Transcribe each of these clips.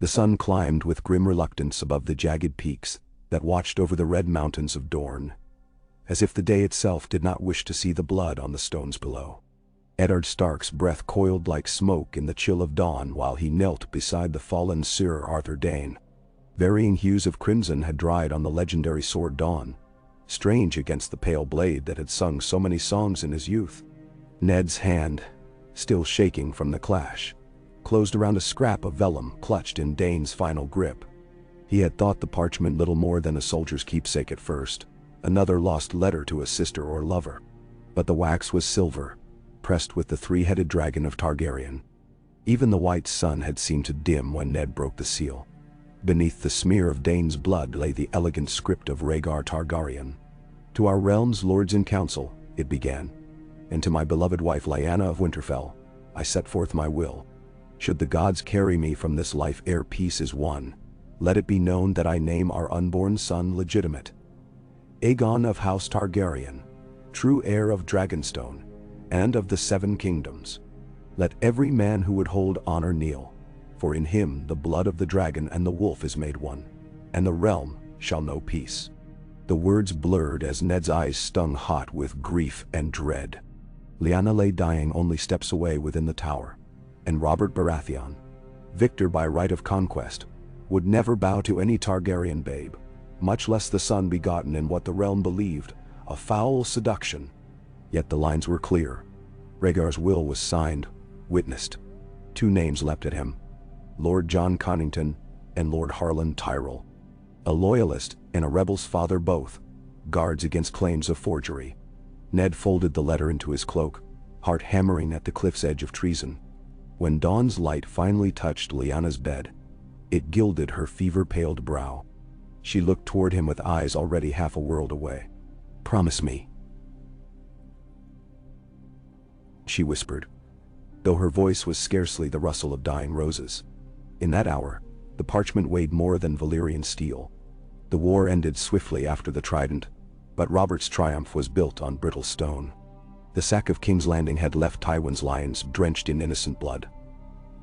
The sun climbed with grim reluctance above the jagged peaks that watched over the red mountains of Dorne, as if the day itself did not wish to see the blood on the stones below. Eddard Stark's breath coiled like smoke in the chill of dawn while he knelt beside the fallen Sir Arthur Dayne. Varying hues of crimson had dried on the legendary sword Dawn, strange against the pale blade that had sung so many songs in his youth. Ned's hand, still shaking from the clash, closed around a scrap of vellum clutched in Dayne's final grip. He had thought the parchment little more than a soldier's keepsake at first, another lost letter to a sister or lover. But the wax was silver, pressed with the three-headed dragon of Targaryen. Even the white sun had seemed to dim when Ned broke the seal. Beneath the smear of Dayne's blood lay the elegant script of Rhaegar Targaryen. "To our realm's lords in council," it began, "and to my beloved wife Lyanna of Winterfell, I set forth my will. Should the gods carry me from this life ere peace is won, let it be known that I name our unborn son legitimate. Aegon of House Targaryen, true heir of Dragonstone, and of the Seven Kingdoms. Let every man who would hold honor kneel, for in him the blood of the dragon and the wolf is made one, and the realm shall know peace." The words blurred as Ned's eyes stung hot with grief and dread. Lyanna lay dying only steps away within the tower, and Robert Baratheon, victor by right of conquest, would never bow to any Targaryen babe, much less the son begotten in what the realm believed a foul seduction. Yet the lines were clear. Rhaegar's will was signed, witnessed. Two names leapt at him: Lord John Connington and Lord Harlan Tyrell. A loyalist and a rebel's father both, guards against claims of forgery. Ned folded the letter into his cloak, heart hammering at the cliff's edge of treason. When dawn's light finally touched Lyanna's bed, it gilded her fever-paled brow. She looked toward him with eyes already half a world away. "Promise me," she whispered, though her voice was scarcely the rustle of dying roses. In that hour, the parchment weighed more than Valyrian steel. The war ended swiftly after the Trident, but Robert's triumph was built on brittle stone. The sack of King's Landing had left Tywin's lions drenched in innocent blood.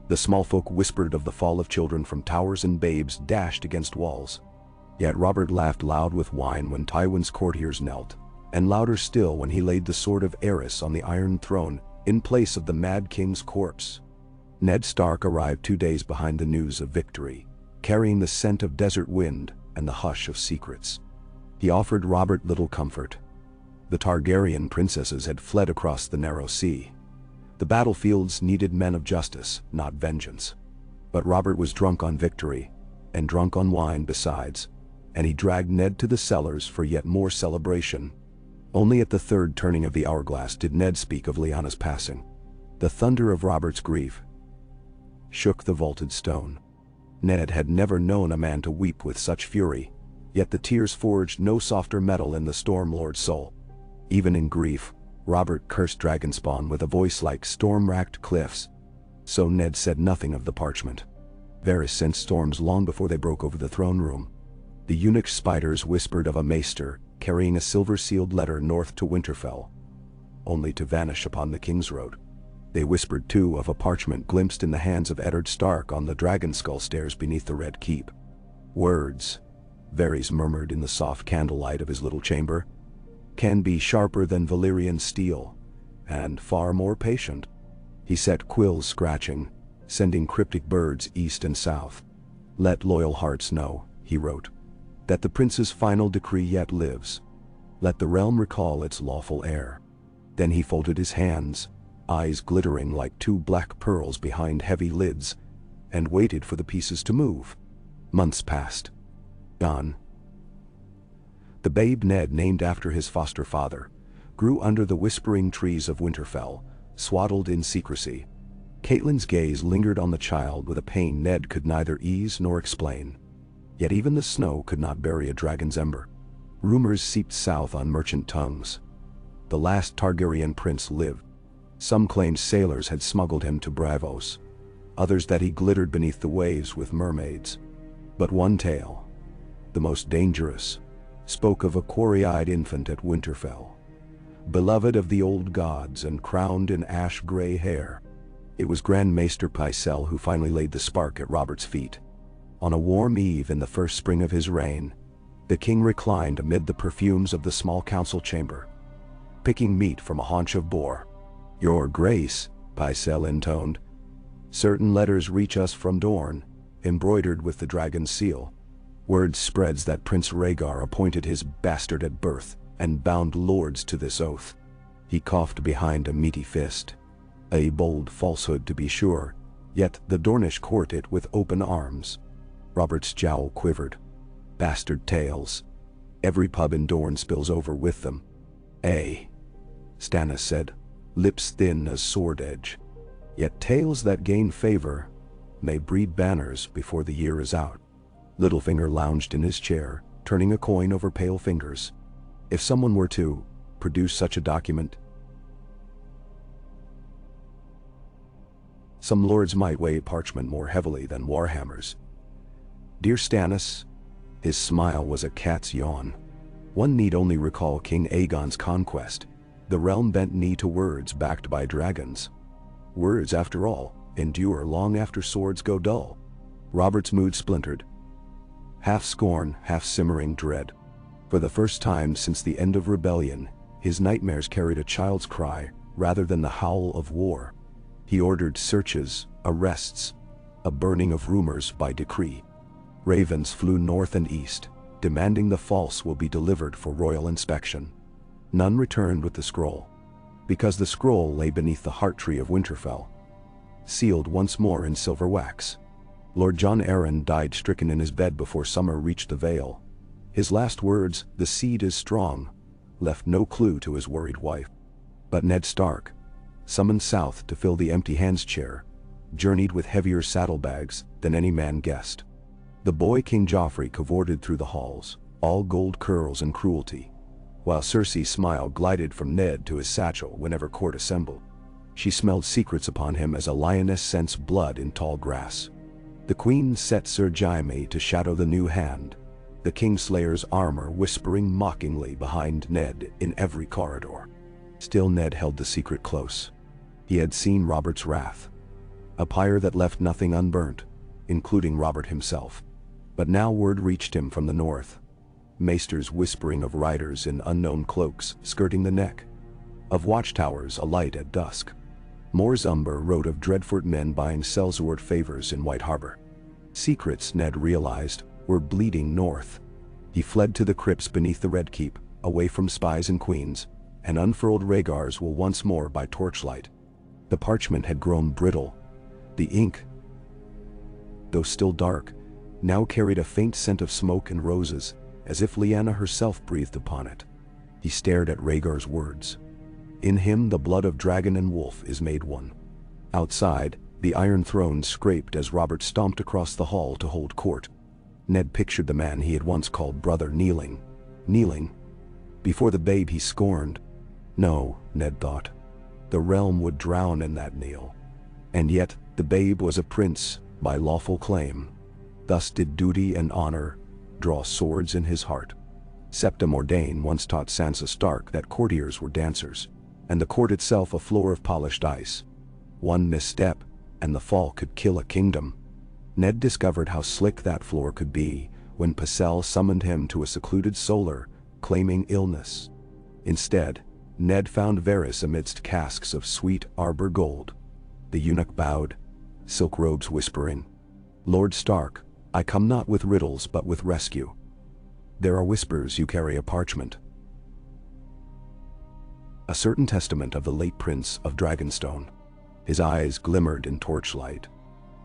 The small folk whispered of the fall of children from towers and babes dashed against walls. Yet Robert laughed loud with wine when Tywin's courtiers knelt, and louder still when he laid the sword of Aerys on the Iron Throne in place of the Mad King's corpse. Ned Stark arrived 2 days behind the news of victory, carrying the scent of desert wind and the hush of secrets. He offered Robert little comfort. The Targaryen princesses had fled across the narrow sea. The battlefields needed men of justice, not vengeance. But Robert was drunk on victory, and drunk on wine besides, and he dragged Ned to the cellars for yet more celebration. Only at the third turning of the hourglass did Ned speak of Lyanna's passing. The thunder of Robert's grief shook the vaulted stone. Ned had never known a man to weep with such fury, yet the tears forged no softer metal in the Storm Lord's soul. Even in grief, Robert cursed Dragonspawn with a voice like storm-racked cliffs. So Ned said nothing of the parchment. Varys sent storms long before they broke over the throne room. The eunuch spiders whispered of a maester carrying a silver-sealed letter north to Winterfell, only to vanish upon the King's Road. They whispered too of a parchment glimpsed in the hands of Eddard Stark on the Dragonskull stairs beneath the Red Keep. Words, Varys murmured in the soft candlelight of his little chamber, can be sharper than Valyrian steel, and far more patient. He set quills scratching, sending cryptic birds east and south. "Let loyal hearts know," he wrote, "that the prince's final decree yet lives. Let the realm recall its lawful heir." Then he folded his hands, eyes glittering like two black pearls behind heavy lids, and waited for the pieces to move. Months passed. Gone. The babe Ned named after his foster father grew under the whispering trees of Winterfell, swaddled in secrecy. Catelyn's gaze lingered on the child with a pain Ned could neither ease nor explain. Yet even the snow could not bury a dragon's ember. Rumors seeped south on merchant tongues. The last Targaryen prince lived. Some claimed sailors had smuggled him to Braavos, others that he glittered beneath the waves with mermaids. But one tale, the most dangerous, spoke of a quarry-eyed infant at Winterfell, beloved of the old gods and crowned in ash-gray hair. It was Grand Maester Pycelle who finally laid the spark at Robert's feet. On a warm eve in the first spring of his reign, the king reclined amid the perfumes of the small council chamber, picking meat from a haunch of boar. "Your Grace," Pycelle intoned, "certain letters reach us from Dorne, embroidered with the dragon's seal. Word spreads that Prince Rhaegar appointed his bastard at birth and bound lords to this oath." He coughed behind a meaty fist. A bold falsehood, to be sure, yet the Dornish court it with open arms. Robert's jowl quivered. "Bastard tales. Every pub in Dorne spills over with them." Stannis said, lips thin as sword edge. "Yet tales that gain favor may breed banners before the year is out." Littlefinger lounged in his chair, turning a coin over pale fingers. If someone were to produce such a document, some lords might weigh parchment more heavily than warhammers. "Dear Stannis," his smile was a cat's yawn. "One need only recall King Aegon's conquest. The realm bent knee to words backed by dragons. Words, after all, endure long after swords go dull." Robert's mood splintered. Half scorn, half simmering dread. For the first time since the end of rebellion, his nightmares carried a child's cry rather than the howl of war. He ordered searches, arrests, a burning of rumors by decree. Ravens flew north and east, demanding the false will be delivered for royal inspection. None returned with the scroll, because the scroll lay beneath the heart tree of Winterfell, sealed once more in silver wax. Lord Jon Arryn died stricken in his bed before summer reached the Vale. His last words, "The seed is strong," left no clue to his worried wife. But Ned Stark, summoned south to fill the empty hands chair, journeyed with heavier saddlebags than any man guessed. The boy King Joffrey cavorted through the halls, all gold curls and cruelty, while Cersei's smile glided from Ned to his satchel whenever court assembled. She smelled secrets upon him as a lioness scents blood in tall grass. The queen set Ser Jaime to shadow the new hand, the Kingslayer's armor whispering mockingly behind Ned in every corridor. Still Ned held the secret close. He had seen Robert's wrath, a pyre that left nothing unburnt, including Robert himself. But now word reached him from the north. Maesters whispering of riders in unknown cloaks skirting the neck, of watchtowers alight at dusk. Mors Umber wrote of Dreadfort men buying sellsword favors in White Harbor. Secrets, Ned realized, were bleeding north. He fled to the crypts beneath the Red Keep, away from spies and queens, and unfurled Rhaegar's will once more by torchlight. The parchment had grown brittle. The ink, though still dark, now carried a faint scent of smoke and roses, as if Lyanna herself breathed upon it. He stared at Rhaegar's words. "In him the blood of dragon and wolf is made one." Outside, the Iron Throne scraped as Robert stomped across the hall to hold court. Ned pictured the man he had once called brother kneeling before the babe he scorned. No, Ned thought, the realm would drown in that kneel. And yet, the babe was a prince, by lawful claim. Thus did duty and honor draw swords in his heart. Septa Mordane once taught Sansa Stark that courtiers were dancers, and the court itself a floor of polished ice. One misstep, and the fall could kill a kingdom. Ned discovered how slick that floor could be when Pycelle summoned him to a secluded solar, claiming illness. Instead, Ned found Varys amidst casks of sweet arbor gold. The eunuch bowed, silk robes whispering, "Lord Stark, I come not with riddles but with rescue." "There are whispers you carry a parchment. A certain testament of the late Prince of Dragonstone." His eyes glimmered in torchlight.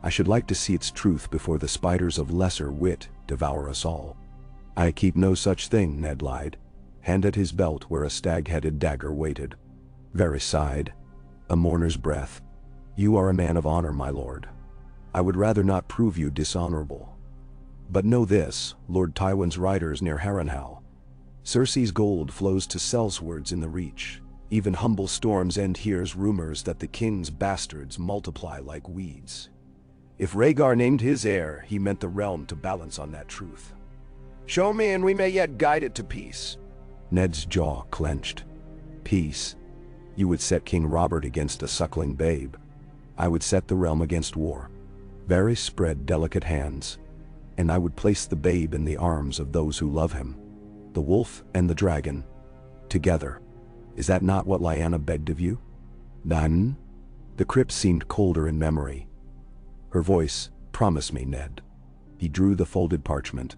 "I should like to see its truth before the spiders of lesser wit devour us all." "I keep no such thing," Ned lied, hand at his belt where a stag-headed dagger waited. Varys sighed, a mourner's breath. "You are a man of honor, my lord. I would rather not prove you dishonorable. But know this, Lord Tywin's riders near Harrenhal. Cersei's gold flows to sellswords in the Reach. Even humble Storm's End hears rumors that the king's bastards multiply like weeds. If Rhaegar named his heir, he meant the realm to balance on that truth. Show me and we may yet guide it to peace." Ned's jaw clenched. "Peace? You would set King Robert against a suckling babe. I would set the realm against war." Varys spread delicate hands. and I would place the babe in the arms of those who love him. The wolf and the dragon, together. Is that not what Lyanna begged of you? None? The crypt seemed colder in memory. Her voice, promise me, Ned. He drew the folded parchment.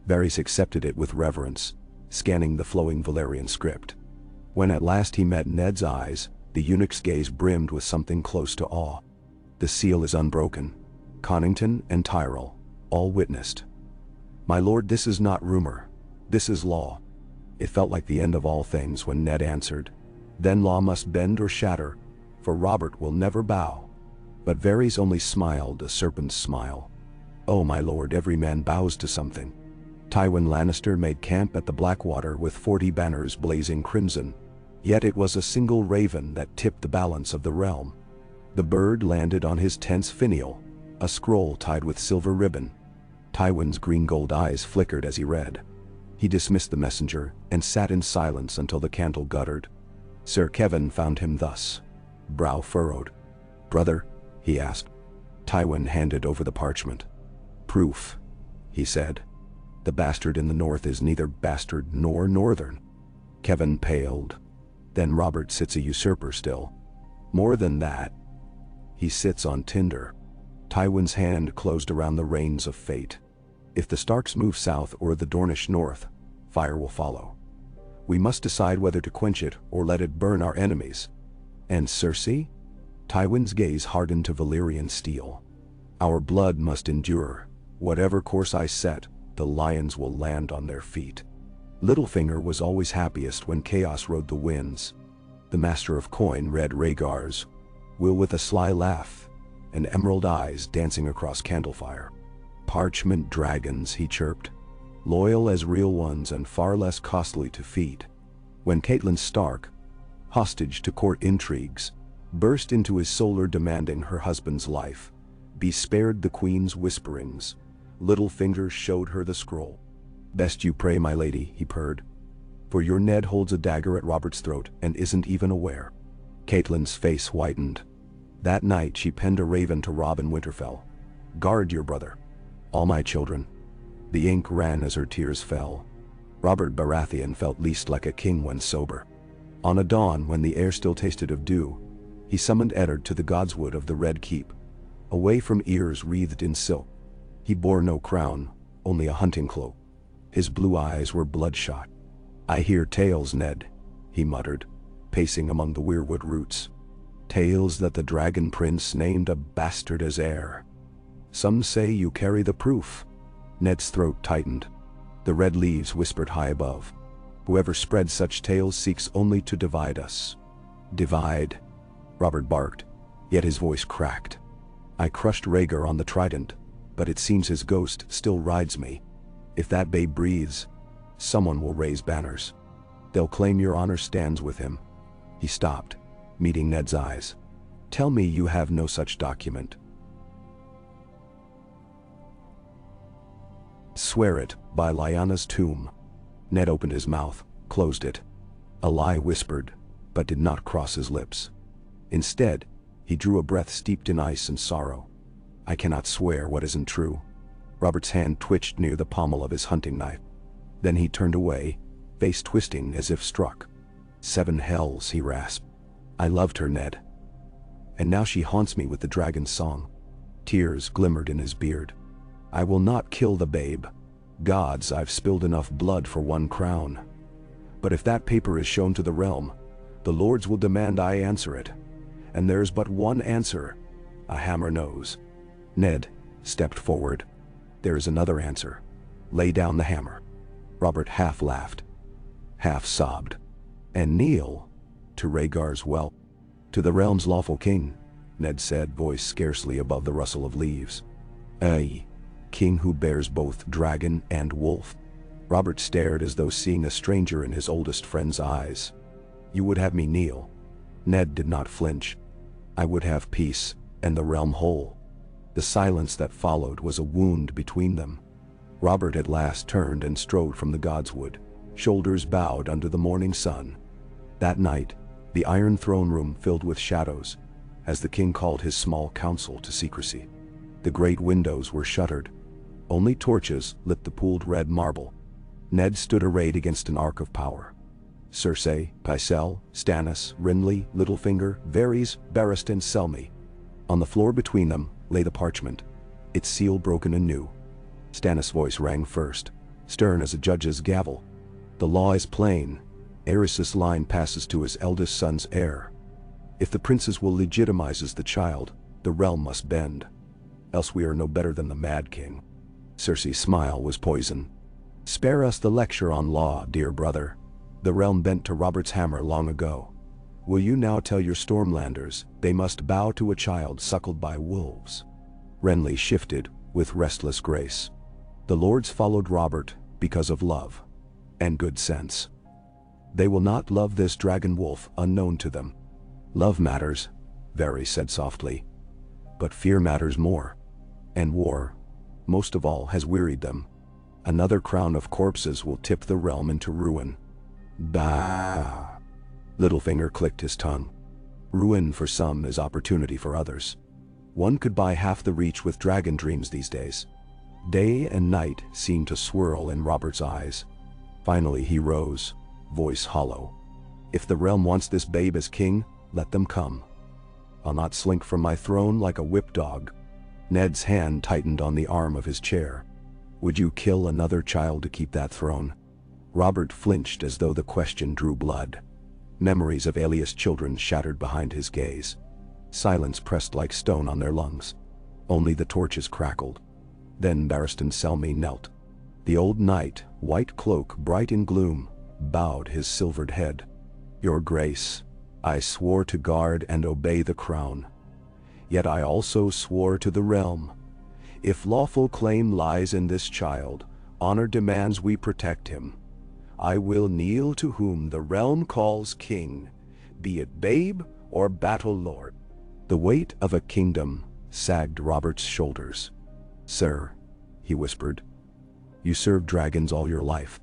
Varys accepted it with reverence, scanning the flowing Valyrian script. When at last he met Ned's eyes, the eunuch's gaze brimmed with something close to awe. The seal is unbroken. Connington and Tyrell, all witnessed. My lord, this is not rumor. This is law. It felt like the end of all things when Ned answered. Then law must bend or shatter, for Robert will never bow. But Varys only smiled a serpent's smile. Oh my lord, every man bows to something. Tywin Lannister made camp at the Blackwater with 40 banners blazing crimson. Yet it was a single raven that tipped the balance of the realm. The bird landed on his tent's finial, a scroll tied with silver ribbon. Tywin's green-gold eyes flickered as he read. He dismissed the messenger and sat in silence until the candle guttered. Sir Kevin found him thus, brow furrowed. Brother, he asked. Tywin handed over the parchment. Proof, he said. The bastard in the north is neither bastard nor northern. Kevin paled. Then Robert sits a usurper still. More than that, he sits on tinder. Tywin's hand closed around the reins of fate. If the Starks move south or the Dornish north, fire will follow. We must decide whether to quench it or let it burn our enemies. And Cersei? Tywin's gaze hardened to Valyrian steel. Our blood must endure. Whatever course I set, the lions will land on their feet. Littlefinger was always happiest when chaos rode the winds. The master of coin read Rhaegar's will with a sly laugh, and emerald eyes dancing across candlefire. Parchment dragons, he chirped, loyal as real ones and far less costly to feed. When Catelyn Stark, hostage to court intrigues, burst into his solar demanding her husband's life, be spared the queen's whisperings, Littlefinger showed her the scroll. Best you pray, my lady, he purred. For your Ned holds a dagger at Robert's throat and isn't even aware. Catelyn's face whitened. That night she penned a raven to Robb in Winterfell. Guard your brother. All my children. The ink ran as her tears fell. Robert Baratheon felt least like a king when sober. On a dawn when the air still tasted of dew, he summoned Eddard to the godswood of the Red Keep, away from ears wreathed in silk. He bore no crown, only a hunting cloak. His blue eyes were bloodshot. I hear tales, Ned, he muttered, pacing among the weirwood roots. Tales that the dragon prince named a bastard as heir. Some say you carry the proof. Ned's throat tightened. The red leaves whispered high above. Whoever spreads such tales seeks only to divide us. Divide, Robert barked, yet his voice cracked. I crushed Rhaegar on the trident, but it seems his ghost still rides me. If that babe breathes, someone will raise banners. They'll claim your honor stands with him. He stopped, meeting Ned's eyes. Tell me you have no such document. Swear it, by Lyanna's tomb. Ned opened his mouth, closed it. A lie whispered, but did not cross his lips. Instead, he drew a breath steeped in ice and sorrow. I cannot swear what isn't true. Robert's hand twitched near the pommel of his hunting knife. Then he turned away, face twisting as if struck. 7 hells, he rasped. I loved her, Ned. And now she haunts me with the dragon's song. Tears glimmered in his beard. I will not kill the babe. Gods, I've spilled enough blood for one crown. But if that paper is shown to the realm, the lords will demand I answer it. And there's but one answer. A hammer knows. Ned stepped forward. There is another answer. Lay down the hammer. Robert half laughed, half sobbed. And kneel to Rhaegar's well. To the realm's lawful king, Ned said, voice scarcely above the rustle of leaves. Aye, king who bears both dragon and wolf. Robert stared as though seeing a stranger in his oldest friend's eyes. You would have me kneel. Ned did not flinch. I would have peace, and the realm whole. The silence that followed was a wound between them. Robert at last turned and strode from the godswood, shoulders bowed under the morning sun. That night, the Iron Throne Room filled with shadows, as the king called his small council to secrecy. The great windows were shuttered. Only torches lit the pooled red marble. Ned stood arrayed against an arc of power. Cersei, Pycelle, Stannis, Renly, Littlefinger, Varys, Barristan, Selmy. On the floor between them lay the parchment, its seal broken anew. Stannis' voice rang first, stern as a judge's gavel. The law is plain. Aerys' line passes to his eldest son's heir. If the princess will legitimizes the child, the realm must bend. Else we are no better than the Mad King. Cersei's smile was poison. Spare us the lecture on law, dear brother. The realm bent to Robert's hammer long ago. Will you now tell your Stormlanders they must bow to a child suckled by wolves? Renly shifted with restless grace. The lords followed Robert because of love and good sense. They will not love this dragon wolf unknown to them. Love matters, Varys said softly. But fear matters more. And war, most of all, has wearied them. Another crown of corpses will tip the realm into ruin. Bah! Littlefinger clicked his tongue. Ruin for some is opportunity for others. One could buy half the reach with dragon dreams these days. Day and night seemed to swirl in Robert's eyes. Finally he rose, voice hollow. If the realm wants this babe as king, let them come. I'll not slink from my throne like a whipped dog. Ned's hand tightened on the arm of his chair. Would you kill another child to keep that throne? Robert flinched as though the question drew blood. Memories of Aelius' children shattered behind his gaze. Silence pressed like stone on their lungs. Only the torches crackled. Then Barristan Selmy knelt. The old knight, white cloak bright in gloom, bowed his silvered head. Your Grace, I swore to guard and obey the crown. Yet I also swore to the realm. If lawful claim lies in this child, honor demands we protect him. I will kneel to whom the realm calls king, be it babe or battle lord. The weight of a kingdom sagged Robert's shoulders. Sir, he whispered, you served dragons all your life.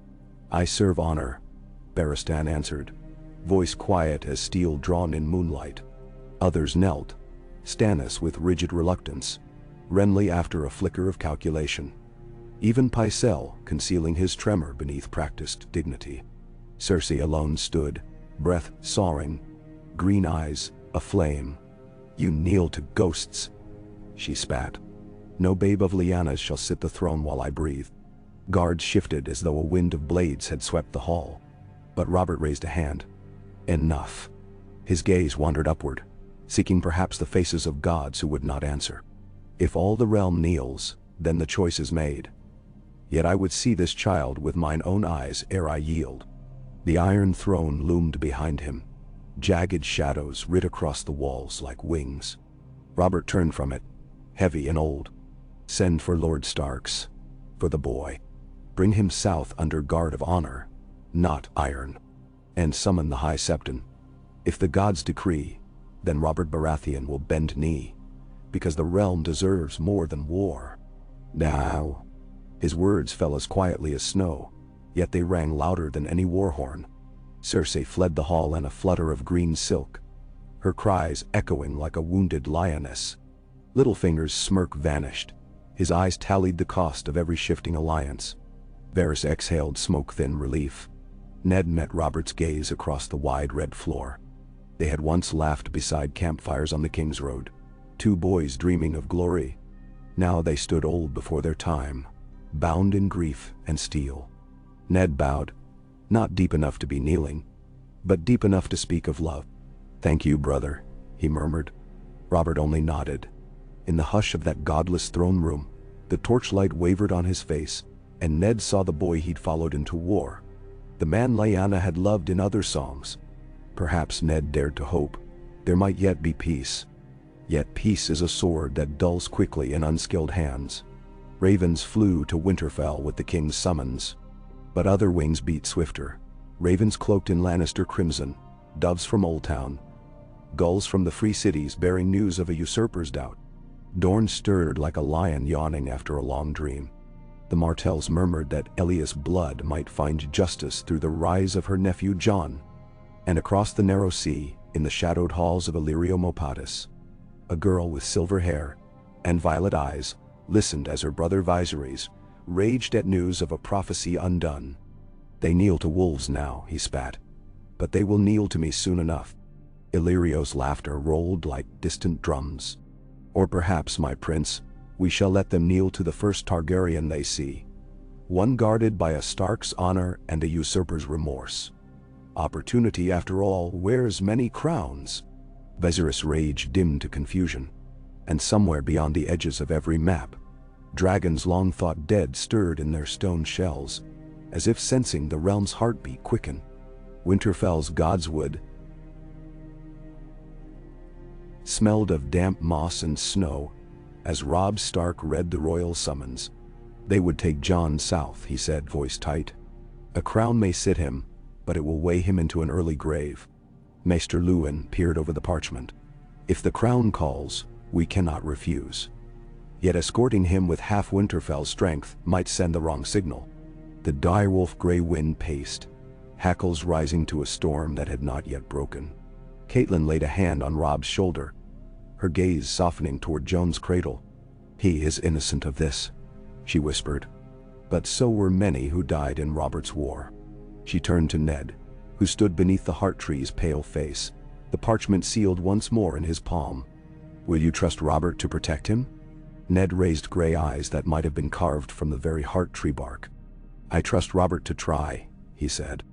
I serve honor, Barristan answered, voice quiet as steel drawn in moonlight. Others knelt, Stannis with rigid reluctance, Renly after a flicker of calculation. Even Pycelle concealing his tremor beneath practiced dignity. Cersei alone stood, breath sawing, green eyes aflame. You kneel to ghosts, she spat. No babe of Lyanna's shall sit the throne while I breathe. Guards shifted as though a wind of blades had swept the hall. But Robert raised a hand. Enough. His gaze wandered upward, seeking perhaps the faces of gods who would not answer. If all the realm kneels, then the choice is made. Yet I would see this child with mine own eyes ere I yield. The iron throne loomed behind him. Jagged shadows writ across the walls like wings. Robert turned from it, heavy and old. Send for Lord Starks. For the boy. Bring him south under guard of honor, not iron. And summon the High Septon. If the gods decree, then Robert Baratheon will bend knee, because the realm deserves more than war. Now. His words fell as quietly as snow, yet they rang louder than any war horn. Cersei fled the hall in a flutter of green silk, her cries echoing like a wounded lioness. Littlefinger's smirk vanished. His eyes tallied the cost of every shifting alliance. Varys exhaled smoke-thin relief. Ned met Robert's gaze across the wide red floor. They had once laughed beside campfires on the King's Road, two boys dreaming of glory. Now they stood old before their time, bound in grief and steel. Ned bowed, not deep enough to be kneeling, but deep enough to speak of love. Thank you, brother, he murmured. Robert only nodded. In the hush of that godless throne room, the torchlight wavered on his face, and Ned saw the boy he'd followed into war. The man Lyanna had loved in other songs. Perhaps Ned dared to hope there might yet be peace. Yet peace is a sword that dulls quickly in unskilled hands. Ravens flew to Winterfell with the king's summons. But other wings beat swifter. Ravens cloaked in Lannister crimson, doves from Old Town, gulls from the free cities bearing news of a usurper's doubt. Dorne stirred like a lion yawning after a long dream. The Martells murmured that Aelius' blood might find justice through the rise of her nephew Jon. And across the narrow sea, in the shadowed halls of Illyrio Mopatis, a girl with silver hair and violet eyes listened as her brother Viserys raged at news of a prophecy undone. "They kneel to wolves now," he spat. "But they will kneel to me soon enough." Illyrio's laughter rolled like distant drums. "Or perhaps, my prince, we shall let them kneel to the first Targaryen they see. One guarded by a Stark's honor and a usurper's remorse. Opportunity, after all, wears many crowns." Viserys' rage dimmed to confusion. And somewhere beyond the edges of every map, dragons long thought dead stirred in their stone shells, as if sensing the realm's heartbeat quicken. Winterfell's godswood smelled of damp moss and snow as Robb Stark read the royal summons. "They would take Jon south," he said, voice tight. "A crown may sit him, but it will weigh him into an early grave." Maester Luwin peered over the parchment. "If the crown calls, we cannot refuse. Yet escorting him with half Winterfell's strength might send the wrong signal." The direwolf gray wind paced, hackles rising to a storm that had not yet broken. Catelyn laid a hand on Robb's shoulder, her gaze softening toward Jon's cradle. "He is innocent of this," she whispered. "But so were many who died in Robert's war." She turned to Ned, who stood beneath the heart tree's pale face, the parchment sealed once more in his palm. "Will you trust Robert to protect him?" Ned raised gray eyes that might have been carved from the very heart tree bark. "I trust Robert to try," he said.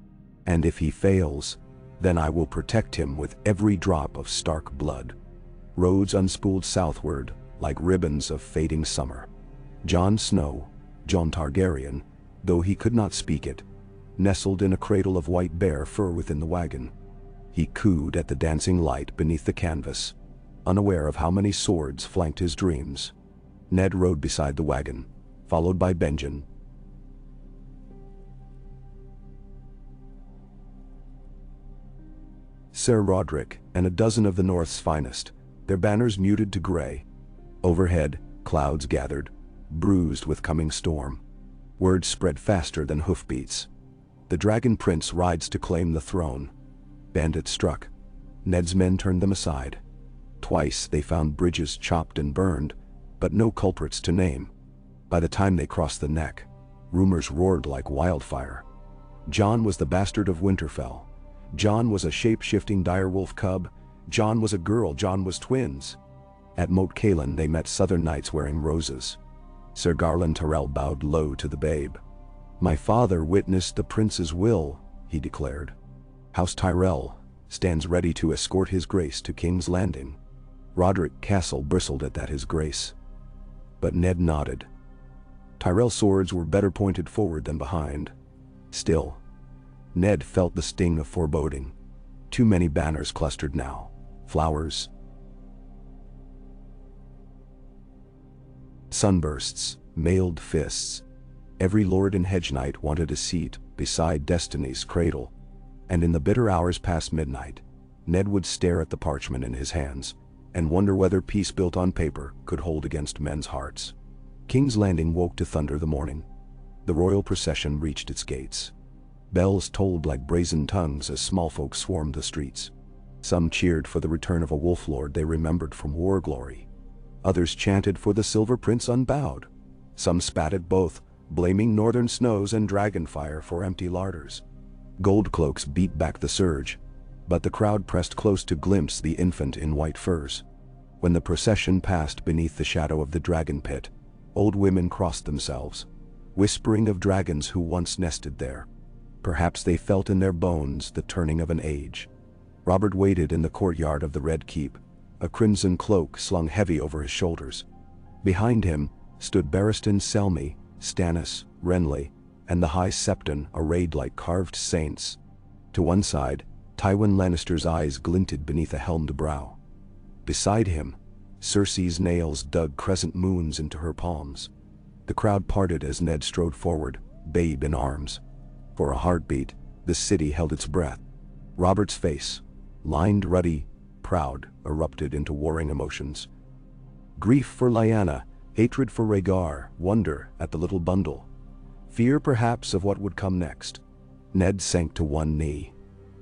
"And if he fails, then I will protect him with every drop of Stark blood." Roads unspooled southward like ribbons of fading summer. Jon Snow, Jon Targaryen, though he could not speak it, nestled in a cradle of white bear fur within the wagon. He cooed at the dancing light beneath the canvas, unaware of how many swords flanked his dreams. Ned rode beside the wagon, followed by Benjen. Ser Roderick and a dozen of the North's finest, their banners muted to gray. Overhead, clouds gathered, bruised with coming storm. Words spread faster than hoofbeats. "The Dragon Prince rides to claim the throne." Bandits struck. Ned's men turned them aside. Twice they found bridges chopped and burned, but no culprits to name. By the time they crossed the neck, rumors roared like wildfire. Jon was the bastard of Winterfell. Jon was a shape-shifting direwolf cub. Jon was a girl. Jon was twins. At Moat Cailin they met southern knights wearing roses. Sir Garland Tyrell bowed low to the babe. "My father witnessed the prince's will," he declared. "House Tyrell stands ready to escort his grace to King's Landing." Roderick Castle bristled at that his grace. But Ned nodded. Tyrell's swords were better pointed forward than behind. Still, Ned felt the sting of foreboding. Too many banners clustered now. Flowers, sunbursts, mailed fists. Every lord and hedge knight wanted a seat beside Destiny's cradle. And in the bitter hours past midnight, Ned would stare at the parchment in his hands and wonder whether peace built on paper could hold against men's hearts. King's Landing woke to thunder the morning. The royal procession reached its gates. Bells tolled like brazen tongues as small folk swarmed the streets. Some cheered for the return of a wolf lord they remembered from war glory. Others chanted for the Silver Prince unbowed. Some spat at both, blaming northern snows and dragonfire for empty larders. Gold cloaks beat back the surge, but the crowd pressed close to glimpse the infant in white furs. When the procession passed beneath the shadow of the dragon pit, old women crossed themselves, whispering of dragons who once nested there. Perhaps they felt in their bones the turning of an age. Robert waited in the courtyard of the Red Keep, a crimson cloak slung heavy over his shoulders. Behind him stood Barristan Selmy, Stannis, Renly, and the High Septon arrayed like carved saints. To one side, Tywin Lannister's eyes glinted beneath a helmed brow. Beside him, Cersei's nails dug crescent moons into her palms. The crowd parted as Ned strode forward, babe in arms. For a heartbeat, the city held its breath. Robert's face, lined ruddy, proud, erupted into warring emotions. Grief for Lyanna, hatred for Rhaegar, wonder at the little bundle. Fear perhaps of what would come next. Ned sank to one knee,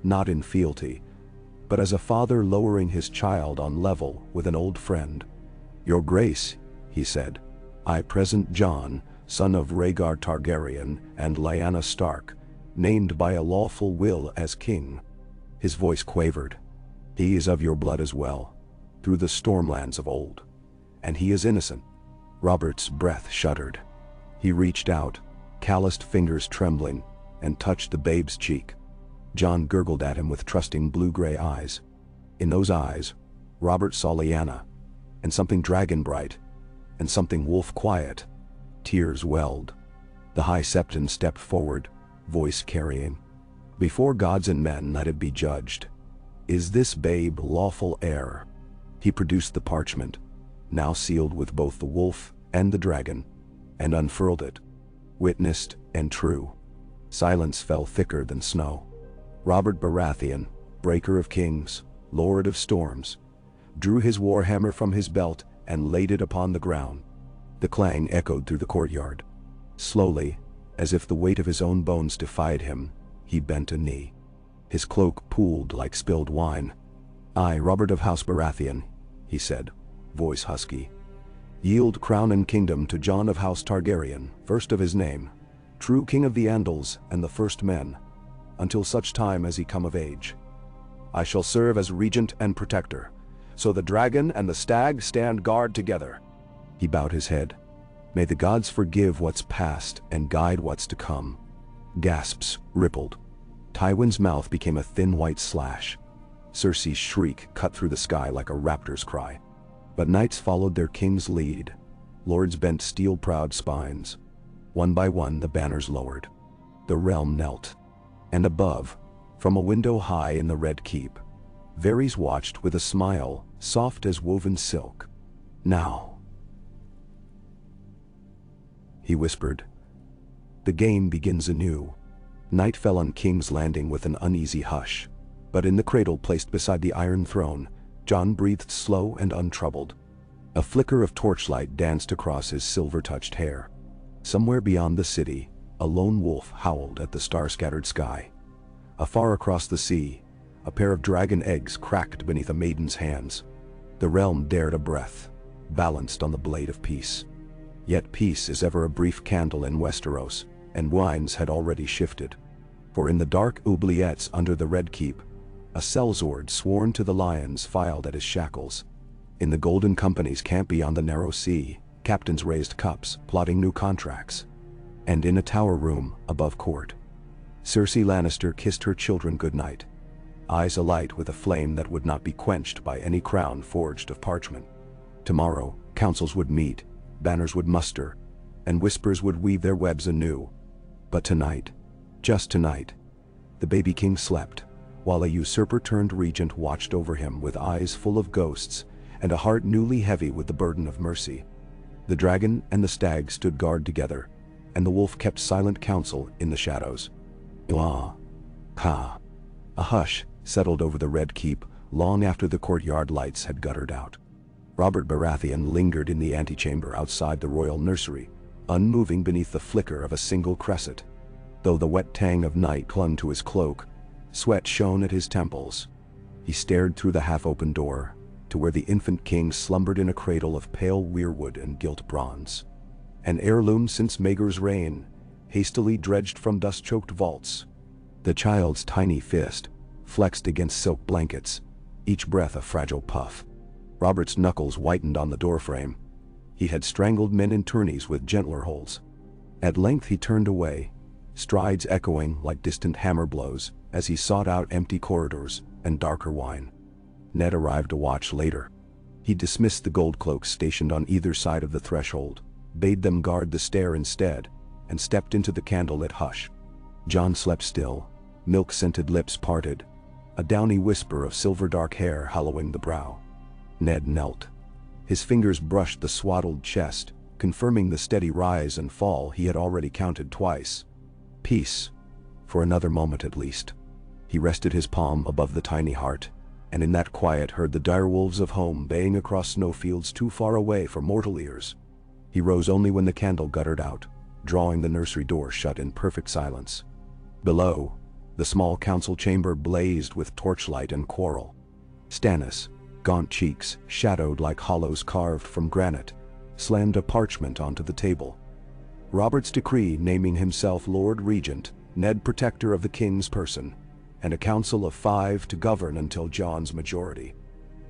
not in fealty, but as a father lowering his child on level with an old friend. "Your Grace," he said, "I present Jon, son of Rhaegar Targaryen and Lyanna Stark, named by a lawful will as king. His voice quavered. He is of your blood as well, through the stormlands of old. And he is innocent. Robert's breath shuddered. He reached out, calloused fingers trembling, and touched the babe's cheek. Jon gurgled at him with trusting blue-gray eyes. In those eyes, Robert saw Lyanna, and something dragon-bright, and something wolf-quiet. Tears welled. The High Septon stepped forward, voice carrying. Before gods and men let it be judged. Is this babe lawful heir? He produced the parchment, now sealed with both the wolf and the dragon, and unfurled it. Witnessed and true. Silence fell thicker than snow. Robert Baratheon, breaker of kings, lord of storms, drew his warhammer from his belt and laid it upon the ground. The clang echoed through the courtyard. Slowly, as if the weight of his own bones defied him, he bent a knee. His cloak pooled like spilled wine. I, Robert of House Baratheon, he said, voice husky, yield crown and kingdom to Jon of House Targaryen, first of his name, true king of the Andals and the first men, until such time as he come of age. I shall serve as regent and protector, so the dragon and the stag stand guard together. He bowed his head. May the gods forgive what's past and guide what's to come. Gasps rippled. Tywin's mouth became a thin white slash. Cersei's shriek cut through the sky like a raptor's cry. But knights followed their king's lead. Lords bent steel-proud spines. One by one the banners lowered. The realm knelt. And above, from a window high in the Red Keep, Varys watched with a smile soft as woven silk. Now, he whispered, the game begins anew. Night fell on King's Landing with an uneasy hush, but in the cradle placed beside the Iron Throne, Jon breathed slow and untroubled. A flicker of torchlight danced across his silver-touched hair. Somewhere beyond the city, a lone wolf howled at the star-scattered sky. Afar across the sea, a pair of dragon eggs cracked beneath a maiden's hands. The realm dared a breath, balanced on the blade of peace. Yet peace is ever a brief candle in Westeros, and winds had already shifted. For in the dark oubliettes under the Red Keep, a sellsword sworn to the lions filed at his shackles. In the Golden Company's camp beyond the narrow sea, captains raised cups, plotting new contracts. And in a tower room above court, Cersei Lannister kissed her children goodnight, eyes alight with a flame that would not be quenched by any crown forged of parchment. Tomorrow, councils would meet, banners would muster, and whispers would weave their webs anew. But tonight, just tonight, the baby king slept, while a usurper-turned regent watched over him with eyes full of ghosts and a heart newly heavy with the burden of mercy. The dragon and the stag stood guard together, and the wolf kept silent counsel in the shadows. Ha! A hush settled over the Red Keep long after the courtyard lights had guttered out. Robert Baratheon lingered in the antechamber outside the royal nursery, unmoving beneath the flicker of a single cresset. Though the wet tang of night clung to his cloak, sweat shone at his temples. He stared through the half-open door, to where the infant king slumbered in a cradle of pale weirwood and gilt bronze. An heirloom since Maegor's reign, hastily dredged from dust-choked vaults. The child's tiny fist flexed against silk blankets, each breath a fragile puff. Robert's knuckles whitened on the doorframe. He had strangled men in tourneys with gentler holds. At length he turned away, strides echoing like distant hammer blows as he sought out empty corridors and darker wine. Ned arrived a watch later. He dismissed the gold cloaks stationed on either side of the threshold, bade them guard the stair instead, and stepped into the candlelit hush. Jon slept still, milk-scented lips parted, a downy whisper of silver-dark hair hallowing the brow. Ned knelt. His fingers brushed the swaddled chest, confirming the steady rise and fall he had already counted twice. Peace, for another moment at least. He rested his palm above the tiny heart, and in that quiet heard the direwolves of home baying across snowfields too far away for mortal ears. He rose only when the candle guttered out, drawing the nursery door shut in perfect silence. Below, the small council chamber blazed with torchlight and quarrel. Stannis, gaunt cheeks shadowed like hollows carved from granite, slammed a parchment onto the table. Robert's decree naming himself Lord Regent, Ned Protector of the King's person, and a council of 5 to govern until Jon's majority.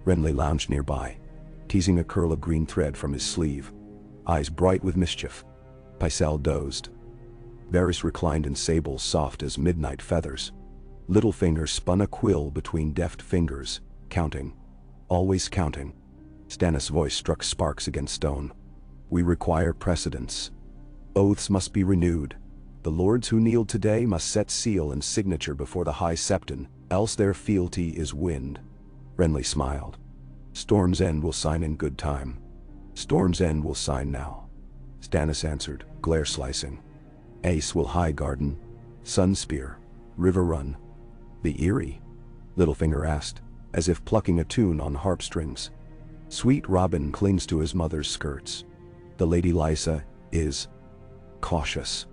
Renly lounged nearby, teasing a curl of green thread from his sleeve, eyes bright with mischief. Pycelle dozed. Varys reclined in sables soft as midnight feathers. Littlefinger spun a quill between deft fingers, counting. Always counting. Stannis' voice struck sparks against stone. We require precedents. Oaths must be renewed. The lords who kneel today must set seal and signature before the High Septon, else their fealty is wind. Renly smiled. Storm's End will sign in good time. Storm's End will sign now. Stannis answered, glare slicing. Ace will Highgarden, Sunspear, River Run. The Eyrie? Littlefinger asked, as if plucking a tune on harp strings. Sweet Robin clings to his mother's skirts. The Lady Lysa is cautious.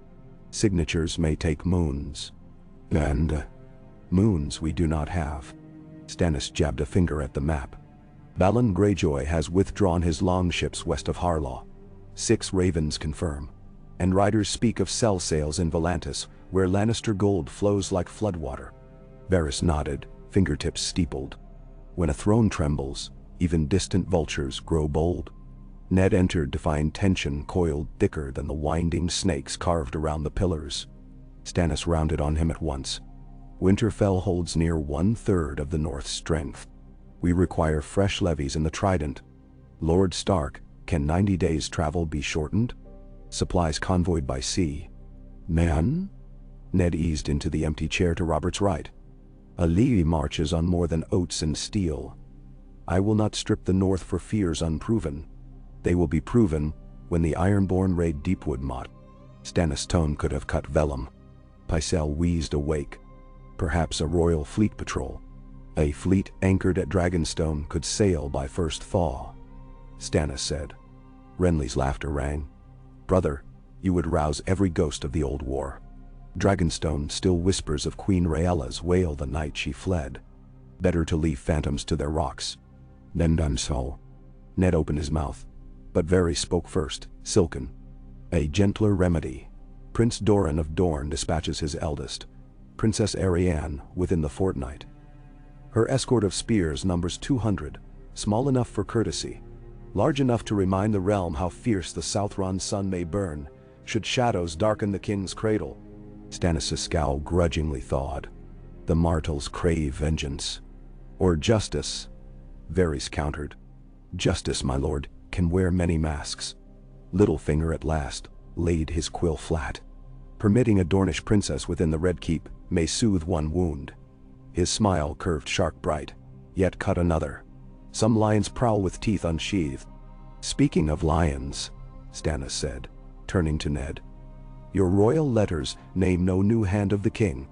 Signatures may take moons. And moons we do not have. Stannis jabbed a finger at the map. Balon Greyjoy has withdrawn his longships west of Harlaw. 6 ravens confirm. And riders speak of cell sails in Volantis, where Lannister gold flows like floodwater. Varys nodded, fingertips steepled. When a throne trembles, even distant vultures grow bold. Ned entered to find tension coiled thicker than the winding snakes carved around the pillars. Stannis rounded on him at once. Winterfell holds near 1/3 of the North's strength. We require fresh levies in the Trident. Lord Stark, can 90 days' travel be shortened? Supplies convoyed by sea. Man? Ned eased into the empty chair to Robert's right. A levy marches on more than oats and steel. I will not strip the North for fears unproven. They will be proven when the Ironborn raid Deepwood Motte. Stannis' tone could have cut vellum. Pycelle wheezed awake. Perhaps a royal fleet patrol. A fleet anchored at Dragonstone could sail by first thaw. Stannis said. Renly's laughter rang. Brother, you would rouse every ghost of the old war. Dragonstone still whispers of Queen Rhaella's wail the night she fled. Better to leave phantoms to their rocks. Then done so. Ned opened his mouth. But Varys spoke first, silken. A gentler remedy. Prince Doran of Dorne dispatches his eldest, Princess Arianne, within the fortnight. Her escort of spears numbers 200, small enough for courtesy, large enough to remind the realm how fierce the Southron sun may burn, should shadows darken the king's cradle. Stannis' scowl grudgingly thawed. The Martells crave vengeance. Or justice, Varys countered. Justice, my lord, can wear many masks. Littlefinger at last laid his quill flat. Permitting a Dornish princess within the Red Keep may soothe one wound. His smile curved shark bright, yet cut another. Some lions prowl with teeth unsheathed. Speaking of lions, Stannis said, turning to Ned. Your royal letters name no new hand of the king.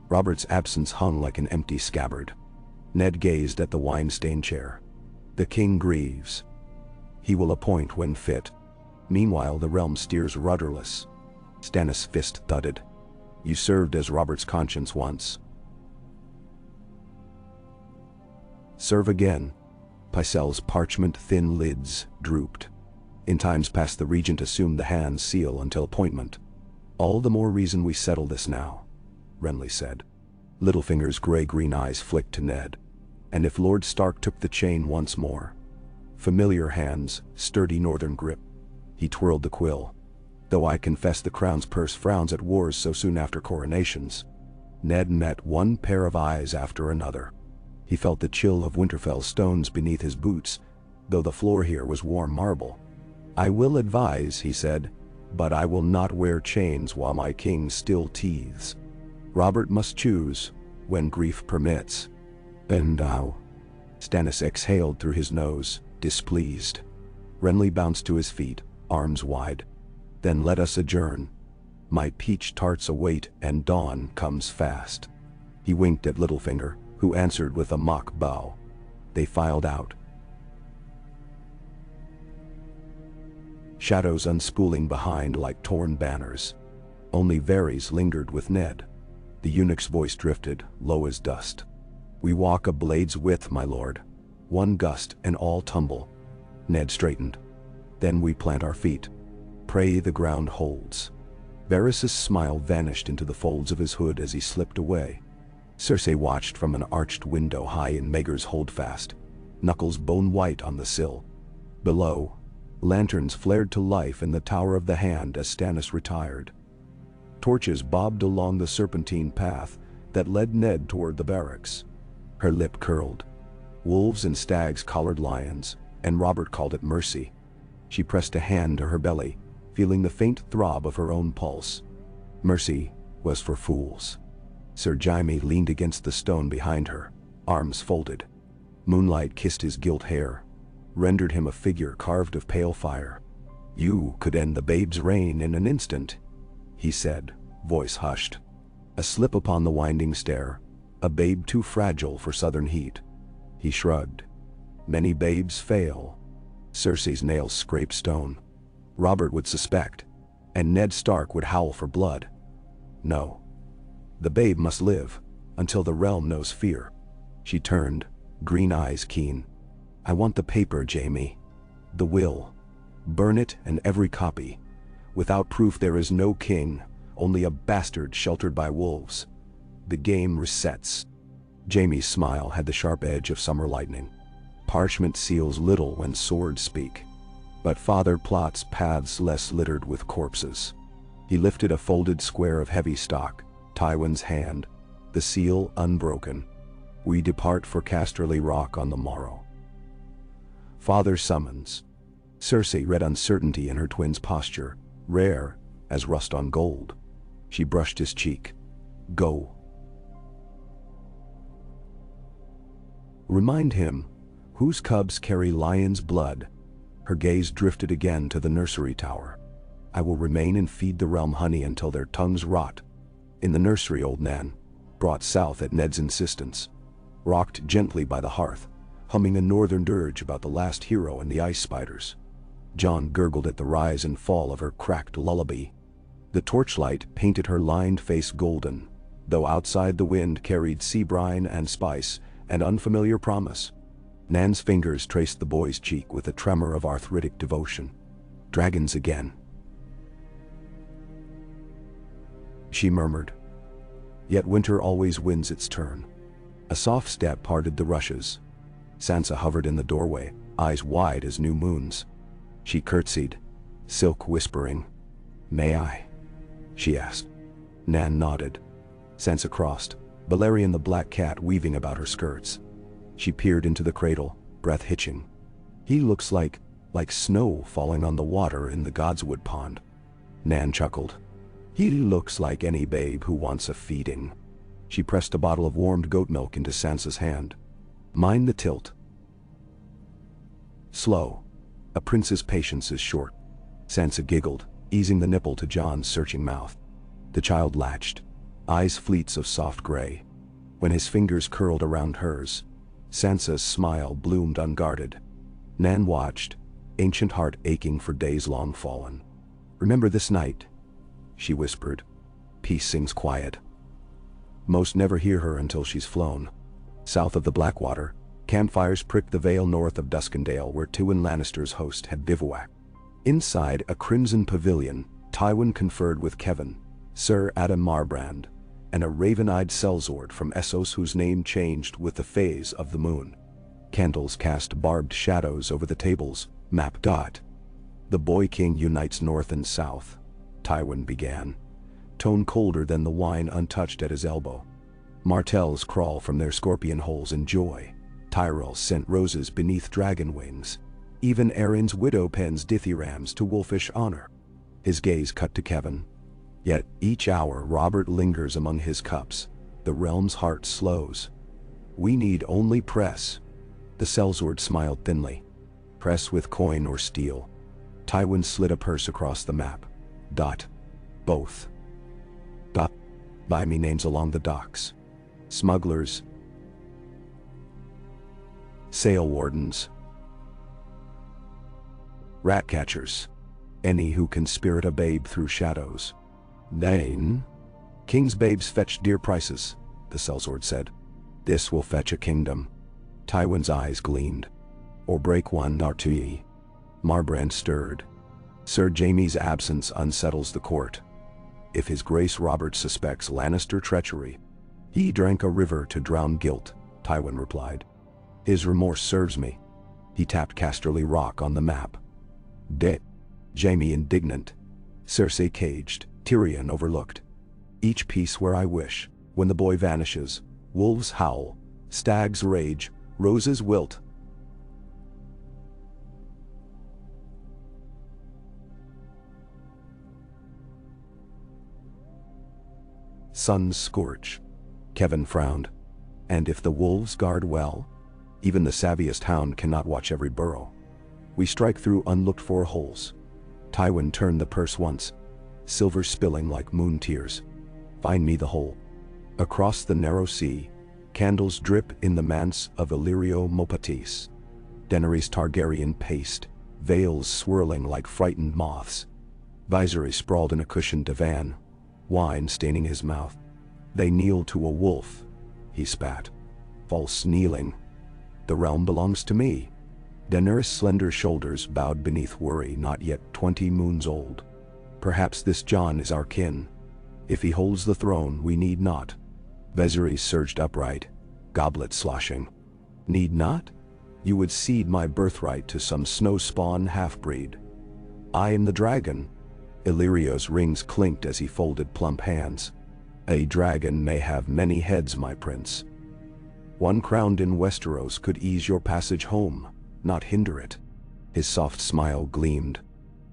Robert's absence hung like an empty scabbard. Ned gazed at the wine-stained chair. The king grieves. He will appoint when fit. Meanwhile the realm steers rudderless. Stannis' fist thudded. You served as Robert's conscience once. Serve again. Pycelle's parchment-thin lids drooped. In times past the regent assumed the hand's seal until appointment. All the more reason we settle this now, Renly said. Littlefinger's gray-green eyes flicked to Ned. And if Lord Stark took the chain once more? Familiar hands, sturdy northern grip. He twirled the quill. Though I confess the crown's purse frowns at wars so soon after coronations. Ned met one pair of eyes after another. He felt the chill of Winterfell stones beneath his boots, though the floor here was warm marble. I will advise, he said, but I will not wear chains while my king still teethes. Robert must choose, when grief permits. And thou. Stannis exhaled through his nose, displeased. Renly bounced to his feet, arms wide. Then let us adjourn. My peach tarts await and dawn comes fast. He winked at Littlefinger, who answered with a mock bow. They filed out. Shadows unspooling behind like torn banners. Only Varys lingered with Ned. The eunuch's voice drifted, low as dust. We walk a blade's width, my lord. One gust and all tumble. Ned straightened. Then we plant our feet. Pray the ground holds. Varys' smile vanished into the folds of his hood as he slipped away. Cersei watched from an arched window high in Rhaegar's holdfast, knuckles bone white on the sill. Below, lanterns flared to life in the Tower of the Hand as Stannis retired. Torches bobbed along the serpentine path that led Ned toward the barracks. Her lip curled. Wolves and stags collared lions, and Robert called it mercy. She pressed a hand to her belly, feeling the faint throb of her own pulse. Mercy was for fools. Sir Jaime leaned against the stone behind her, arms folded. Moonlight kissed his gilt hair, rendered him a figure carved of pale fire. "You could end the babe's reign in an instant," he said, voice hushed. A slip upon the winding stair, a babe too fragile for southern heat. He shrugged. Many babes fail. Cersei's nails scraped stone. Robert would suspect, and Ned Stark would howl for blood. No. The babe must live, until the realm knows fear. She turned, green eyes keen. "I want the paper, Jaime. The will. Burn it and every copy. Without proof there is no king, only a bastard sheltered by wolves. The game resets." Jaime's smile had the sharp edge of summer lightning. Parchment seals little when swords speak, but father plots paths less littered with corpses. He lifted a folded square of heavy stock, Tywin's hand, the seal unbroken. "We depart for Casterly Rock on the morrow." Father summons. Cersei read uncertainty in her twin's posture, rare as rust on gold. She brushed his cheek. "Go. Remind him, whose cubs carry lion's blood." Her gaze drifted again to the nursery tower. "I will remain and feed the realm honey until their tongues rot." In the nursery, old Nan, brought south at Ned's insistence, rocked gently by the hearth, humming a northern dirge about the last hero and the ice spiders. Jon gurgled at the rise and fall of her cracked lullaby. The torchlight painted her lined face golden, though outside the wind carried sea brine and spice and unfamiliar promise. Nan's fingers traced the boy's cheek with a tremor of arthritic devotion. "Dragons again," she murmured. "Yet winter always wins its turn." A soft step parted the rushes. Sansa hovered in the doorway, eyes wide as new moons. She curtsied, silk whispering. "May I?" she asked. Nan nodded. Sansa crossed, Balerion the black cat weaving about her skirts. She peered into the cradle, breath hitching. "He looks like snow falling on the water in the Godswood pond." Nan chuckled. "He looks like any babe who wants a feeding." She pressed a bottle of warmed goat milk into Sansa's hand. "Mind the tilt. Slow. A prince's patience is short." Sansa giggled, easing the nipple to Jon's searching mouth. The child latched, eyes fleets of soft gray. When his fingers curled around hers, Sansa's smile bloomed unguarded. Nan watched, ancient heart aching for days long fallen. "Remember this night," she whispered. "Peace sings quiet." Most never hear her until she's flown. South of the Blackwater, campfires pricked the vale north of Duskendale where Tywin Lannister's host had bivouacked. Inside a crimson pavilion, Tywin conferred with Kevan, Sir Adam Marbrand, and a raven-eyed sellsword from Essos whose name changed with the phase of the moon. Candles cast barbed shadows over the tables, map. "The Boy King unites north and south," Tywin began, tone colder than the wine untouched at his elbow. "Martells crawl from their scorpion holes in joy. Tyrell sent roses beneath dragon wings. Even Erin's widow pens dithyrambs to wolfish honor." His gaze cut to Kevan. "Yet each hour Robert lingers among his cups. The realm's heart slows. We need only press." The sellsword smiled thinly. "Press with coin or steel." Tywin slid a purse across the map. "Both." "Buy me names along the docks. Smugglers. Sail wardens. Ratcatchers. Any who can spirit a babe through shadows." "Nane? King's babes fetch dear prices," the sellsword said. "This will fetch a kingdom." Tywin's eyes gleamed. "Or break one or two." Marbrand stirred. Sir Jaime's absence unsettles the court. If His Grace Robert suspects Lannister treachery, he drank a river to drown guilt, Tywin replied. His remorse serves me. He tapped Casterly Rock on the map. Dead. Jaime indignant. Cersei caged, Tyrion overlooked. Each piece where I wish. When the boy vanishes, wolves howl, stags rage, roses wilt. Suns scorch. Kevin frowned. And if the wolves guard well? Even the savviest hound cannot watch every burrow. We strike through unlooked-for holes. Tywin turned the purse once, silver spilling like moon tears. Find me the hole. Across the narrow sea, candles drip in the manse of Illyrio Mopatis. Daenerys Targaryen paced, veils swirling like frightened moths. Viserys sprawled in a cushioned divan, wine staining his mouth. They kneel to a wolf, he spat. False kneeling. The realm belongs to me. Daenerys' slender shoulders bowed beneath worry not yet 20 moons old. Perhaps this Jon is our kin. If he holds the throne, we need not. Viserys surged upright, goblet sloshing. Need not? You would cede my birthright to some snow-spawn half-breed. I am the dragon. Illyrio's rings clinked as he folded plump hands. A dragon may have many heads, my prince. One crowned in Westeros could ease your passage home, not hinder it. His soft smile gleamed.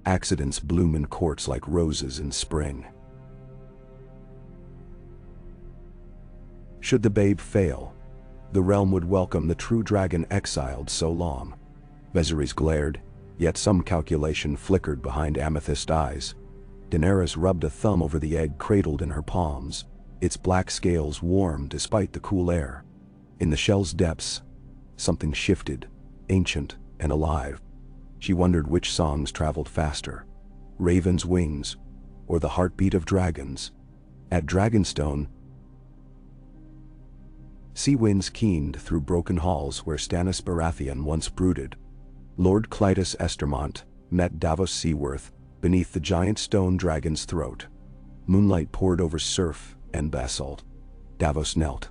Accidents bloom in courts like roses in spring. Should the babe fail, the realm would welcome the true dragon exiled so long. Viserys glared, yet some calculation flickered behind amethyst eyes. Daenerys rubbed a thumb over the egg cradled in her palms, its black scales warm despite the cool air. In the shell's depths, something shifted, ancient and alive. She wondered which songs traveled faster, ravens' wings, or the heartbeat of dragons. At Dragonstone, sea winds keened through broken halls where Stannis Baratheon once brooded. Lord Clytus Estermont met Davos Seaworth beneath the giant stone dragon's throat. Moonlight poured over surf and basalt. Davos knelt.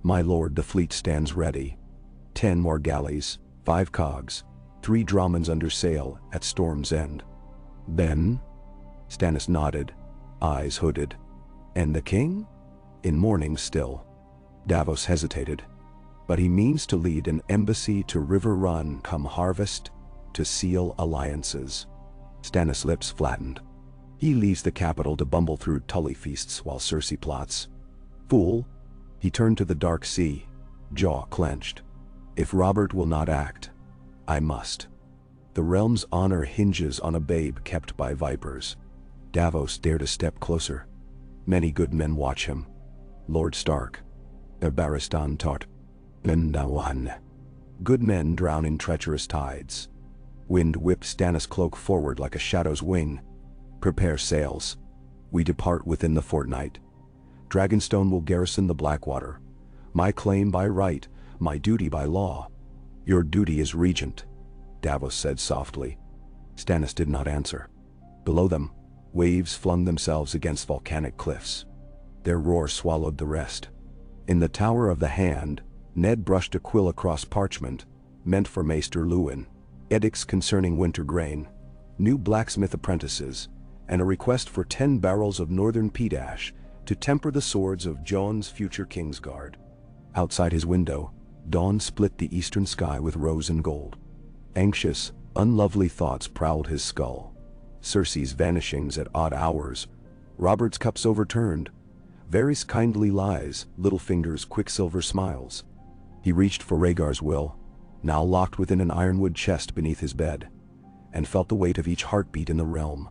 My lord, the fleet stands ready. 10 more galleys, 5 cogs, 3 dromons under sail at storm's end. Then? Stannis nodded, eyes hooded. And the king? In mourning still. Davos hesitated. But he means to lead an embassy to River Run come harvest, to seal alliances. Stannis' lips flattened. He leaves the capital to bumble through Tully feasts while Cersei plots. Fool! He turned to the dark sea, jaw clenched. If Robert will not act, I must. The realm's honor hinges on a babe kept by vipers. Davos dared a step closer. Many good men watch him. Lord Stark. Barristan taught. Lindawan. Good men drown in treacherous tides. Wind whipped Stannis' cloak forward like a shadow's wing. Prepare sails. We depart within the fortnight. Dragonstone will garrison the Blackwater. My claim by right, my duty by law. Your duty is regent, Davos said softly. Stannis did not answer. Below them, waves flung themselves against volcanic cliffs. Their roar swallowed the rest. In the Tower of the Hand, Ned brushed a quill across parchment, meant for Maester Luwin. Edicts concerning winter grain, new blacksmith apprentices, and a request for 10 barrels of northern peat ash to temper the swords of Jon's future Kingsguard. Outside his window, dawn split the eastern sky with rose and gold. Anxious, unlovely thoughts prowled his skull. Cersei's vanishings at odd hours, Robert's cups overturned, Varys' kindly lies, Littlefinger's quicksilver smiles. He reached for Rhaegar's will, now locked within an ironwood chest beneath his bed, and felt the weight of each heartbeat in the realm.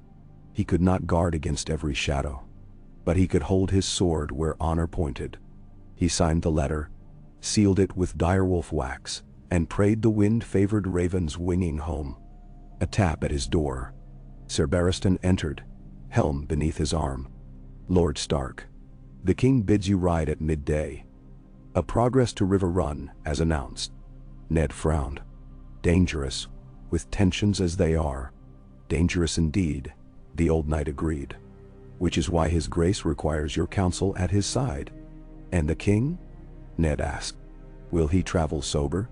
He could not guard against every shadow, but he could hold his sword where honor pointed. He signed the letter, sealed it with direwolf wax, and prayed the wind-favored ravens winging home. A tap at his door. Ser Barristan entered, helm beneath his arm. Lord Stark. The king bids you ride at midday. A progress to River Run, as announced. Ned frowned. Dangerous, with tensions as they are. Dangerous indeed, the old knight agreed. Which is why his grace requires your counsel at his side. And the king? Ned asked. Will he travel sober?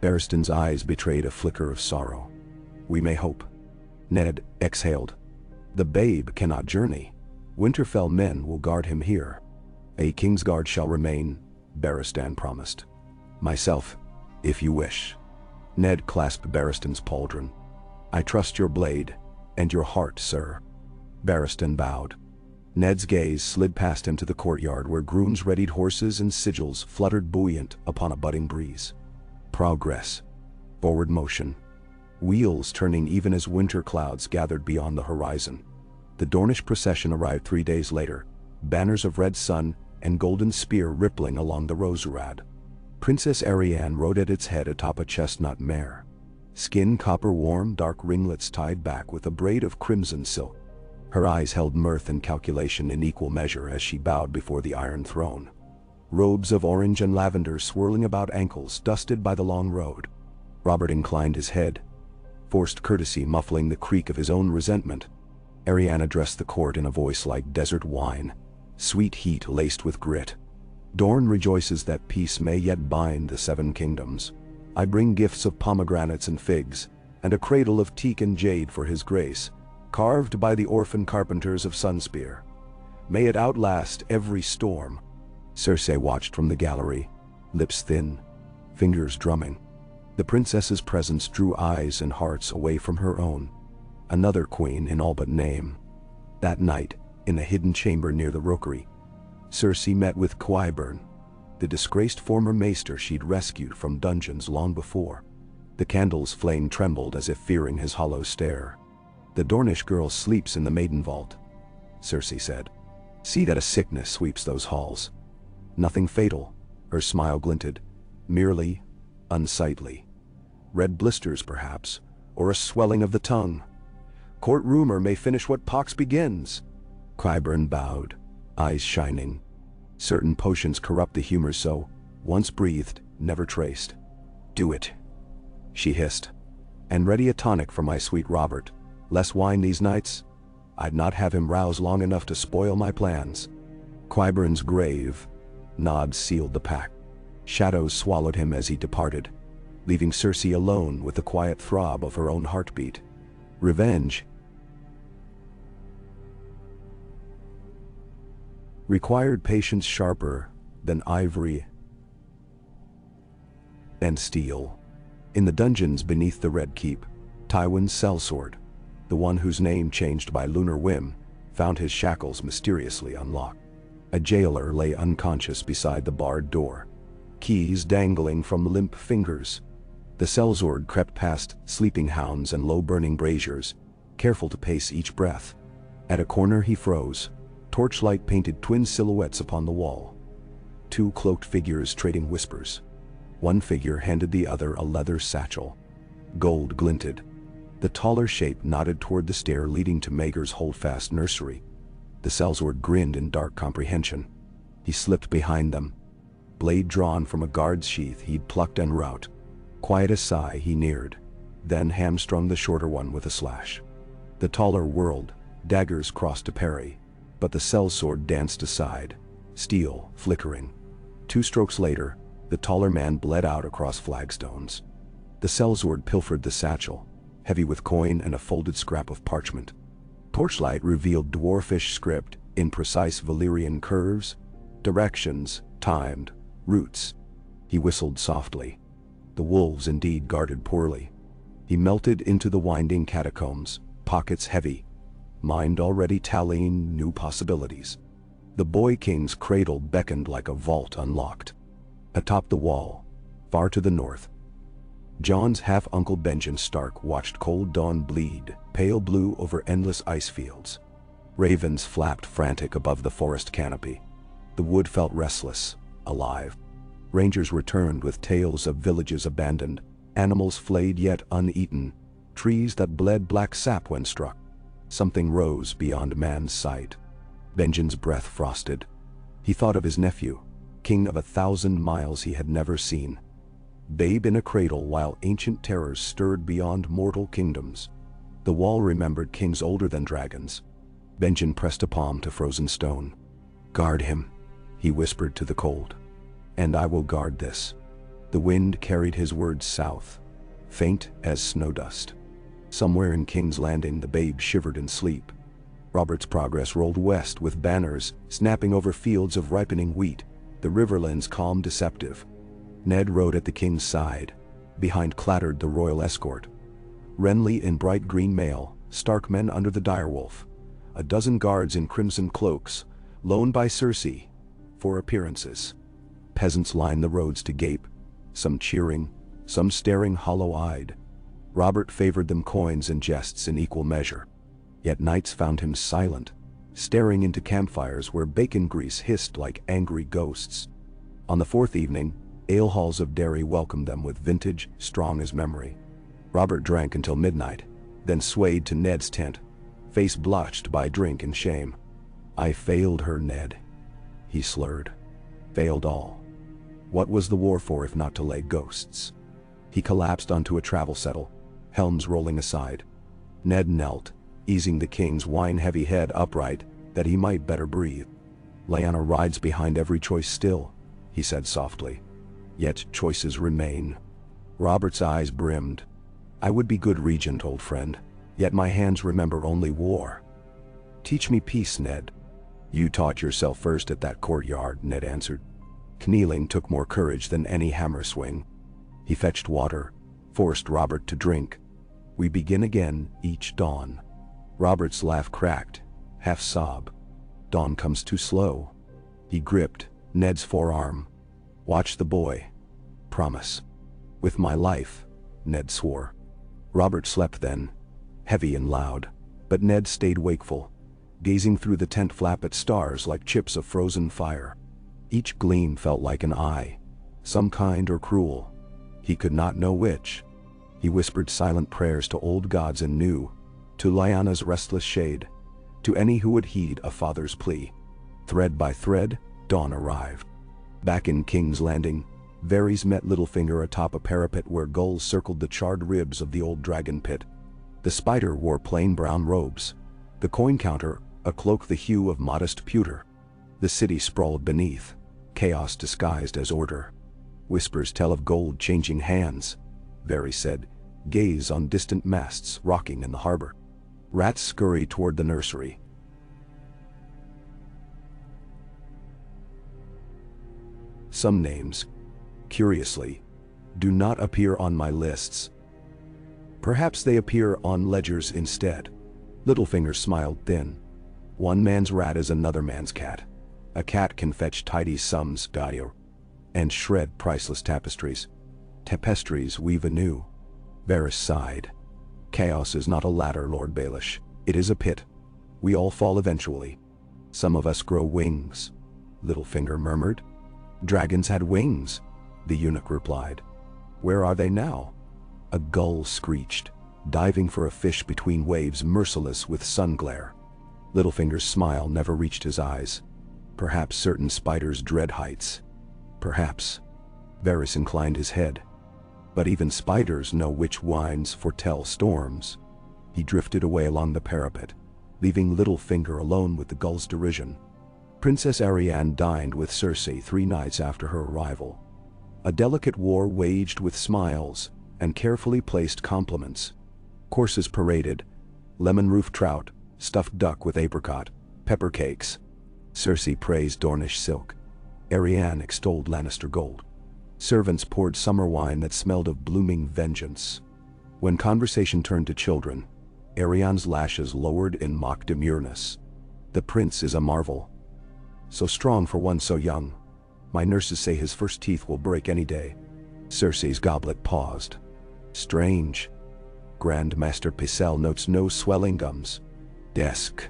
Barristan's eyes betrayed a flicker of sorrow. We may hope. Ned exhaled. The babe cannot journey. Winterfell men will guard him here. A king's guard shall remain, Barristan promised. Myself, if you wish. Ned clasped Barristan's pauldron. I trust your blade, and your heart, sir. Barristan bowed. Ned's gaze slid past him to the courtyard where grooms readied horses and sigils fluttered buoyant upon a budding breeze. Progress. Forward motion. Wheels turning even as winter clouds gathered beyond the horizon. The Dornish procession arrived 3 days later, banners of red sun and golden spear rippling along the Roserad. Princess Arianne rode at its head atop a chestnut mare. Skin copper-warm, dark ringlets tied back with a braid of crimson silk. Her eyes held mirth and calculation in equal measure as she bowed before the Iron Throne. Robes of orange and lavender swirling about ankles dusted by the long road. Robert inclined his head, forced courtesy muffling the creak of his own resentment. Arianne addressed the court in a voice like desert wine, sweet heat laced with grit. Dorne rejoices that peace may yet bind the 7 kingdoms. I bring gifts of pomegranates and figs, and a cradle of teak and jade for his grace, carved by the orphan carpenters of Sunspear. May it outlast every storm. Cersei watched from the gallery, lips thin, fingers drumming. The princess's presence drew eyes and hearts away from her own. Another queen in all but name. That night, in a hidden chamber near the rookery, Cersei met with Qyburn, the disgraced former maester she'd rescued from dungeons long before. The candle's flame trembled as if fearing his hollow stare. The Dornish girl sleeps in the maiden vault, Cersei said. See that a sickness sweeps those halls. Nothing fatal, her smile glinted, merely unsightly. Red blisters perhaps, or a swelling of the tongue. Court rumor may finish what pox begins. Qyburn bowed, eyes shining. Certain potions corrupt the humor so, once breathed, never traced. Do it, she hissed. And ready a tonic for my sweet Robert. Less wine these nights? I'd not have him rouse long enough to spoil my plans. Qyburn's grave nods sealed the pact. Shadows swallowed him as he departed, leaving Cersei alone with the quiet throb of her own heartbeat. Revenge required patience sharper than ivory and steel. In the dungeons beneath the Red Keep, Tywin's sellsword, the one whose name changed by lunar whim, found his shackles mysteriously unlocked. A jailer lay unconscious beside the barred door, keys dangling from limp fingers. The sellsword crept past sleeping hounds and low-burning braziers, careful to pace each breath. At a corner he froze. Torchlight painted twin silhouettes upon the wall. 2 cloaked figures trading whispers. One figure handed the other a leather satchel. Gold glinted. The taller shape nodded toward the stair leading to Maegor's holdfast nursery. The sellsword grinned in dark comprehension. He slipped behind them, blade drawn from a guard's sheath he'd plucked en route. Quiet as sigh, he neared, then hamstrung the shorter one with a slash. The taller whirled, daggers crossed to parry, but the sellsword danced aside, steel flickering. 2 strokes later, the taller man bled out across flagstones. The sellsword pilfered the satchel, heavy with coin and a folded scrap of parchment. Torchlight revealed dwarfish script in precise Valyrian curves, directions, timed, roots. He whistled softly. The wolves indeed guarded poorly. He melted into the winding catacombs, pockets heavy, mind already tallying new possibilities. The Boy King's cradle beckoned like a vault unlocked. Atop the wall, far to the north, Jon's half-uncle Benjen Stark watched cold dawn bleed, pale blue over endless ice fields. Ravens flapped frantic above the forest canopy. The wood felt restless, alive. Rangers returned with tales of villages abandoned, animals flayed yet uneaten, trees that bled black sap when struck. Something rose beyond man's sight. Benjen's breath frosted. He thought of his nephew, king of 1,000 miles he had never seen. Babe in a cradle while ancient terrors stirred beyond mortal kingdoms. The wall remembered kings older than dragons. Benjen pressed a palm to frozen stone. "Guard him," he whispered to the cold. "And I will guard this." The wind carried his words south, faint as snow dust. Somewhere in King's Landing the babe shivered in sleep. Robert's progress rolled west with banners snapping over fields of ripening wheat, the riverlands calm deceptive. Ned rode at the king's side. Behind clattered the royal escort. Renly in bright green mail, stark men under the direwolf. A dozen guards in crimson cloaks, loaned by Cersei for appearances. Peasants lined the roads to gape, some cheering, some staring hollow-eyed. Robert favored them coins and jests in equal measure. Yet nights found him silent, staring into campfires where bacon grease hissed like angry ghosts. On the fourth evening, ale halls of Derry welcomed them with vintage strong as memory. Robert drank until midnight, then swayed to Ned's tent, face blotched by drink and shame. "I failed her, Ned," he slurred. Failed all. What was the war for if not to lay ghosts? He collapsed onto a travel settle, helms rolling aside. Ned knelt, easing the king's wine-heavy head upright that he might better breathe. "Lyanna rides behind every choice still," he said softly. "Yet choices remain." Robert's eyes brimmed. "I would be good regent, old friend, yet my hands remember only war." "Teach me peace, Ned." "You taught yourself first at that courtyard," Ned answered. Kneeling took more courage than any hammer swing. He fetched water, forced Robert to drink. "We begin again each dawn." Robert's laugh cracked, half sob. "Dawn comes too slow." He gripped Ned's forearm. "Watch the boy. Promise." "With my life," Ned swore. Robert slept then, heavy and loud, but Ned stayed wakeful, gazing through the tent flap at stars like chips of frozen fire. Each gleam felt like an eye, some kind or cruel. He could not know which. He whispered silent prayers to old gods and new, to Lyanna's restless shade, to any who would heed a father's plea. Thread by thread, dawn arrived. Back in King's Landing, Varys met Littlefinger atop a parapet where gulls circled the charred ribs of the old dragon pit. The spider wore plain brown robes, the coin counter a cloak the hue of modest pewter. The city sprawled beneath, chaos disguised as order. "Whispers tell of gold changing hands," Varys said. "Gaze on distant masts rocking in the harbor." Rats scurried toward the nursery. Some names, curiously, do not appear on my lists. Perhaps they appear on ledgers instead. Littlefinger smiled thin. "One man's rat is another man's cat. A cat can fetch tidy sums, Dario, and shred priceless tapestries. Tapestries weave anew." Varys sighed. "Chaos is not a ladder, Lord Baelish. It is a pit. We all fall eventually. Some of us grow wings," Littlefinger murmured. "Dragons had wings," the eunuch replied. "Where are they now?" A gull screeched, diving for a fish between waves merciless with sun glare. Littlefinger's smile never reached his eyes. Perhaps certain spiders dread heights. Perhaps. Varys inclined his head. But even spiders know which winds foretell storms. He drifted away along the parapet, leaving Littlefinger alone with the gull's derision. Princess Arianne dined with Cersei 3 nights after her arrival. A delicate war waged with smiles and carefully placed compliments. Courses paraded: lemon-roof trout, stuffed duck with apricot, pepper cakes. Cersei praised Dornish silk. Arianne extolled Lannister gold. Servants poured summer wine that smelled of blooming vengeance. When conversation turned to children, Arianne's lashes lowered in mock demureness. "The prince is a marvel. So strong for one so young. My nurses say his first teeth will break any day." Cersei's goblet paused. "Strange. Grand Maester Pycelle notes no swelling gums." "Desk."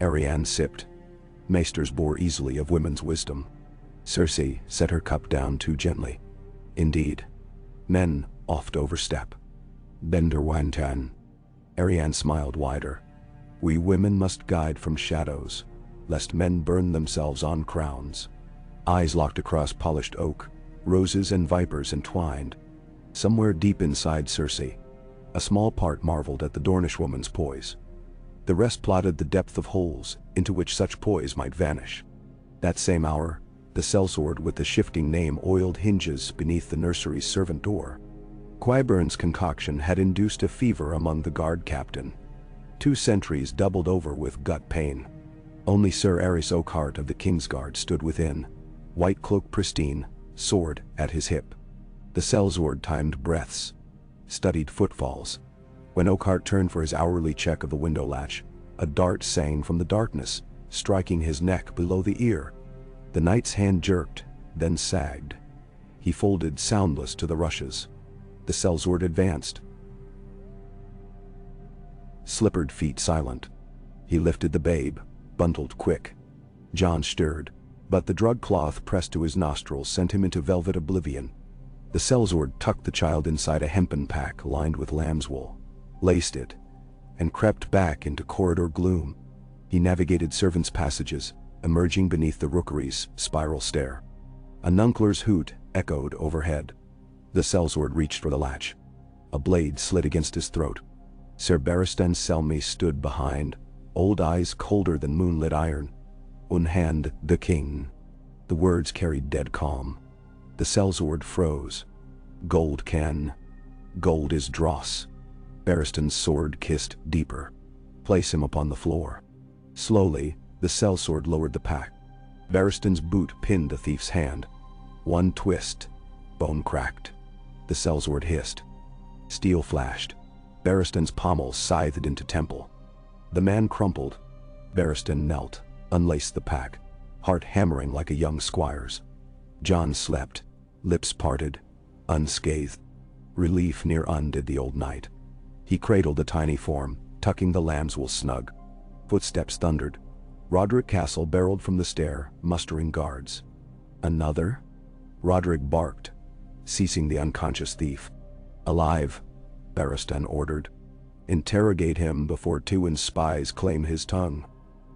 Arianne sipped. Maesters bore easily of women's wisdom. Cersei set her cup down too gently. "Indeed. Men oft overstep." "Bender Wantan." Arianne smiled wider. "We women must guide from shadows, lest men burn themselves on crowns." Eyes locked across polished oak, roses and vipers entwined. Somewhere deep inside Cersei, A small part marveled at the Dornish woman's poise. The rest plotted the depth of holes into which such poise might vanish. That same hour, the sellsword with the shifting name oiled hinges beneath the nursery's servant door. Qyburn's concoction had induced a fever among the guard captain. 2 sentries doubled over with gut pain. Only Sir Aerys Oakhart of the Kingsguard stood within, white cloak pristine, sword at his hip. The sellsword timed breaths, studied footfalls. When Oakhart turned for his hourly check of the window latch, a dart sang from the darkness, striking his neck below the ear. The knight's hand jerked, then sagged. He folded soundless to the rushes. The sellsword advanced. Slippered feet silent. He lifted the babe, bundled quick. Jon stirred, but the drug cloth pressed to his nostrils sent him into velvet oblivion. The sellsword tucked the child inside a hempen pack lined with lamb's wool, laced it, and crept back into corridor gloom. He navigated servants' passages, emerging beneath the rookery's spiral stair. A nunkler's hoot echoed overhead. The sellsword reached for the latch. A blade slid against his throat. Sir Barristan Selmy stood behind, old eyes colder than moonlit iron. "Unhand the king." The words carried dead calm. The sellsword froze. "Gold can. Gold is dross." Barristan's sword kissed deeper. "Place him upon the floor." Slowly, the sellsword lowered the pack. Barristan's boot pinned the thief's hand. One twist. Bone cracked. The sellsword hissed. Steel flashed. Barristan's pommel scythed into temple. The man crumpled. Barristan knelt, unlaced the pack, heart hammering like a young squire's. Jon slept, lips parted, unscathed. Relief near undid the old knight. He cradled the tiny form, tucking the lamb's wool snug. Footsteps thundered. Roderick Castle barreled from the stair, mustering guards. "Another?" Roderick barked, ceasing the unconscious thief. "Alive," Barristan ordered. "Interrogate him before Tywin's spies claim his tongue."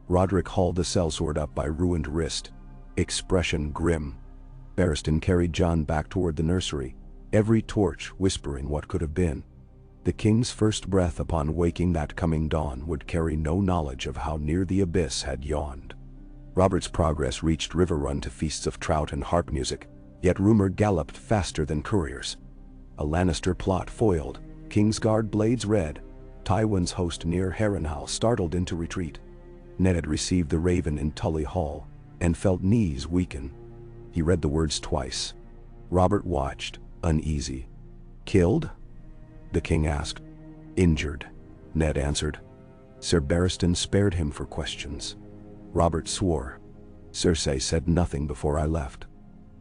Roderick hauled the sellsword up by ruined wrist, expression grim. Barristan carried Jon back toward the nursery, every torch whispering what could have been. The king's first breath upon waking that coming dawn would carry no knowledge of how near the abyss had yawned. Robert's progress reached River Run to feasts of trout and harp music, yet rumor galloped faster than couriers. A Lannister plot foiled, Kingsguard blades red, Tywin's host near Harrenhal startled into retreat. Ned had received the raven in Tully Hall, and felt knees weaken. He read the words twice. Robert watched, uneasy. "Killed?" the king asked. "Injured," Ned answered. Sir Barristan spared him for questions. Robert swore. "Cersei said nothing before I left."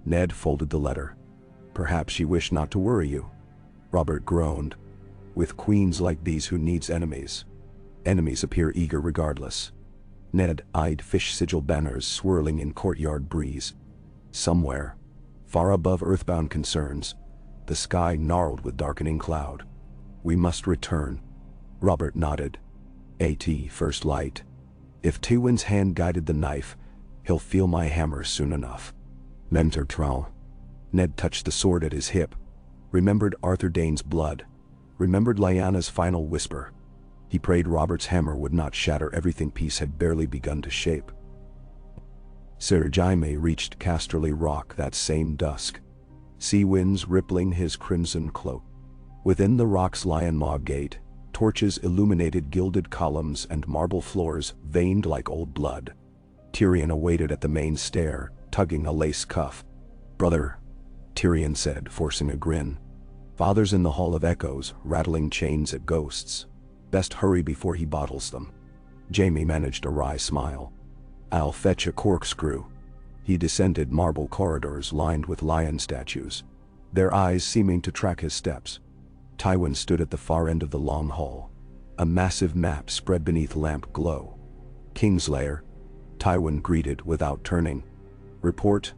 Ned folded the letter. "Perhaps she wished not to worry you." Robert groaned. "With queens like these, who needs enemies? Enemies appear eager regardless." Ned eyed fish sigil banners swirling in courtyard breeze. Somewhere, far above earthbound concerns, the sky gnarled with darkening cloud. "We must return." Robert nodded. "At first light. If Tywin's hand guided the knife, he'll feel my hammer soon enough." Mentor Trau. Ned touched the sword at his hip, remembered Arthur Dayne's blood, remembered Lyanna's final whisper. He prayed Robert's hammer would not shatter everything peace had barely begun to shape. Sir Jaime reached Casterly Rock that same dusk, sea winds rippling his crimson cloak. Within the rock's lion-maw gate, torches illuminated gilded columns and marble floors veined like old blood. Tyrion awaited at the main stair, tugging a lace cuff. "Brother," Tyrion said, forcing a grin. "Father's in the Hall of Echoes, rattling chains at ghosts. Best hurry before he bottles them." Jaime managed a wry smile. "I'll fetch a corkscrew." He descended marble corridors lined with lion statues, their eyes seeming to track his steps. Tywin stood at the far end of the long hall, a massive map spread beneath lamp glow. "Kingslayer," Tywin greeted without turning. "Report."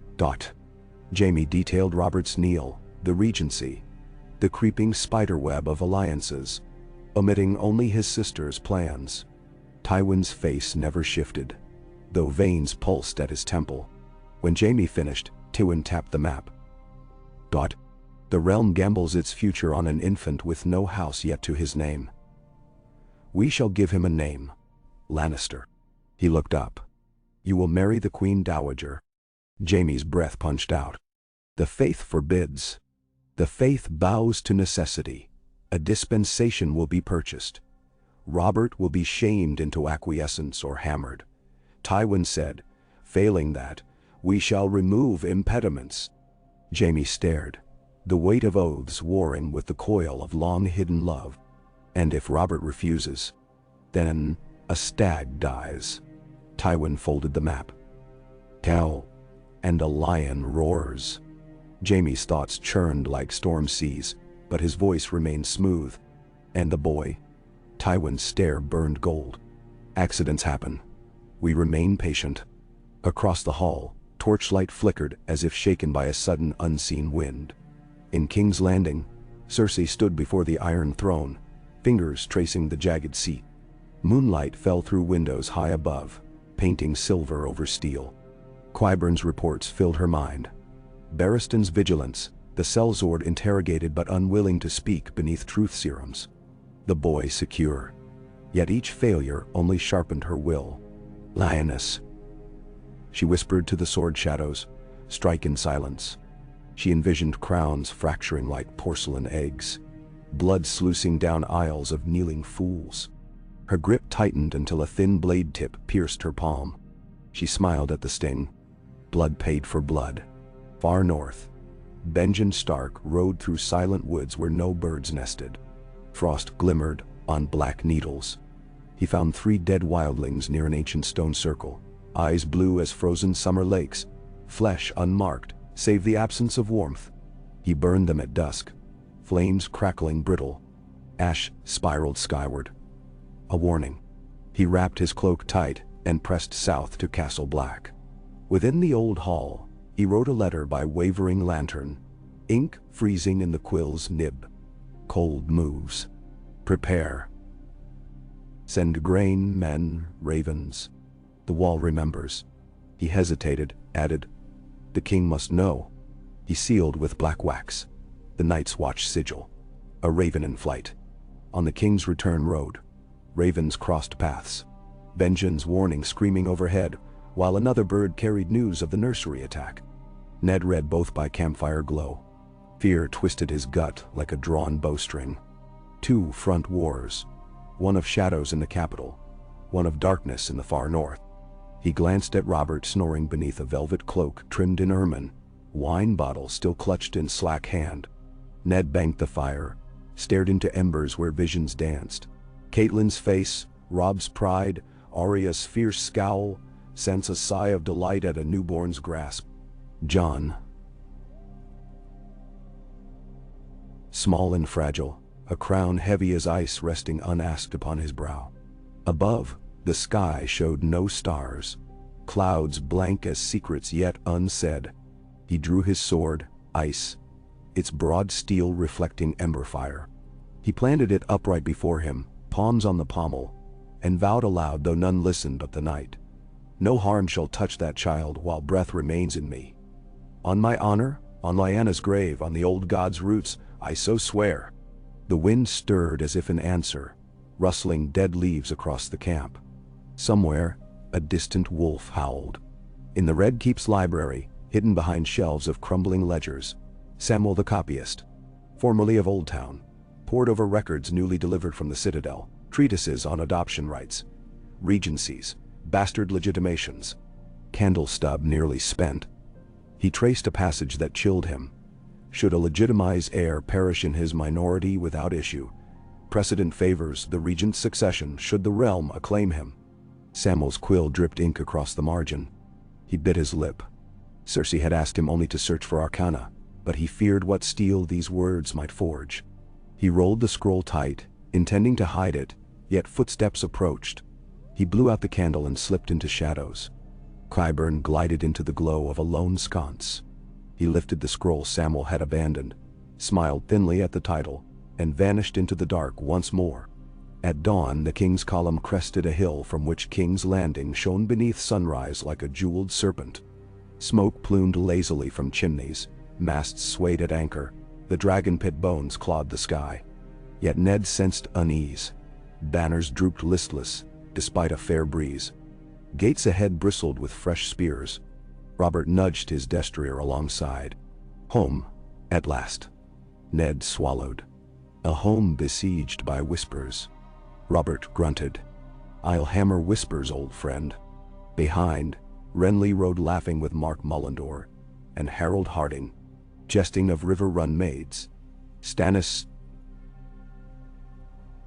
Jaime detailed Robert's Kneel, the Regency, the creeping spiderweb of alliances, omitting only his sister's plans. Tywin's face never shifted, though veins pulsed at his temple. When Jaime finished, Tywin tapped the map. The realm gambles its future on an infant with no house yet to his name. We shall give him a name. Lannister. He looked up. You will marry the Queen Dowager. Jaime's breath punched out. The faith forbids. The faith bows to necessity. A dispensation will be purchased. Robert will be shamed into acquiescence or hammered. Tywin said, failing that, we shall remove impediments. Jaime stared, the weight of oaths warring with the coil of long-hidden love. And if Robert refuses, then a stag dies. Tywin folded the map. Tell, and a lion roars. Jaime's thoughts churned like storm seas, but his voice remained smooth. And the boy? Tywin's stare burned gold. Accidents happen. We remain patient. Across the hall, torchlight flickered as if shaken by a sudden unseen wind. In King's Landing, Cersei stood before the Iron Throne, fingers tracing the jagged seat. Moonlight fell through windows high above, painting silver over steel. Qyburn's reports filled her mind. Barristan's vigilance, the sellsword interrogated but unwilling to speak beneath truth serums. The boy secure. Yet each failure only sharpened her will. Lioness. She whispered to the sword shadows, strike in silence. She envisioned crowns fracturing like porcelain eggs, blood sluicing down aisles of kneeling fools. Her grip tightened until a thin blade tip pierced her palm. She smiled at the sting. Blood paid for blood. Far north, Benjen Stark rode through silent woods where no birds nested. Frost glimmered on black needles. He found 3 dead wildlings near an ancient stone circle, eyes blue as frozen summer lakes, flesh unmarked, save the absence of warmth. He burned them at dusk, flames crackling brittle. Ash spiraled skyward. A warning. He wrapped his cloak tight and pressed south to Castle Black. Within the old hall, he wrote a letter by wavering lantern, ink freezing in the quill's nib. Cold moves. Prepare. Send grain, men, ravens. The wall remembers. He hesitated, added, the king must know. He sealed with black wax. The Night's Watch sigil. A raven in flight. On the king's return road, ravens crossed paths. Benjen's warning screaming overhead, while another bird carried news of the nursery attack. Ned read both by campfire glow. Fear twisted his gut like a drawn bowstring. 2 front wars. One of shadows in the capital, one of darkness in the far north. He glanced at Robert snoring beneath a velvet cloak trimmed in ermine, wine bottle still clutched in slack hand. Ned banked the fire, stared into embers where visions danced. Catelyn's face, Robb's pride, Arya's fierce scowl, sends a sigh of delight at a newborn's grasp. Jon. Small and fragile, a crown heavy as ice resting unasked upon his brow. Above, the sky showed no stars, clouds blank as secrets yet unsaid. He drew his sword, ice, its broad steel reflecting ember fire. He planted it upright before him, palms on the pommel, and vowed aloud though none listened but the night. No harm shall touch that child while breath remains in me. On my honor, on Lyanna's grave, on the old god's roots, I so swear. The wind stirred as if in answer, rustling dead leaves across the camp. Somewhere, a distant wolf howled. In the Red Keep's library, hidden behind shelves of crumbling ledgers, Samuel the copyist, formerly of Old Town, pored over records newly delivered from the Citadel, treatises on adoption rights, regencies, bastard legitimations. Candle stub nearly spent. He traced a passage that chilled him. Should a legitimized heir perish in his minority without issue, precedent favors the regent's succession should the realm acclaim him. Samuel's quill dripped ink across the margin. He bit his lip. Cersei had asked him only to search for arcana, but he feared what steel these words might forge. He rolled the scroll tight, intending to hide it, yet footsteps approached. He blew out the candle and slipped into shadows. Qyburn glided into the glow of a lone sconce. He lifted the scroll Samuel had abandoned, smiled thinly at the title, and vanished into the dark once more. At dawn, the king's column crested a hill from which King's Landing shone beneath sunrise like a jeweled serpent. Smoke plumed lazily from chimneys, masts swayed at anchor, The dragon pit bones clawed the sky. Yet Ned sensed unease. Banners drooped listless, despite a fair breeze. Gates ahead bristled with fresh spears. Robert nudged his destrier alongside. Home, at last. Ned swallowed. A home besieged by whispers. Robert grunted. I'll hammer whispers, old friend. Behind, Renly rode laughing with Mark Mullendore, and Harold Harding, jesting of river-run maids. Stannis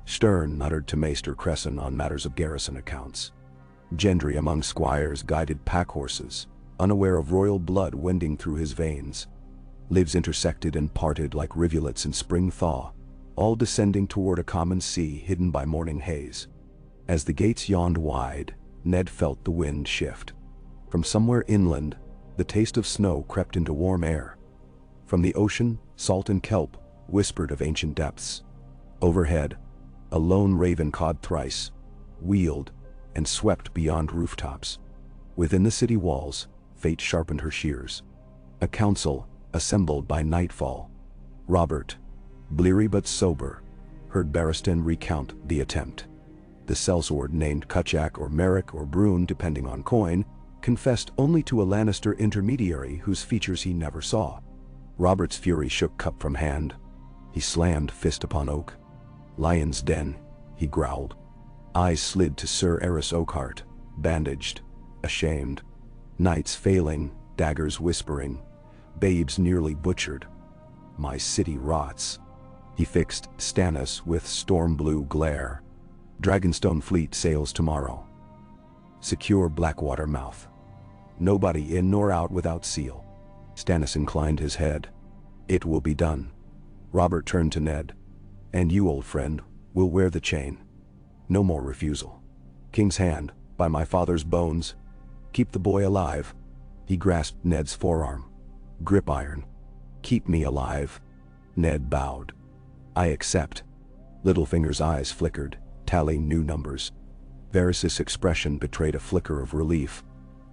Stern uttered to Maester Cresson on matters of garrison accounts. Gendry among squires guided pack-horses, unaware of royal blood wending through his veins. Lives intersected and parted like rivulets in spring thaw, all descending toward a common sea hidden by morning haze. As the gates yawned wide, Ned felt the wind shift. From somewhere inland, the taste of snow crept into warm air. From the ocean, salt and kelp whispered of ancient depths. Overhead, a lone raven cawed thrice, wheeled, and swept beyond rooftops. Within the city walls, fate sharpened her shears. A council assembled by nightfall. Robert, bleary but sober, heard Barristan recount the attempt. The sellsword named Kutchak or Merrick or Brune, depending on coin, confessed only to a Lannister intermediary whose features he never saw. Robert's fury shook cup from hand. He slammed fist upon oak. Lion's den, he growled. Eyes slid to Sir Eris Oakhart, bandaged, ashamed. Knights failing, daggers whispering, babes nearly butchered. My city rots. He fixed Stannis with storm blue glare. Dragonstone fleet sails tomorrow. Secure Blackwater mouth. Nobody in nor out without seal. Stannis inclined his head. It will be done. Robert turned to Ned. And you, old friend, will wear the chain. No more refusal. King's hand, by my father's bones. Keep the boy alive. He grasped Ned's forearm. Grip iron. Keep me alive. Ned bowed. I accept. Littlefinger's eyes flickered, tallying new numbers. Varys' expression betrayed a flicker of relief.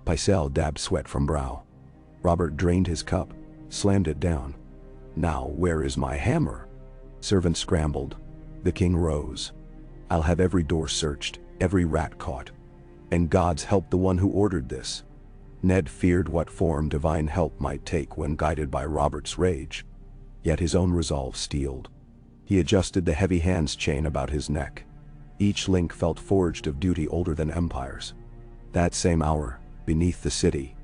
Pycelle dabbed sweat from brow. Robert drained his cup, slammed it down. Now where is my hammer? Servant scrambled. The king rose. I'll have every door searched, every rat caught. And God's help the one who ordered this. Ned feared what form divine help might take when guided by Robert's rage. Yet his own resolve steeled. He adjusted the heavy hands chain about his neck. Each link felt forged of duty older than empires. That same hour, beneath the city,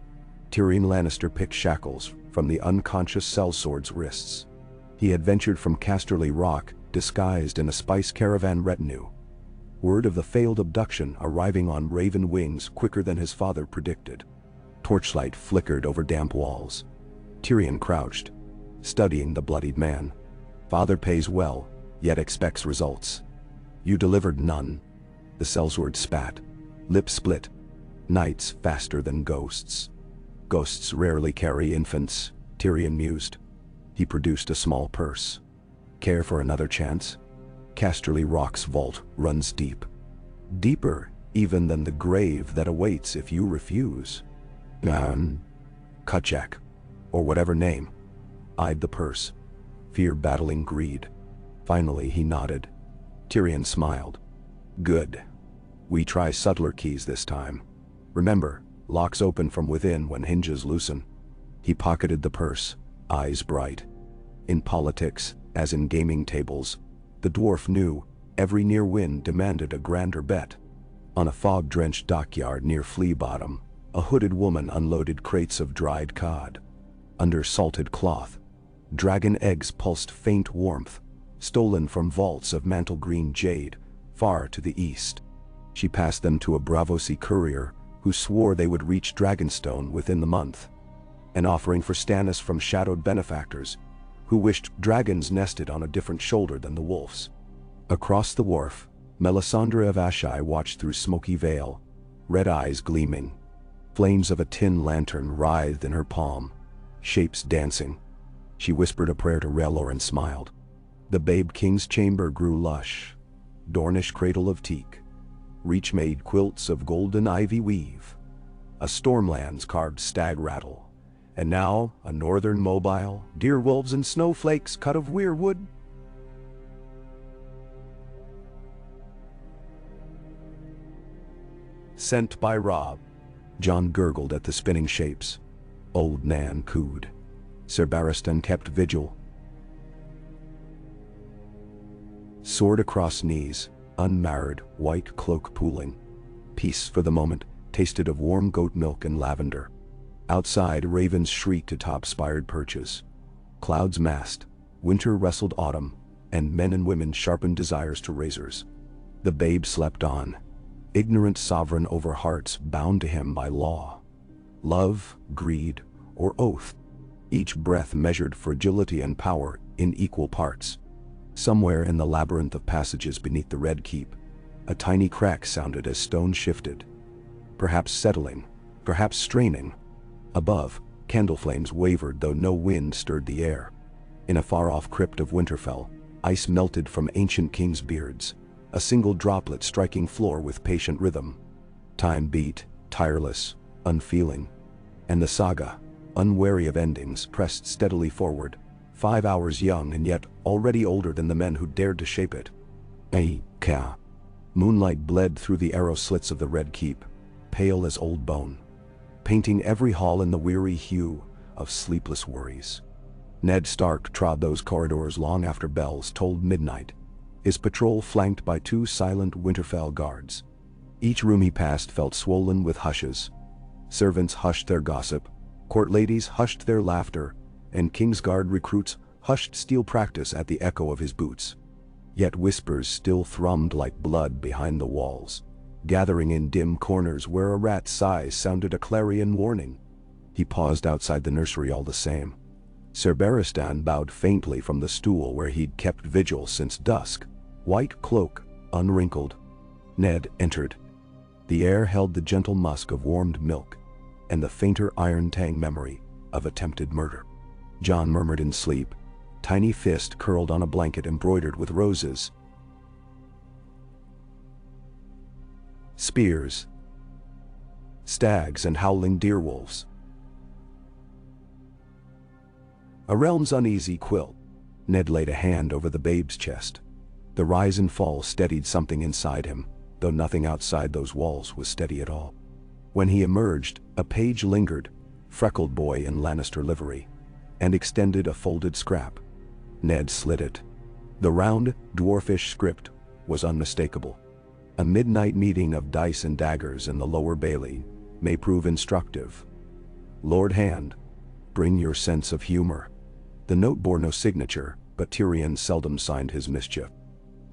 Tyrion Lannister picked shackles from the unconscious sellsword's wrists. He had ventured from Casterly Rock, disguised in a spice caravan retinue. Word of the failed abduction arriving on raven wings quicker than his father predicted. Torchlight flickered over damp walls. Tyrion crouched, studying the bloodied man. Father pays well, yet expects results. You delivered none. The sellsword spat. Lips split. Knights faster than ghosts. Ghosts rarely carry infants, Tyrion mused. He produced a small purse. Care for another chance? Casterly Rock's vault runs deep. Deeper even than the grave that awaits if you refuse. Kutchak, or whatever name, eyed the purse, fear battling greed. Finally he nodded. Tyrion smiled. Good. We try subtler keys this time. Remember, locks open from within when hinges loosen. He pocketed the purse, eyes bright. In politics, as in gaming tables, the dwarf knew every near win demanded a grander bet. On a fog-drenched dockyard near Flea Bottom, a hooded woman unloaded crates of dried cod. Under salted cloth, dragon eggs pulsed faint warmth, stolen from vaults of mantle green jade, far to the east. She passed them to a Braavosi courier who swore they would reach Dragonstone within the month. An offering for Stannis from shadowed benefactors, who wished dragons nested on a different shoulder than the wolves. Across the wharf, Melisandre of Ashai watched through smoky veil, red eyes gleaming. Flames of a tin lantern writhed in her palm, shapes dancing. She whispered a prayer to Rhaegar and smiled. The babe king's chamber grew lush. Dornish cradle of teak. Reach-made quilts of golden ivy weave. A Stormlands carved stag rattle, And now, a northern mobile, deer wolves and snowflakes cut of weirwood. Sent by Rob. John gurgled at the spinning shapes. Old Nan cooed. Sir Barristan kept vigil. Sword across knees, unmarred, white cloak pooling. Peace for the moment, tasted of warm goat milk and lavender. Outside, ravens shrieked atop spired perches. Clouds massed, winter wrestled autumn, and men and women sharpened desires to razors. The babe slept on, ignorant sovereign over hearts bound to him by law. Love, greed, or oath. Each breath measured fragility and power in equal parts. Somewhere in the labyrinth of passages beneath the Red Keep, a tiny crack sounded as stone shifted. Perhaps settling, perhaps straining. Above, candle flames wavered though no wind stirred the air. In a far-off crypt of Winterfell, ice melted from ancient kings' beards, a single droplet striking floor with patient rhythm. Time beat, tireless, unfeeling. And the saga, unwary of endings, pressed steadily forward, 5 hours young and yet already older than the men who dared to shape it. Ka. Moonlight bled through the arrow slits of the Red Keep, pale as old bone, painting every hall in the weary hue of sleepless worries. Ned Stark trod those corridors long after bells tolled midnight, his patrol flanked by 2 silent Winterfell guards. Each room he passed felt swollen with hushes. Servants hushed their gossip, court ladies hushed their laughter, and Kingsguard recruits hushed steel practice at the echo of his boots. Yet whispers still thrummed like blood behind the walls, gathering in dim corners where a rat's sighs sounded a clarion warning. He paused outside the nursery all the same. Sir Barristan bowed faintly from the stool where he'd kept vigil since dusk, white cloak, unwrinkled. Ned entered. The air held the gentle musk of warmed milk, and the fainter iron tang memory of attempted murder. John murmured in sleep, tiny fist curled on a blanket embroidered with roses. Spears. Stags and howling deerwolves. A realm's uneasy quilt. Ned laid a hand over the babe's chest. The rise and fall steadied something inside him, though nothing outside those walls was steady at all. When he emerged, a page lingered, freckled boy in Lannister livery, and extended a folded scrap. Ned slid it. The round, dwarfish script was unmistakable. A midnight meeting of dice and daggers in the lower bailey may prove instructive. Lord Hand, bring your sense of humor. The note bore no signature, but Tyrion seldom signed his mischief.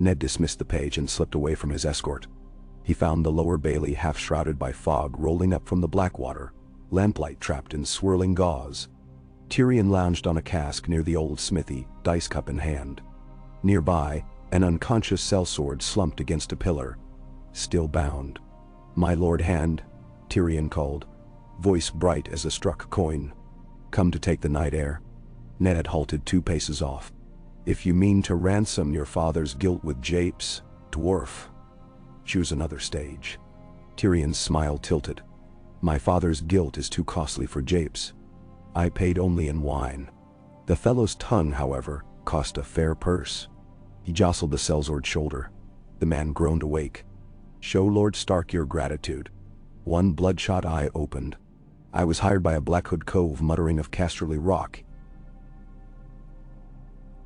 Ned dismissed the page and slipped away from his escort. He found the lower bailey half-shrouded by fog rolling up from the Blackwater, lamplight trapped in swirling gauze. Tyrion lounged on a cask near the old smithy, dice cup in hand. Nearby, an unconscious sellsword slumped against a pillar, still bound. "My Lord Hand," Tyrion called, voice bright as a struck coin. "Come to take the night air?" Ned had halted 2 paces off. "If you mean to ransom your father's guilt with japes, dwarf, choose another stage." Tyrion's smile tilted. "My father's guilt is too costly for japes. I paid only in wine." The fellow's tongue, however, cost a fair purse. He jostled the sellsword's shoulder. The man groaned awake. "Show Lord Stark your gratitude." One bloodshot eye opened. "I was hired by a Blackhood Cove muttering of Casterly Rock,"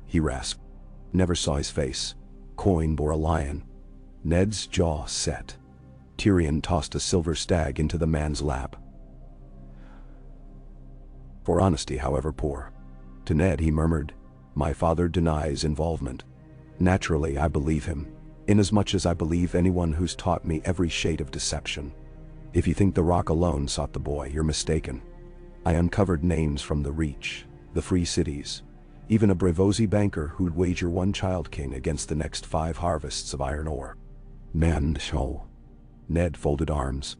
he rasped. Never saw his face. Coin bore a lion. Ned's jaw set. Tyrion tossed a silver stag into the man's lap. For honesty, however poor. To Ned he murmured, "My father denies involvement. Naturally I believe him, inasmuch as I believe anyone who's taught me every shade of deception. If you think the rock alone sought the boy, you're mistaken. I uncovered names from the Reach, the Free Cities, even a Braavosi banker who'd wager 1 Child King against the next 5 harvests of iron ore." "Man-show." Ned folded arms.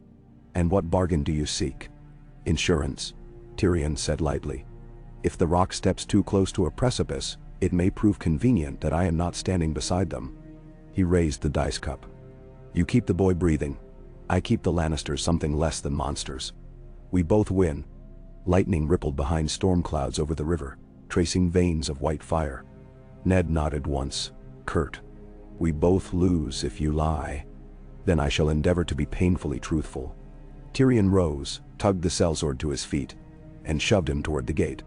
"And what bargain do you seek?" "Insurance," Tyrion said lightly. "If the rock steps too close to a precipice, it may prove convenient that I am not standing beside them." He raised the dice cup. "You keep the boy breathing. I keep the Lannisters something less than monsters. We both win." Lightning rippled behind storm clouds over the river, tracing veins of white fire. Ned nodded once, curt. "We both lose if you lie. Then I shall endeavor to be painfully truthful." Tyrion rose, tugged the sellsword to his feet, and shoved him toward the gate.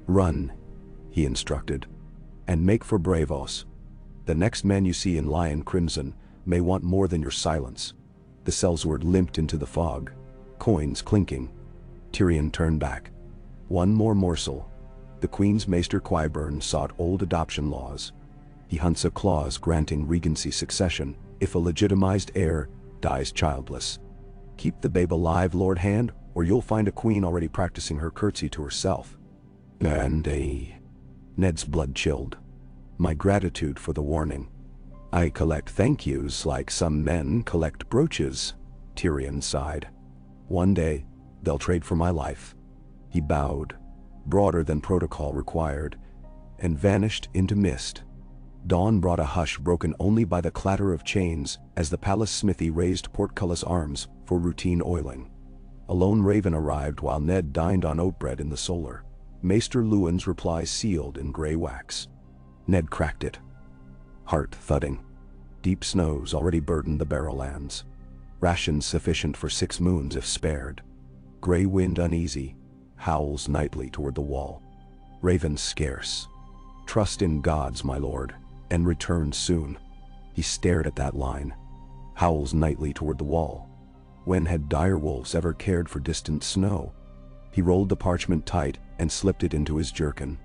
"Run," he instructed, "and make for Bravos. The next man you see in lion crimson may want more than your silence." The sellsword limped into the fog, coins clinking. Tyrion turned back. One more morsel. The Queen's Maester Qyburn sought old adoption laws. He hunts a clause granting Regency succession if a legitimized heir dies childless. "Keep the babe alive, Lord Hand, or you'll find a queen already practicing her curtsy to herself." Ned's blood chilled. "My gratitude for the warning. I collect thank yous like some men collect brooches," Tyrion sighed. "One day, they'll trade for my life." He bowed, broader than protocol required, and vanished into mist. Dawn brought a hush broken only by the clatter of chains as the palace smithy raised portcullis arms for routine oiling. A lone raven arrived while Ned dined on oatbread in the solar. Maester Lewin's reply sealed in gray wax. Ned cracked it. Heart thudding. Deep snows already burdened the Barrowlands. Rations sufficient for 6 moons if spared. Gray wind uneasy, howls nightly toward the wall. Ravens scarce. "Trust in gods, my lord, and return soon." He stared at that line. Howls nightly toward the wall. When had direwolves ever cared for distant snow? He rolled the parchment tight and slipped it into his jerkin.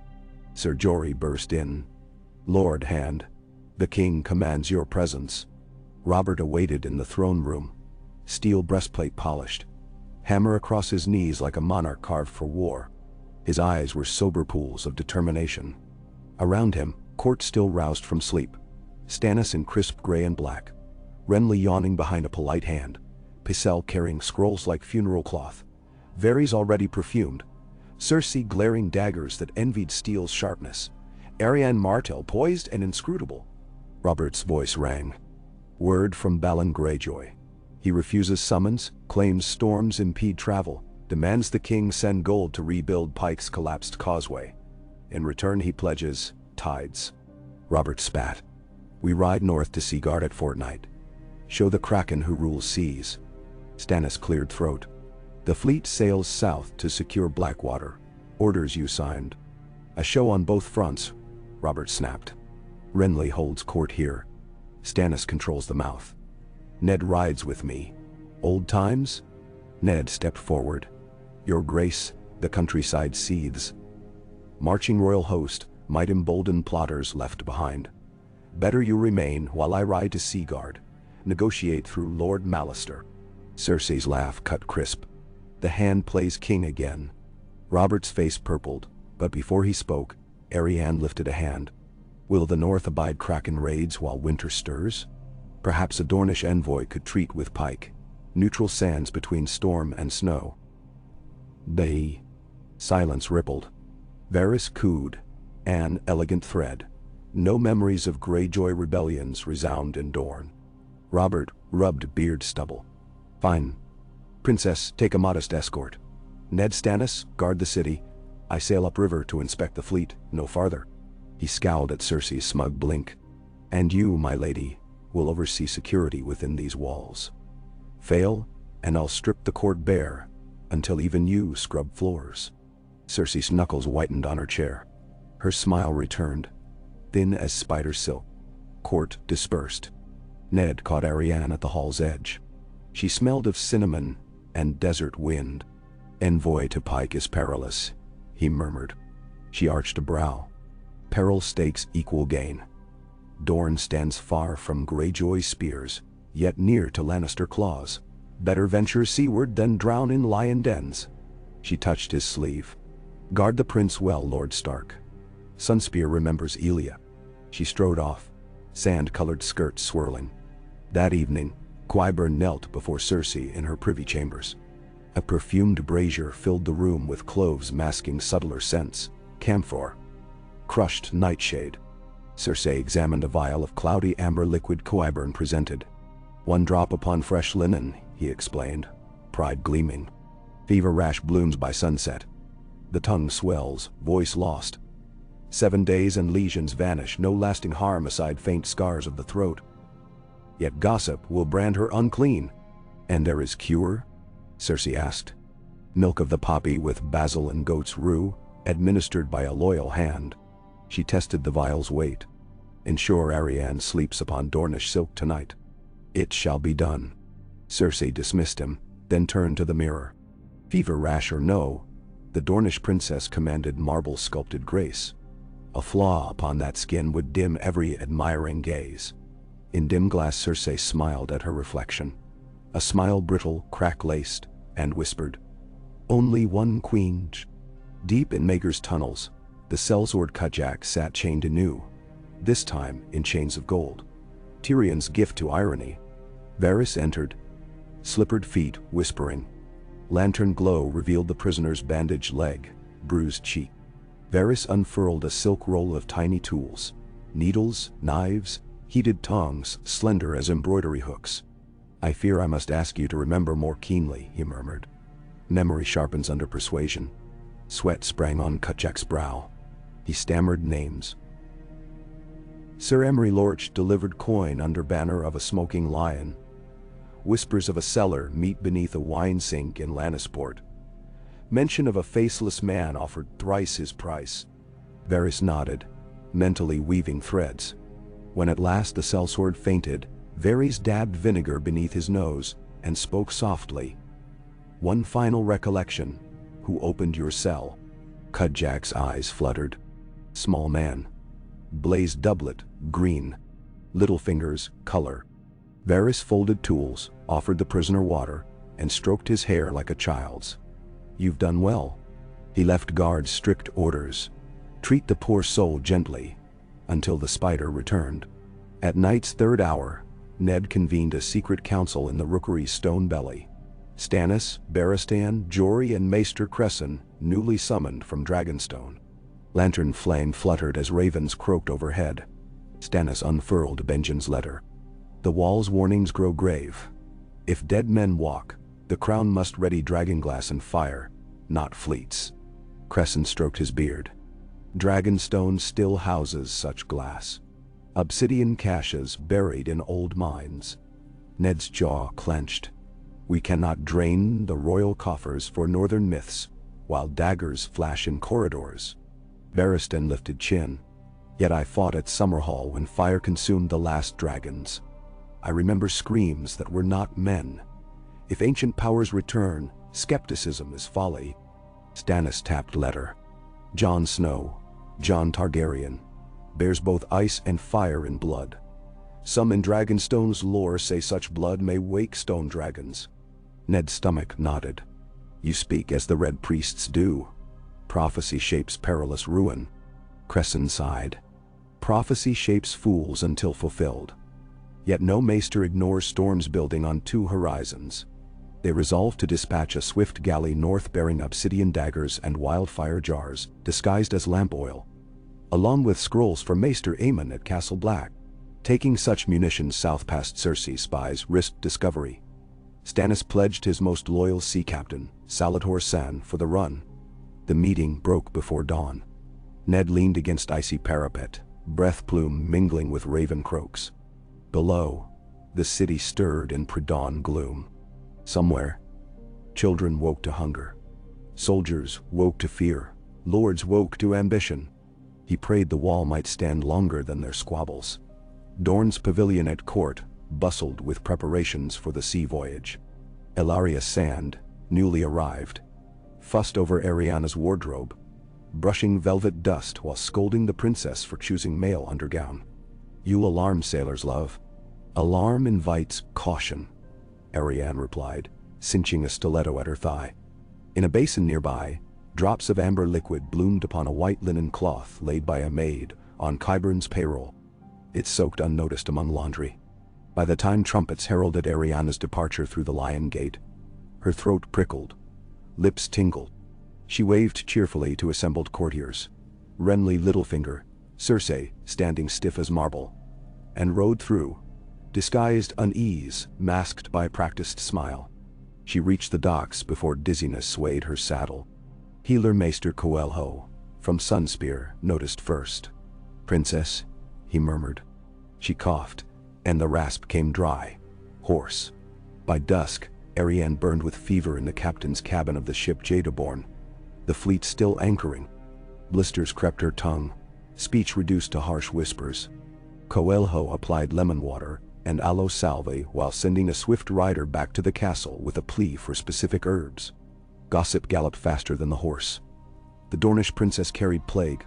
Ser Jorah burst in. "Lord Hand, the king commands your presence." Robert awaited in the throne room, steel breastplate polished, hammer across his knees like a monarch carved for war. His eyes were sober pools of determination. Around him, court still roused from sleep. Stannis in crisp gray and black, Renly yawning behind a polite hand, Pycelle carrying scrolls like funeral cloth, Varys already perfumed, Cersei glaring daggers that envied steel's sharpness, Arianne Martell poised and inscrutable. Robert's voice rang. "Word from Balon Greyjoy. He refuses summons, claims storms impede travel, demands the king send gold to rebuild Pike's collapsed causeway. In return he pledges tides." Robert spat. "We ride north to Seaguard at fortnight. Show the Kraken who rules seas." Stannis cleared throat. "The fleet sails south to secure Blackwater. Orders you signed." "A show on both fronts," Robert snapped. "Renly holds court here. Stannis controls the mouth. Ned rides with me. Old times?" Ned stepped forward. "Your grace, the countryside seethes. Marching royal host might embolden plotters left behind. Better you remain while I ride to Seaguard, negotiate through Lord Mallister." Cersei's laugh cut crisp. "The hand plays king again." Robert's face purpled, but before he spoke, Arianne lifted a hand. "Will the north abide Kraken raids while winter stirs? Perhaps a Dornish envoy could treat with Pike. Neutral sands between storm and snow." They. Silence rippled. Varys cooed, an elegant thread. No memories of Greyjoy rebellions resound in Dorne. Robert rubbed beard stubble. "Fine. Princess, take a modest escort. Ned Stannis, guard the city. I sail upriver to inspect the fleet, no farther." He scowled at Cersei's smug blink. "And you, my lady, will oversee security within these walls. Fail, and I'll strip the court bare, until even you scrub floors." Cersei's knuckles whitened on her chair. Her smile returned, thin as spider silk. Court dispersed. Ned caught Arianne at the hall's edge. She smelled of cinnamon and desert wind. "Envoy to Pike is perilous," he murmured. She arched a brow. "Peril stakes equal gain. Dorne stands far from Greyjoy spears, yet near to Lannister claws. Better venture seaward than drown in lion dens." She touched his sleeve. "Guard the prince well, Lord Stark. Sunspear remembers Elia." She strode off, sand-colored skirts swirling. That evening, Qyburn knelt before Cersei in her privy chambers. A perfumed brazier filled the room with cloves masking subtler scents, camphor, crushed nightshade. Cersei examined a vial of cloudy amber liquid Qyburn presented. "One drop upon fresh linen," he explained, pride gleaming. "Fever rash blooms by sunset. The tongue swells, voice lost. 7 days and lesions vanish, no lasting harm aside faint scars of the throat. Yet gossip will brand her unclean. And there is cure? Cersei asked. Milk of the poppy with basil and goat's rue, administered by a loyal hand. She tested the vial's weight. Ensure Arianne sleeps upon Dornish silk tonight. It shall be done. Cersei dismissed him, then turned to the mirror. Fever rash or no, the Dornish princess commanded marble-sculpted grace. A flaw upon that skin would dim every admiring gaze. In dim glass Cersei smiled at her reflection. A smile brittle, crack-laced, and whispered, "Only one queen." Deep in Maegor's tunnels, the sellsword Kujak sat chained anew, this time in chains of gold. Tyrion's gift to irony. Varys entered, slippered feet whispering. Lantern glow revealed the prisoner's bandaged leg, bruised cheek. Varys unfurled a silk roll of tiny tools, needles, knives, heated tongs, slender as embroidery hooks. "I fear I must ask you to remember more keenly," he murmured. Memory sharpens under persuasion. Sweat sprang on Kujak's brow. He stammered names. Sir Emery Lorch delivered coin under banner of a smoking lion. Whispers of a cellar meet beneath a wine sink in Lannisport. Mention of a faceless man offered thrice his price. Varys nodded, mentally weaving threads. When at last the sellsword fainted, Varys dabbed vinegar beneath his nose and spoke softly. "One final recollection. Who opened your cell?" Kujak's eyes fluttered. Small man. Blazed doublet, green. Little fingers, color. Varys folded tools, offered the prisoner water, and stroked his hair like a child's. "You've done well." He left guards strict orders. Treat the poor soul gently, until the spider returned. At night's 3rd hour, Ned convened a secret council in the rookery's stone belly. Stannis, Barristan, Jory, and Maester Cresson, newly summoned from Dragonstone. Lantern flame fluttered as ravens croaked overhead. Stannis unfurled Benjen's letter. "The wall's warnings grow grave. If dead men walk, the crown must ready dragonglass and fire, not fleets." Cresson stroked his beard. "Dragonstone still houses such glass. Obsidian caches buried in old mines." Ned's jaw clenched. "We cannot drain the royal coffers for northern myths, while daggers flash in corridors." Barristan lifted chin. "Yet I fought at Summerhall when fire consumed the last dragons. I remember screams that were not men. If ancient powers return, skepticism is folly." Stannis tapped letter. "Jon Snow, Jon Targaryen, bears both ice and fire in blood. Some in Dragonstone's lore say such blood may wake stone dragons." Ned's stomach nodded. "You speak as the Red Priests do. Prophecy shapes perilous ruin." Cresson sighed. "Prophecy shapes fools until fulfilled. Yet no maester ignores storms building on 2 horizons. They resolve to dispatch a swift galley north bearing obsidian daggers and wildfire jars, disguised as lamp oil, along with scrolls for Maester Aemon at Castle Black. Taking such munitions south past Cersei's spies risked discovery. Stannis pledged his most loyal sea captain, Salator San, for the run. The meeting broke before dawn. Ned leaned against icy parapet, breath plume mingling with raven croaks. Below, the city stirred in pre-dawn gloom. Somewhere, children woke to hunger. Soldiers woke to fear. Lords woke to ambition. He prayed the wall might stand longer than their squabbles. Dorne's pavilion at court bustled with preparations for the sea voyage. Elaria Sand, newly arrived, fussed over Arianna's wardrobe, brushing velvet dust while scolding the princess for choosing male undergown. "You alarm sailors, love." "Alarm invites caution," Arianne replied, cinching a stiletto at her thigh. In a basin nearby, drops of amber liquid bloomed upon a white linen cloth laid by a maid on Qyburn's payroll. It soaked unnoticed among laundry. By the time trumpets heralded Arianna's departure through the Lion Gate, her throat prickled, lips tingled. She waved cheerfully to assembled courtiers, Renly Littlefinger, Cersei standing stiff as marble, and rode through, disguised unease masked by a practiced smile. She reached the docks before dizziness swayed her saddle. Healer Maester Coelho, from Sunspear, noticed first. "Princess," he murmured. She coughed, and the rasp came dry, hoarse. By dusk, Arianne burned with fever in the captain's cabin of the ship Jadeborn, the fleet still anchoring. Blisters crept her tongue, speech reduced to harsh whispers. Coelho applied lemon water and aloe salve while sending a swift rider back to the castle with a plea for specific herbs. Gossip galloped faster than the horse. The Dornish princess carried plague.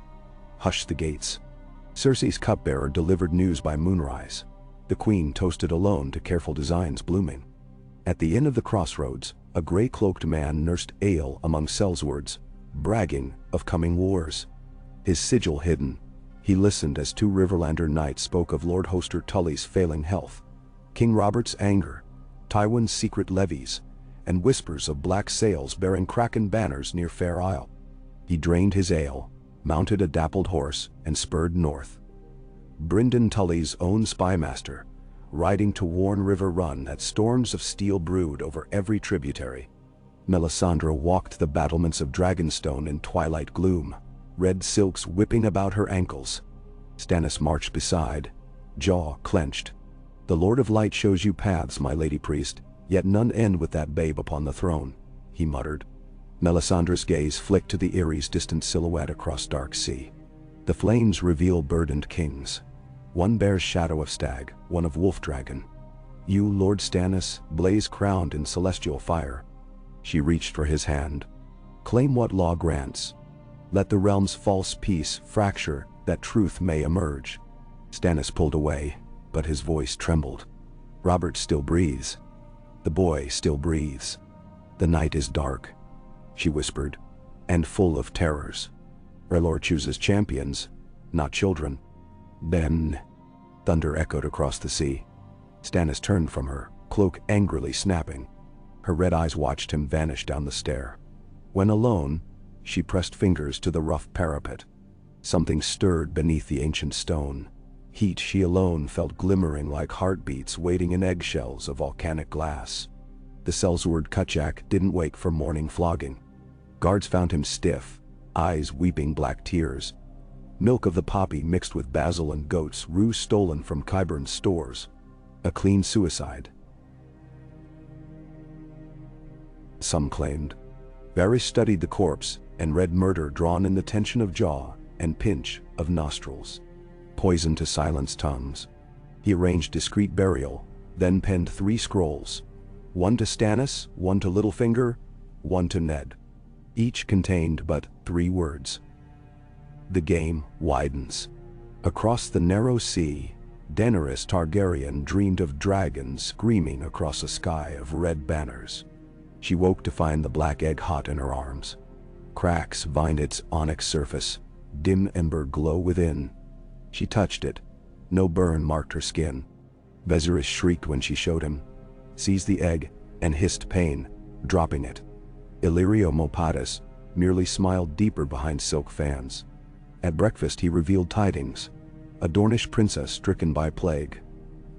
Hush the gates. Cersei's cupbearer delivered news by moonrise. The queen toasted alone to careful designs blooming. At the inn of the crossroads, a gray-cloaked man nursed ale among sellswords, bragging of coming wars. His sigil hidden, he listened as two Riverlander knights spoke of Lord Hoster Tully's failing health, King Robert's anger, Tywin's secret levies, and whispers of black sails bearing Kraken banners near Fair Isle. He drained his ale, mounted a dappled horse, and spurred north. Brynden Tully's own spymaster, riding to warn River Run that storms of steel brewed over every tributary. Melisandre walked the battlements of Dragonstone in twilight gloom, red silks whipping about her ankles. Stannis marched beside, jaw clenched. "The Lord of Light shows you paths, my lady priest, yet none end with that babe upon the throne," he muttered. Melisandre's gaze flicked to the Erie's distant silhouette across dark sea. The flames reveal burdened kings. One bears shadow of stag, one of wolf dragon. "You, Lord Stannis, blaze crowned in celestial fire." She reached for his hand. "Claim what law grants. Let the realm's false peace fracture, that truth may emerge." Stannis pulled away, but his voice trembled. "Robert still breathes. The boy still breathes. The night is dark," she whispered, "and full of terrors. R'hllor chooses champions, not children." "Then," thunder echoed across the sea. Stannis turned from her, cloak angrily snapping. Her red eyes watched him vanish down the stair. When alone, she pressed fingers to the rough parapet. Something stirred beneath the ancient stone. Heat she alone felt glimmering like heartbeats waiting in eggshells of volcanic glass. The sellsword Kutchak didn't wake for morning flogging. Guards found him stiff, eyes weeping black tears. Milk of the poppy mixed with basil and goat's rue stolen from Qyburn's stores. A clean suicide, some claimed. Varys studied the corpse and read murder drawn in the tension of jaw and pinch of nostrils. Poison to silence tongues. He arranged discreet burial, then penned 3 scrolls. One to Stannis, one to Littlefinger, one to Ned. Each contained but 3 words. The game widens. Across the narrow sea, Daenerys Targaryen dreamed of dragons screaming across a sky of red banners. She woke to find the black egg hot in her arms. Cracks vined its onyx surface, dim ember glow within. She touched it. No burn marked her skin. Viserys shrieked when she showed him, seized the egg, and hissed pain, dropping it. Illyrio Mopatis merely smiled deeper behind silk fans. At breakfast he revealed tidings. A Dornish princess stricken by plague.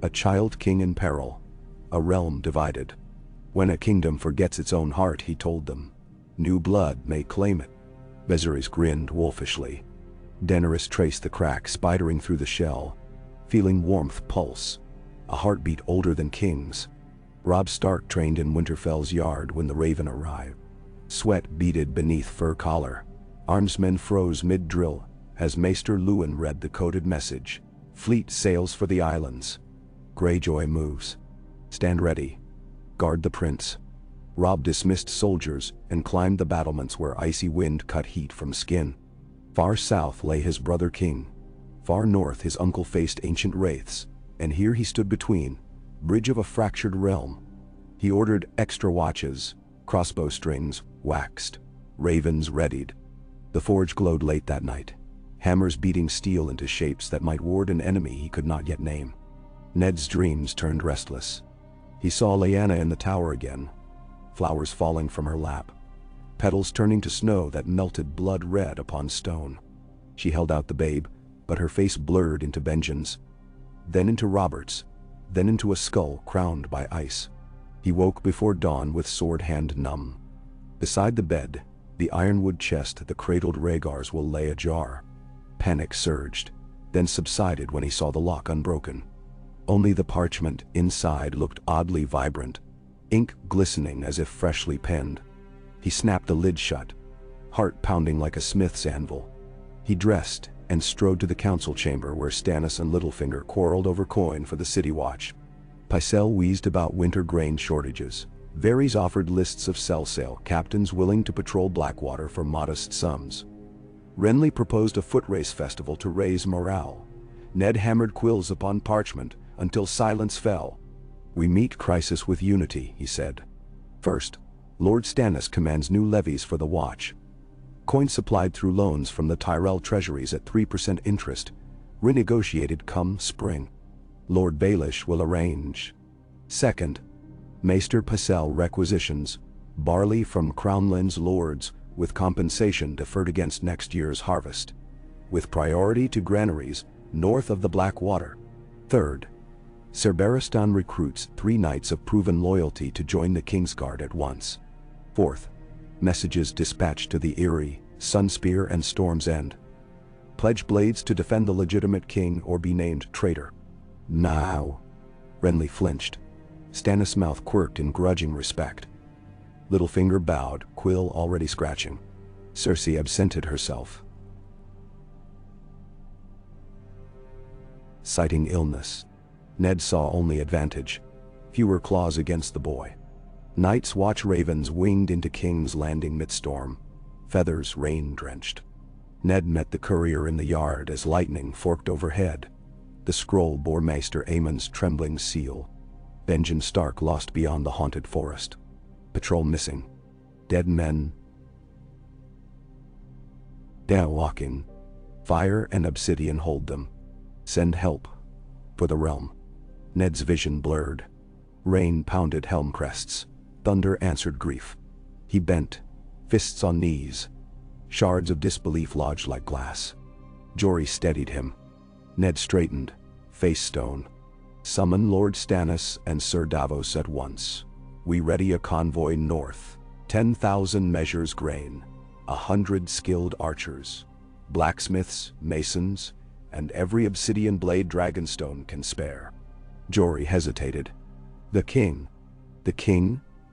A child king in peril. A realm divided. When a kingdom forgets its own heart, he told them, new blood may claim it. Viserys grinned wolfishly. Daenerys traced the crack spidering through the shell, feeling warmth pulse. A heartbeat older than kings. Robb Stark trained in Winterfell's yard when the Raven arrived. Sweat beaded beneath fur collar. Armsmen froze mid-drill as Maester Luwin read the coded message. Fleet sails for the islands. Greyjoy moves. Stand ready. Guard the prince. Robb dismissed soldiers and climbed the battlements where icy wind cut heat from skin. Far south lay his brother king. Far north his uncle faced ancient wraiths, and here he stood between, bridge of a fractured realm. He ordered extra watches, crossbow strings waxed, ravens readied. The forge glowed late that night, hammers beating steel into shapes that might ward an enemy he could not yet name. Ned's dreams turned restless. He saw Lyanna in the tower again, flowers falling from her lap, petals turning to snow that melted blood red upon stone. She held out the babe, but her face blurred into Benjen's, then into Robert's, then into a skull crowned by ice. He woke before dawn with sword hand numb. Beside the bed, The ironwood chest that cradled Rhaegar's will lay ajar. Panic surged, then subsided when he saw the lock unbroken. Only the parchment inside looked oddly vibrant, ink glistening as if freshly penned. He snapped the lid shut, heart pounding like a smith's anvil. He dressed and strode to the council chamber where Stannis and Littlefinger quarreled over coin for the city watch. Pycelle wheezed about winter grain shortages. Varys offered lists of sell-sale captains willing to patrol Blackwater for modest sums. Renly proposed a foot race festival to raise morale. Ned hammered quills upon parchment until silence fell. "We meet crisis with unity," he said. "First, Lord Stannis commands new levies for the watch. Coin supplied through loans from the Tyrell treasuries at 3% interest, renegotiated come spring. Lord Baelish will arrange. Second, Maester Pycelle requisitions barley from Crownland's lords with compensation deferred against next year's harvest, with priority to granaries north of the Blackwater. Third, Ser Barristan recruits 3 knights of proven loyalty to join the Kingsguard at once. Fourth, messages dispatched to the Eyrie, Sunspear and Storm's End. Pledge blades to defend the legitimate king or be named traitor. Now. Renly flinched. Stannis' mouth quirked in grudging respect. Littlefinger bowed, quill already scratching. Cersei absented herself, citing illness. Ned saw only advantage. Fewer claws against the boy. Night's Watch ravens winged into King's Landing midstorm, feathers rain-drenched. Ned met the courier in the yard as lightning forked overhead. The scroll bore Maester Aemon's trembling seal. Benjen Stark lost beyond the haunted forest. Patrol missing. Dead men. Down walking. Fire and obsidian hold them. Send help. For the realm. Ned's vision blurred. Rain pounded helm crests. Thunder answered grief. He bent, fists on knees. Shards of disbelief lodged like glass. Jory steadied him. Ned straightened, face stone. Summon Lord Stannis and Sir Davos at once. We ready a convoy north. 10,000 measures grain. 100 skilled archers. Blacksmiths, masons, and every obsidian blade Dragonstone can spare. Jory hesitated. The king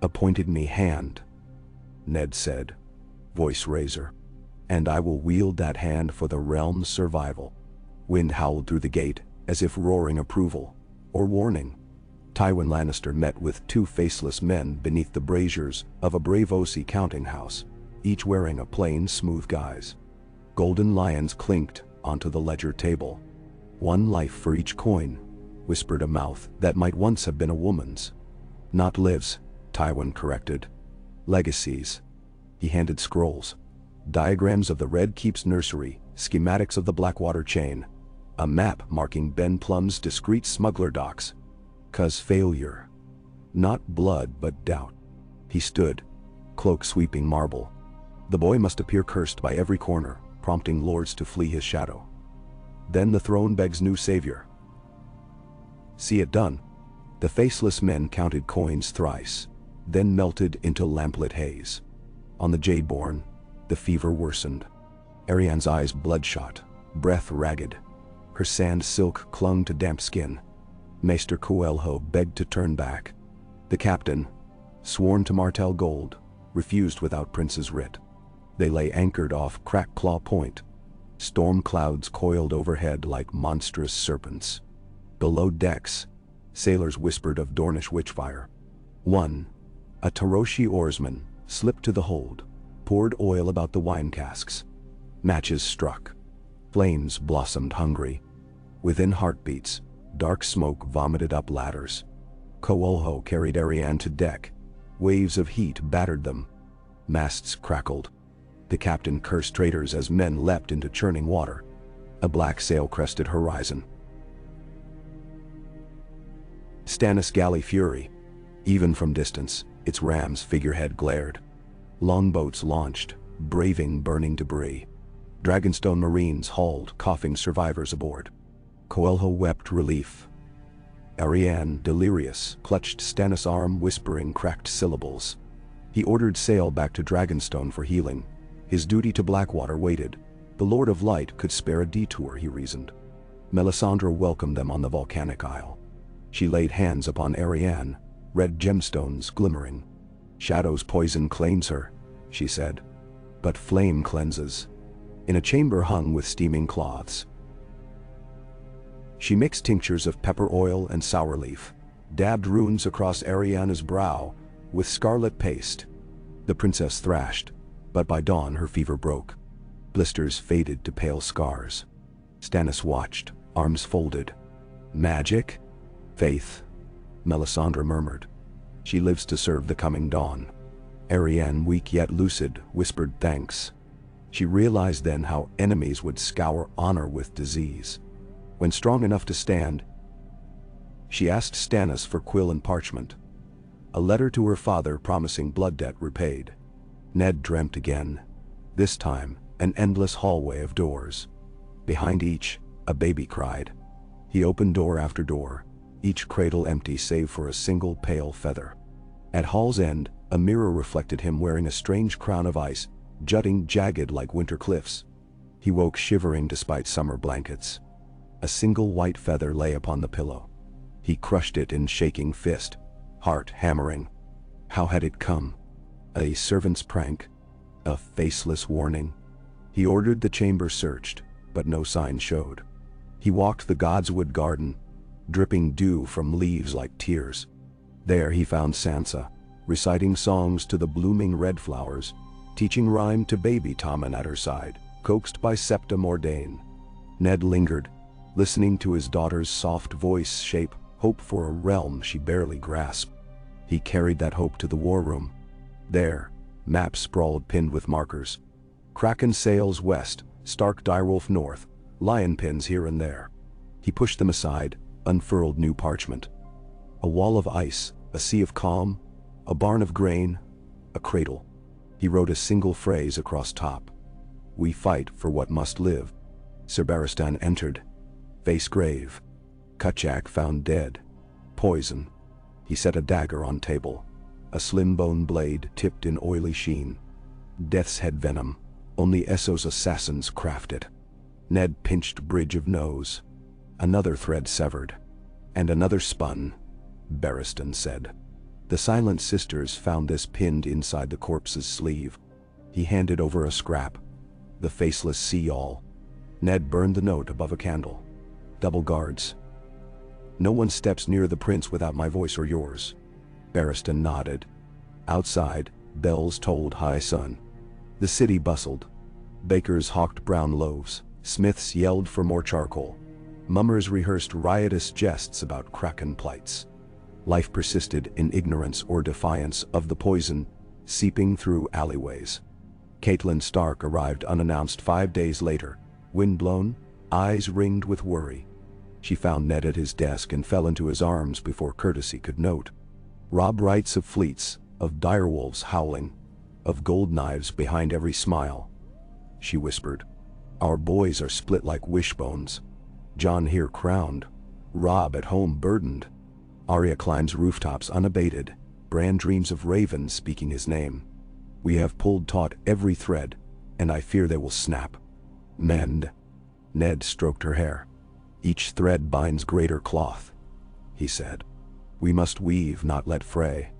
appointed me hand, Ned said, voice razor. And I will wield that hand for the realm's survival. Wind howled through the gate, as if roaring approval, or warning. Tywin Lannister met with 2 faceless men beneath the braziers of a Braavosi counting house, each wearing a plain, smooth guise. Golden lions clinked onto the ledger table. 1 life for each coin, whispered a mouth that might once have been a woman's. Not lives, Tywin corrected. Legacies. He handed scrolls. Diagrams of the Red Keep's nursery, schematics of the Blackwater chain. A map marking Ben Plum's discreet smuggler docks. 'Cause failure. Not blood but doubt. He stood, cloak sweeping marble. The boy must appear cursed by every corner, prompting lords to flee his shadow. Then the throne begs new savior. See it done. The faceless men counted coins thrice, then melted into lamplit haze. On the Jadeborn, the fever worsened. Arianne's eyes bloodshot, breath ragged. Her sand silk clung to damp skin. Maester Coelho begged to turn back. The captain, sworn to Martell Gold, refused without Prince's writ. They lay anchored off Crack Claw Point. Storm clouds coiled overhead like monstrous serpents. Below decks, sailors whispered of Dornish witchfire. One, a Taroshi oarsman, slipped to the hold, poured oil about the wine casks. Matches struck. Flames blossomed hungry. Within heartbeats, dark smoke vomited up ladders. Coelho carried Arianne to deck. Waves of heat battered them. Masts crackled. The captain cursed traitors as men leapt into churning water. A black sail crested horizon. Stannis' galley fury. Even from distance, its ram's figurehead glared. Longboats launched, braving burning debris. Dragonstone Marines hauled coughing survivors aboard. Coelho wept relief. Arianne, delirious, clutched Stannis' arm, whispering cracked syllables. He ordered sail back to Dragonstone for healing, His duty to Blackwater waited. The Lord of Light could spare a detour, he reasoned. Melisandre welcomed them on the volcanic isle. She laid hands upon Arianne, red gemstones glimmering. "Shadow's poison claims her," she said. "But flame cleanses." In a chamber hung with steaming cloths, she mixed tinctures of pepper oil and sour leaf, dabbed runes across Arianne's brow with scarlet paste. The princess thrashed, but by dawn her fever broke. Blisters faded to pale scars. Stannis watched, arms folded. "Magic? Faith," Melisandre murmured. "She lives to serve the coming dawn." Arianne, weak yet lucid, whispered thanks. She realized then how enemies would scour honor with disease. When strong enough to stand, she asked Stannis for quill and parchment. A letter to her father promising blood debt repaid. Ned dreamt again. This time, an endless hallway of doors. Behind each, a baby cried. He opened door after door, each cradle empty save for a single pale feather. At hall's end, a mirror reflected him wearing a strange crown of ice, jutting jagged like winter cliffs. He woke shivering despite summer blankets. A single white feather lay upon the pillow. He crushed it in shaking fist, heart hammering. How had it come? A servant's prank? A faceless warning? He ordered the chamber searched, but no sign showed. He walked the godswood garden, dripping dew from leaves like tears. There he found Sansa, reciting songs to the blooming red flowers, teaching rhyme to baby Tommen at her side, coaxed by Septa Mordain. Ned lingered, listening to his daughter's soft voice shape hope for a realm she barely grasped. He carried that hope to the war room. There, maps sprawled pinned with markers. Kraken sails west, Stark direwolf north, lion pins here and there. He pushed them aside, unfurled new parchment. A wall of ice, a sea of calm, a barn of grain, a cradle. He wrote a single phrase across top. "We fight for what must live." Sir Barristan entered, face grave. Kutchak found dead. Poison. He set a dagger on table, a slim bone blade tipped in oily sheen. Death's head venom. Only Esso's assassins craft it. Ned pinched bridge of nose. Another thread severed. And another spun, Barristan said. The Silent Sisters found this pinned inside the corpse's sleeve. He handed over a scrap. The faceless sea-all. Ned burned the note above a candle. "Double guards. No one steps near the prince without my voice or yours." Barristan nodded. Outside, bells tolled high sun. The city bustled. Bakers hawked brown loaves. Smiths yelled for more charcoal. Mummers rehearsed riotous jests about Kraken plights. Life persisted in ignorance or defiance of the poison, seeping through alleyways. Catelyn Stark arrived unannounced 5 days later, windblown, eyes ringed with worry. She found Ned at his desk and fell into his arms before courtesy could note. Robb writes of fleets, of direwolves howling, of gold knives behind every smile. She whispered, "Our boys are split like wishbones. Jon here crowned, Robb at home burdened. Arya climbs rooftops unabated, Bran dreams of ravens speaking his name. We have pulled taut every thread, and I fear they will snap. Mend." Ned stroked her hair. "Each thread binds greater cloth," he said. "We must weave, not let fray."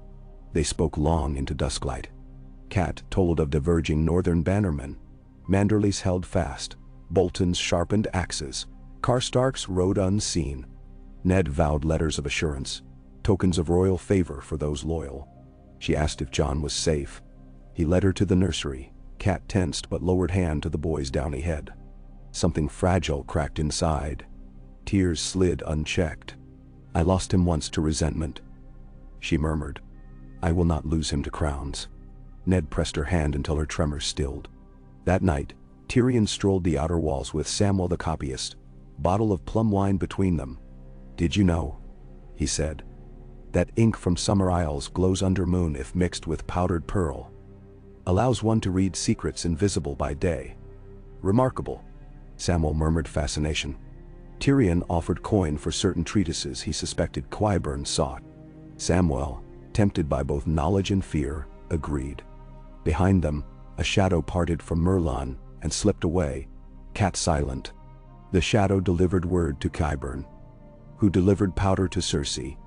They spoke long into dusklight. Cat told of diverging northern bannermen. Manderleys held fast, Boltons sharpened axes, Karstarks rode unseen. Ned vowed letters of assurance, tokens of royal favor for those loyal. She asked if Jon was safe. He led her to the nursery. Cat tensed but lowered hand to the boy's downy head. Something fragile cracked inside. Tears slid unchecked. "I lost him once to resentment," she murmured. "I will not lose him to crowns." Ned pressed her hand until her tremors stilled. That night, Tyrion strolled the outer walls with Samwell the copyist, bottle of plum wine between them. "Did you know," he said, "that ink from Summer Isles glows under moon if mixed with powdered pearl? Allows one to read secrets invisible by day." "Remarkable," Samwell murmured fascination. Tyrion offered coin for certain treatises he suspected Qyburn sought. Samwell, tempted by both knowledge and fear, agreed. Behind them, A shadow parted from Merlon and slipped away, cat silent. The shadow delivered word to Qyburn, who delivered powder to Cersei,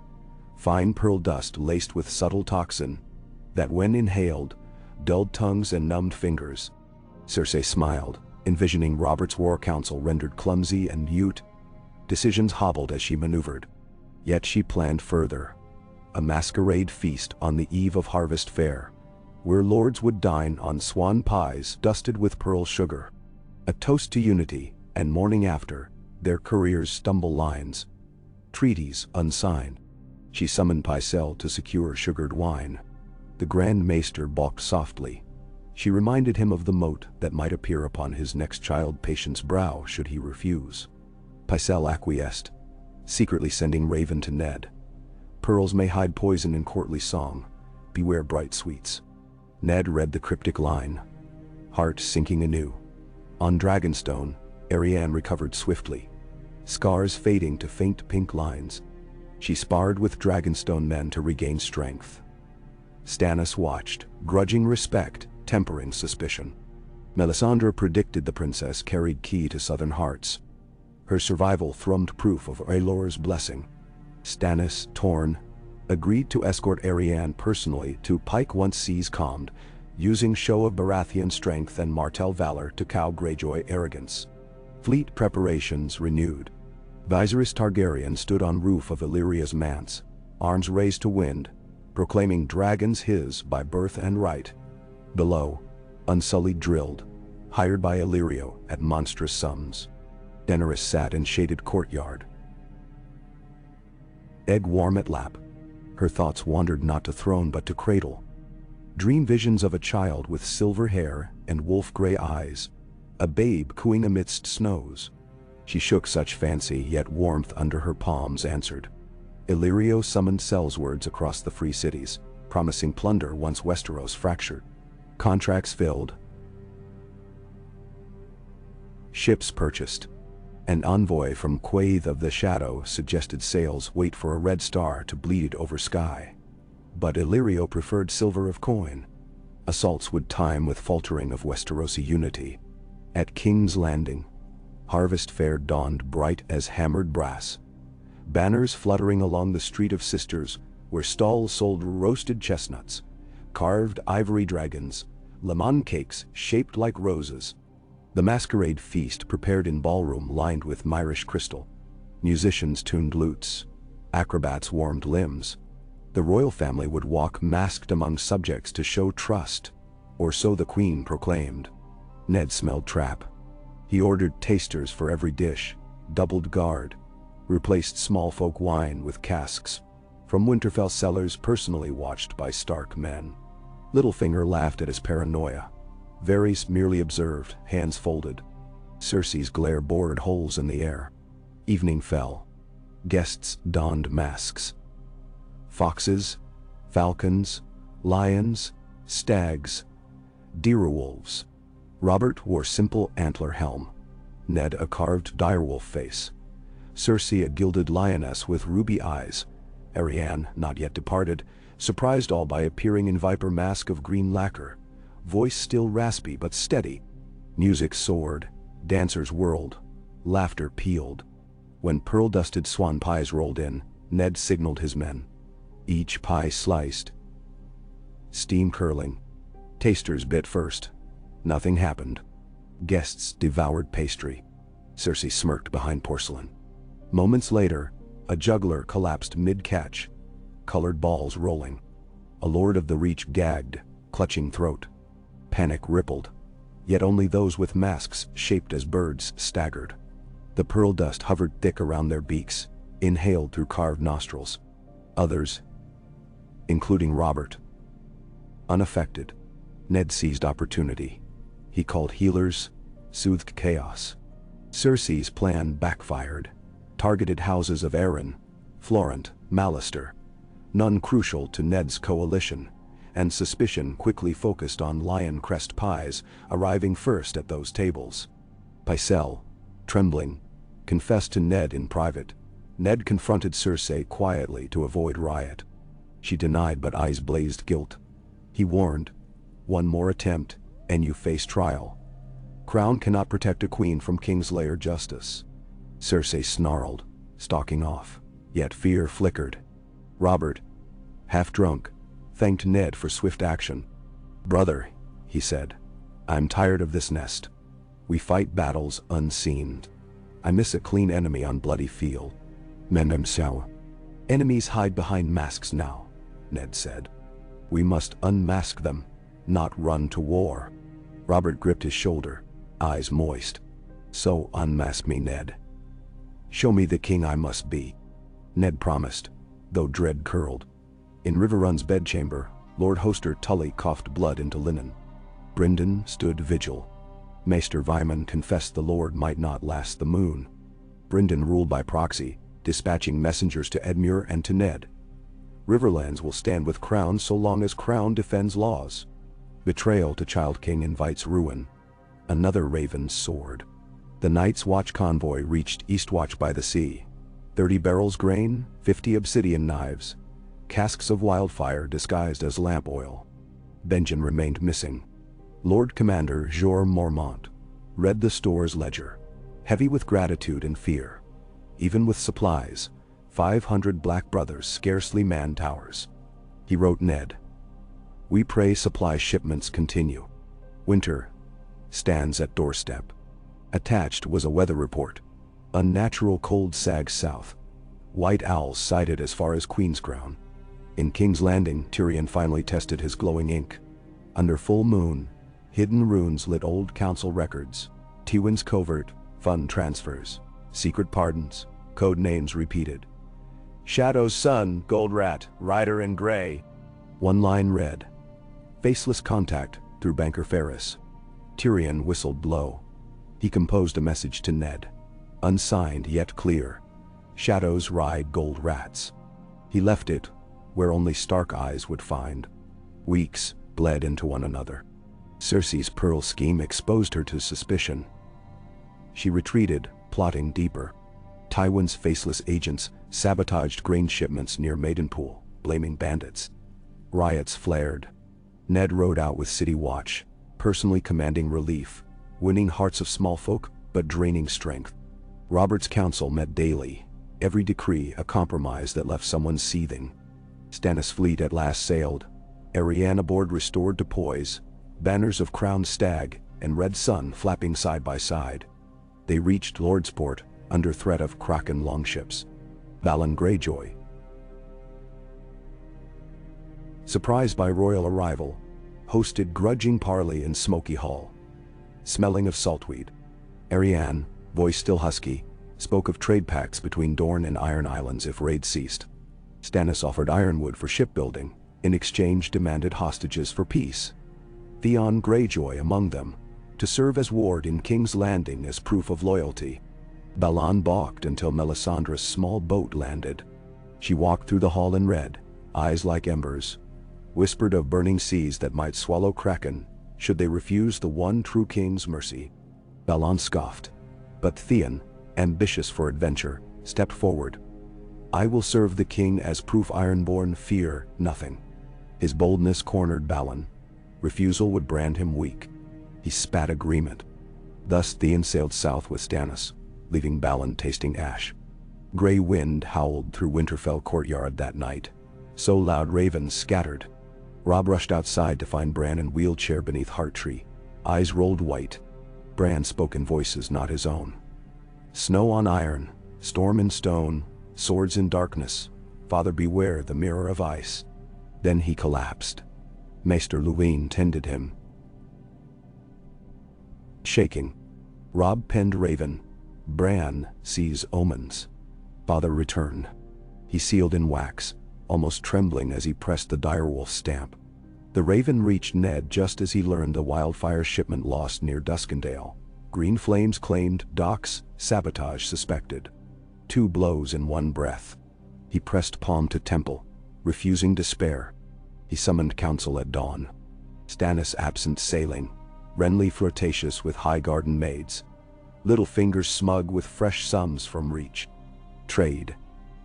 fine pearl dust laced with subtle toxin, that when inhaled, dulled tongues and numbed fingers. Cersei smiled, envisioning Robert's war council rendered clumsy and mute. Decisions hobbled as she maneuvered. Yet she planned further. A masquerade feast on the eve of Harvest Fair, where lords would dine on swan pies dusted with pearl sugar. A toast to unity, and morning after, their couriers stumble lines. Treaties unsigned. She summoned Pycelle to secure sugared wine. The Grand Maester balked softly. She reminded him of the mote that might appear upon his next child patient's brow should he refuse. Pycelle acquiesced, secretly sending Raven to Ned. Pearls may hide poison in courtly song. Beware bright sweets. Ned read the cryptic line, heart sinking anew. On Dragonstone, Arianne recovered swiftly, scars fading to faint pink lines. She sparred with Dragonstone men to regain strength. Stannis watched, grudging respect, tempering suspicion. Melisandre predicted the princess carried key to southern hearts. Her survival thrummed proof of Rhaegar's blessing. Stannis, torn, agreed to escort Arianne personally to Pike once seas calmed, using show of Baratheon strength and Martell valor to cow Greyjoy arrogance. Fleet preparations renewed. Viserys Targaryen stood on roof of Illyria's manse, arms raised to wind, proclaiming dragons his by birth and right. Below, Unsullied drilled, hired by Illyrio at monstrous sums. Daenerys sat in shaded courtyard, egg warm at lap. Her thoughts wandered not to throne but to cradle. Dream visions of a child with silver hair and wolf-gray eyes, a babe cooing amidst snows. She shook such fancy, yet warmth under her palms answered. Illyrio summoned sellswords across the free cities, promising plunder once Westeros fractured. Contracts filled, ships purchased. An envoy from Quaithe of the Shadow suggested sails wait for a red star to bleed over sky. But Illyrio preferred silver of coin. Assaults would time with faltering of Westerosi unity. At King's Landing, Harvest Fair dawned bright as hammered brass. Banners fluttering along the Street of Sisters, where stalls sold roasted chestnuts, carved ivory dragons, lemon cakes shaped like roses. The masquerade feast prepared in ballroom lined with Myrish crystal. Musicians tuned lutes. Acrobats warmed limbs. The royal family would walk masked among subjects to show trust, or so the queen proclaimed. Ned smelled trap. He ordered tasters for every dish, doubled guard, replaced small folk wine with casks from Winterfell cellars personally watched by Stark men. Littlefinger laughed at his paranoia. Varys merely observed, hands folded. Cersei's glare bored holes in the air. Evening fell. Guests donned masks. Foxes, falcons, lions, stags, direwolves. Robert wore simple antler helm. Ned a carved direwolf face. Cersei a gilded lioness with ruby eyes. Arianne, not yet departed, surprised all by appearing in viper mask of green lacquer. Voice still raspy but steady. Music soared, dancers whirled, laughter pealed. When pearl-dusted swan pies rolled in, Ned signaled his men. Each pie sliced. Steam curling. Tasters bit first. Nothing happened. Guests devoured pastry. Cersei smirked behind porcelain. Moments later, a juggler collapsed mid-catch, colored balls rolling. A lord of the Reach gagged, clutching throat. Panic rippled, yet only those with masks shaped as birds staggered. The pearl dust hovered thick around their beaks, inhaled through carved nostrils. Others, including Robert, unaffected. Ned seized opportunity. He called healers, soothed chaos. Cersei's plan backfired. Targeted houses of Arryn, Florent, Lannister, none crucial to Ned's coalition, and suspicion quickly focused on lion crest pies, arriving first at those tables. Pycelle, trembling, confessed to Ned in private. Ned confronted Cersei quietly to avoid riot. She denied but eyes blazed guilt. He warned, one more attempt, and you face trial. Crown cannot protect a queen from Kingslayer justice. Cersei snarled, stalking off, yet fear flickered. Robert, half drunk, thanked Ned for swift action. "Brother," he said, "I'm tired of this nest. We fight battles unseen. I miss a clean enemy on bloody field." "Mendemsau. Enemies hide behind masks now," Ned said. "We must unmask them, not run to war." Robert gripped his shoulder, eyes moist. "So unmask me, Ned. Show me the king I must be." Ned promised, though dread curled. In Riverrun's bedchamber, Lord Hoster Tully coughed blood into linen. Brynden stood vigil. Maester Vyman confessed the Lord might not last the moon. Brynden ruled by proxy, dispatching messengers to Edmure and to Ned. Riverlands will stand with Crown so long as Crown defends laws. Betrayal to Child King invites ruin. Another Raven's sword. The Night's Watch convoy reached Eastwatch by the sea. 30 barrels grain, 50 obsidian knives, casks of wildfire disguised as lamp oil. Benjen remained missing. Lord Commander Jorah Mormont read the store's ledger, heavy with gratitude and fear. Even with supplies, 500 Black Brothers scarcely manned towers. He wrote Ned, "We pray supply shipments continue. Winter stands at doorstep." Attached was a weather report. Unnatural cold sags south. White owls sighted as far as Queenscrown. In King's Landing, Tyrion finally tested his glowing ink. Under full moon, hidden runes lit old council records. Tywin's covert, fund transfers, secret pardons, code names repeated. Shadow's son, Gold Rat, Rider in Grey. One line read, "Faceless contact through Banker Ferris." Tyrion whistled low. He composed a message to Ned. Unsigned yet clear. Shadows ride gold rats. He left it where only stark eyes would find. Weeks bled into one another. Cersei's pearl scheme exposed her to suspicion. She retreated, plotting deeper. Tywin's faceless agents sabotaged grain shipments near Maidenpool, blaming bandits. Riots flared. Ned rode out with City Watch, personally commanding relief, winning hearts of small folk, but draining strength. Robert's council met daily, every decree a compromise that left someone seething. Stannis' fleet at last sailed, Arianne aboard restored to poise, banners of Crown Stag and Red Sun flapping side by side. They reached Lordsport, under threat of Kraken longships. Balon Greyjoy, surprised by royal arrival, hosted grudging parley in Smoky Hall. Smelling of saltweed. Arianne, voice still husky, spoke of trade pacts between Dorne and Iron Islands if raids ceased. Stannis offered ironwood for shipbuilding, in exchange demanded hostages for peace. Theon Greyjoy among them, to serve as ward in King's Landing as proof of loyalty. Balon balked until Melisandre's small boat landed. She walked through the hall and read, eyes like embers, whispered of burning seas that might swallow Kraken, should they refuse the one true king's mercy. Balon scoffed, but Theon, ambitious for adventure, stepped forward. "I will serve the king as proof Ironborn fear nothing." His boldness cornered Balon. Refusal would brand him weak. He spat agreement. Thus Theon sailed south with Stannis, leaving Balon tasting ash. Grey wind howled through Winterfell courtyard that night. So loud ravens scattered. Robb rushed outside to find Bran in wheelchair beneath Hearttree, eyes rolled white. Bran spoke in voices not his own. "Snow on iron, storm in stone, swords in darkness. Father, beware the mirror of ice." Then he collapsed. Maester Luwine tended him. Shaking, Robb penned Raven. Bran sees omens. Father, return. He sealed in wax, almost trembling as he pressed the direwolf stamp. The Raven reached Ned just as he learned a wildfire shipment lost near Duskendale. Green flames claimed, docks, sabotage suspected. 2 blows in one breath. He pressed palm to temple, refusing despair. He summoned council at dawn. Stannis absent sailing, Renly flirtatious with high garden maids, Littlefinger smug with fresh sums from reach. Trade,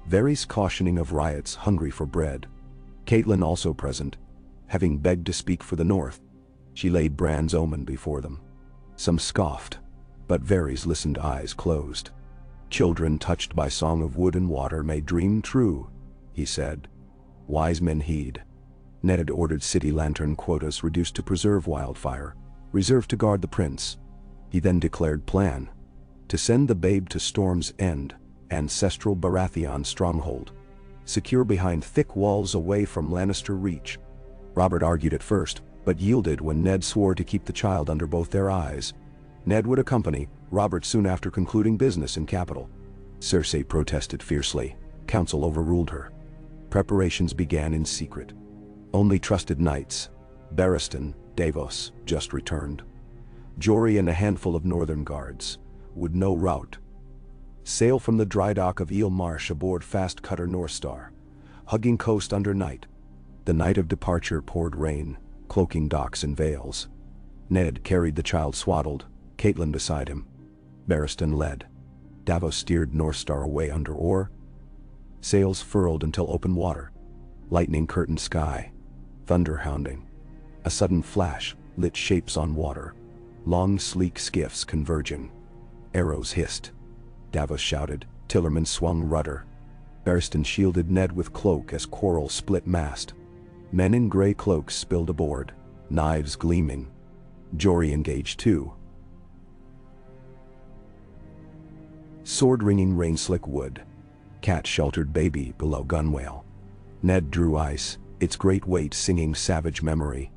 Varys cautioning of riots hungry for bread. Catelyn also present, having begged to speak for the North. She laid Bran's omen before them. Some scoffed, but Varys listened, eyes closed. "Children touched by song of wood and water may dream true," he said. "Wise men heed." Ned had ordered city lantern quotas reduced to preserve wildfire, reserved to guard the prince. He then declared plan to send the babe to Storm's End, ancestral Baratheon stronghold, secure behind thick walls away from Lannister reach. Robert argued at first, but yielded when Ned swore to keep the child under both their eyes. Ned would accompany Robert soon after concluding business in capital. Cersei protested fiercely. Council overruled her. Preparations began in secret. Only trusted knights, Barristan, Davos, just returned, Jory and a handful of northern guards, would know route. Sail from the dry dock of Eel Marsh aboard fast cutter North Star, hugging coast under night. The night of departure poured rain, cloaking docks and vales. Ned carried the child swaddled, Catelyn beside him. Barristan led. Davos steered North Star away under oar. Sails furled until open water. Lightning curtained sky. Thunder hounding. A sudden flash lit shapes on water. Long sleek skiffs converging. Arrows hissed. Davos shouted. Tillerman swung rudder. Barristan shielded Ned with cloak as quarrel split mast. Men in gray cloaks spilled aboard, knives gleaming. Jory engaged too. Sword ringing rain-slick wood. Cat sheltered baby below gunwale. Ned drew ice, its great weight singing savage memory.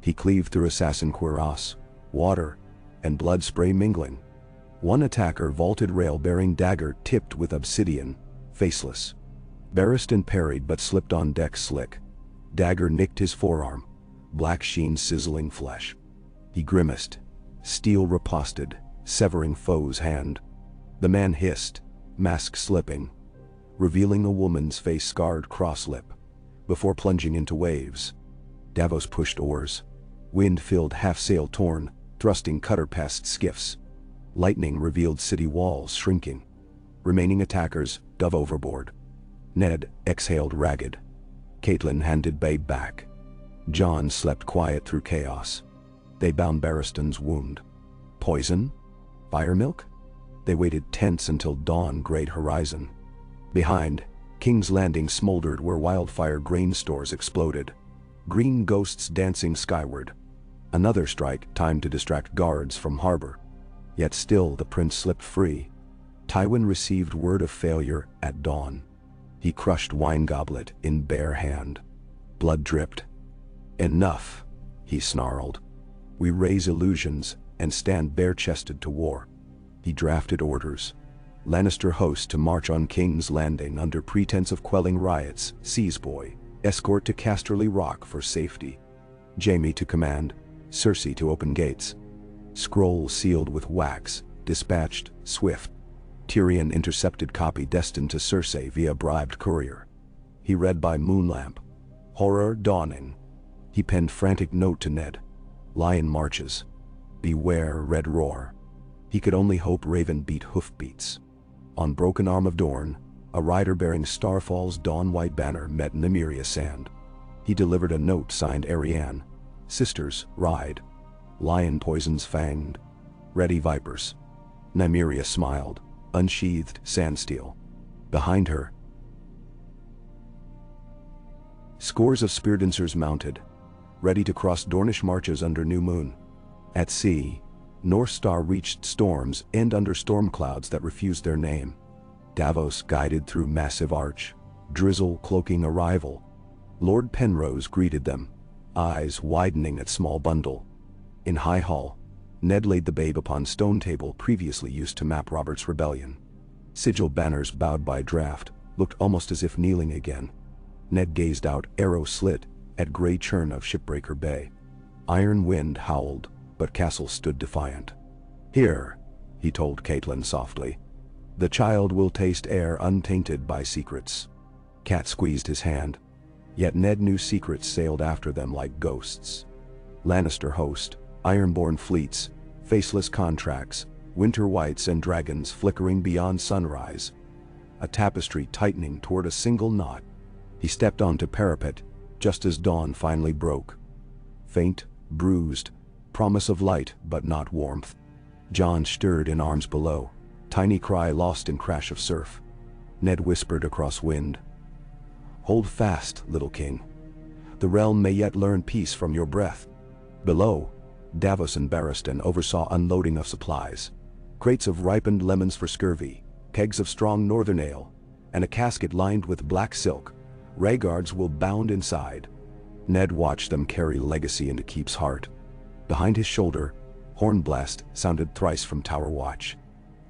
He cleaved through assassin cuirass, water, and blood spray mingling. One attacker vaulted rail-bearing dagger tipped with obsidian, faceless. Barristan parried but slipped on deck slick. Dagger nicked his forearm, black sheen sizzling flesh. He grimaced. Steel riposted, severing foe's hand. The man hissed, mask slipping, revealing a woman's face-scarred cross-lip. Before plunging into waves, Davos pushed oars. Wind-filled half-sail torn, thrusting cutter past skiffs. Lightning revealed city walls shrinking. Remaining attackers dove overboard. Ned exhaled ragged. Catelyn handed babe back. Jon slept quiet through chaos. They bound Barristan's wound. Poison? Fire milk? They waited tense until dawn grayed horizon. Behind, King's Landing smoldered where wildfire grain stores exploded. Green ghosts dancing skyward. Another strike timed to distract guards from harbor. Yet still the prince slipped free. Tywin received word of failure at dawn. He crushed wine goblet in bare hand. Blood dripped. "Enough," he snarled. "We raise illusions and stand bare-chested to war." He drafted orders. Lannister host to march on King's Landing under pretense of quelling riots, Seasboy, escort to Casterly Rock for safety. Jaime to command, Cersei to open gates. Scroll sealed with wax, dispatched, swift. Tyrion intercepted copy destined to Cersei via bribed courier. He read by moonlamp. Horror dawning. He penned frantic note to Ned. Lion marches. Beware red roar. He could only hope Raven beat hoofbeats. On broken arm of Dorne, a rider bearing Starfall's dawn-white banner met Nymeria sand. He delivered a note signed Arianne. Sisters, ride. Lion poisons fanged. Ready vipers. Nymeria smiled, unsheathed sandsteel. Behind her, scores of speardancers mounted, ready to cross Dornish marches under new moon. At sea, North Star reached Storm's End under storm clouds that refused their name. Davos guided through massive arch, drizzle cloaking arrival. Lord Penrose greeted them, eyes widening at small bundle. In High Hall, Ned laid the babe upon stone table previously used to map Robert's rebellion. Sigil banners bowed by draft, looked almost as if kneeling again. Ned gazed out, arrow slit, at gray churn of Shipbreaker Bay. Iron wind howled, but Castle stood defiant. "Here," he told Catelyn softly. "The child will taste air untainted by secrets." Cat squeezed his hand. Yet Ned knew secrets sailed after them like ghosts. Lannister host, ironborn fleets, faceless contracts, winter whites and dragons flickering beyond sunrise. A tapestry tightening toward a single knot. He stepped onto parapet, just as dawn finally broke. Faint, bruised, Promise of light, but not warmth. Jon stirred in arms below, tiny cry lost in crash of surf. Ned whispered across wind. Hold fast, little king. The realm may yet learn peace from your breath. Below, Davos and Barristan oversaw unloading of supplies. Crates of ripened lemons for scurvy, kegs of strong northern ale, and a casket lined with black silk. Rhaegards will bound inside. Ned watched them carry legacy into Keep's heart. Behind his shoulder, horn blast sounded thrice from Tower Watch.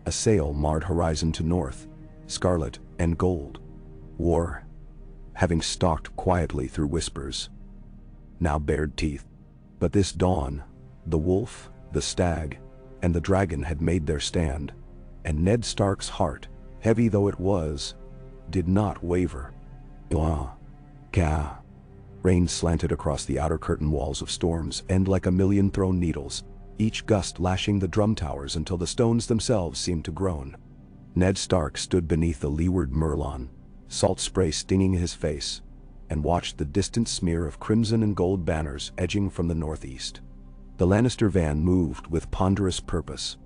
A sail marred horizon to north, scarlet and gold. War, having stalked quietly through whispers, now bared teeth. But this dawn, the wolf, the stag, and the dragon had made their stand, and Ned Stark's heart, heavy though it was, did not waver. Ka. Rain slanted across the outer curtain walls of Storm's End like a million thrown needles, each gust lashing the drum towers until the stones themselves seemed to groan. Ned Stark stood beneath the leeward Merlon, salt spray stinging his face, and watched the distant smear of crimson and gold banners edging from the northeast. The Lannister van moved with ponderous purpose.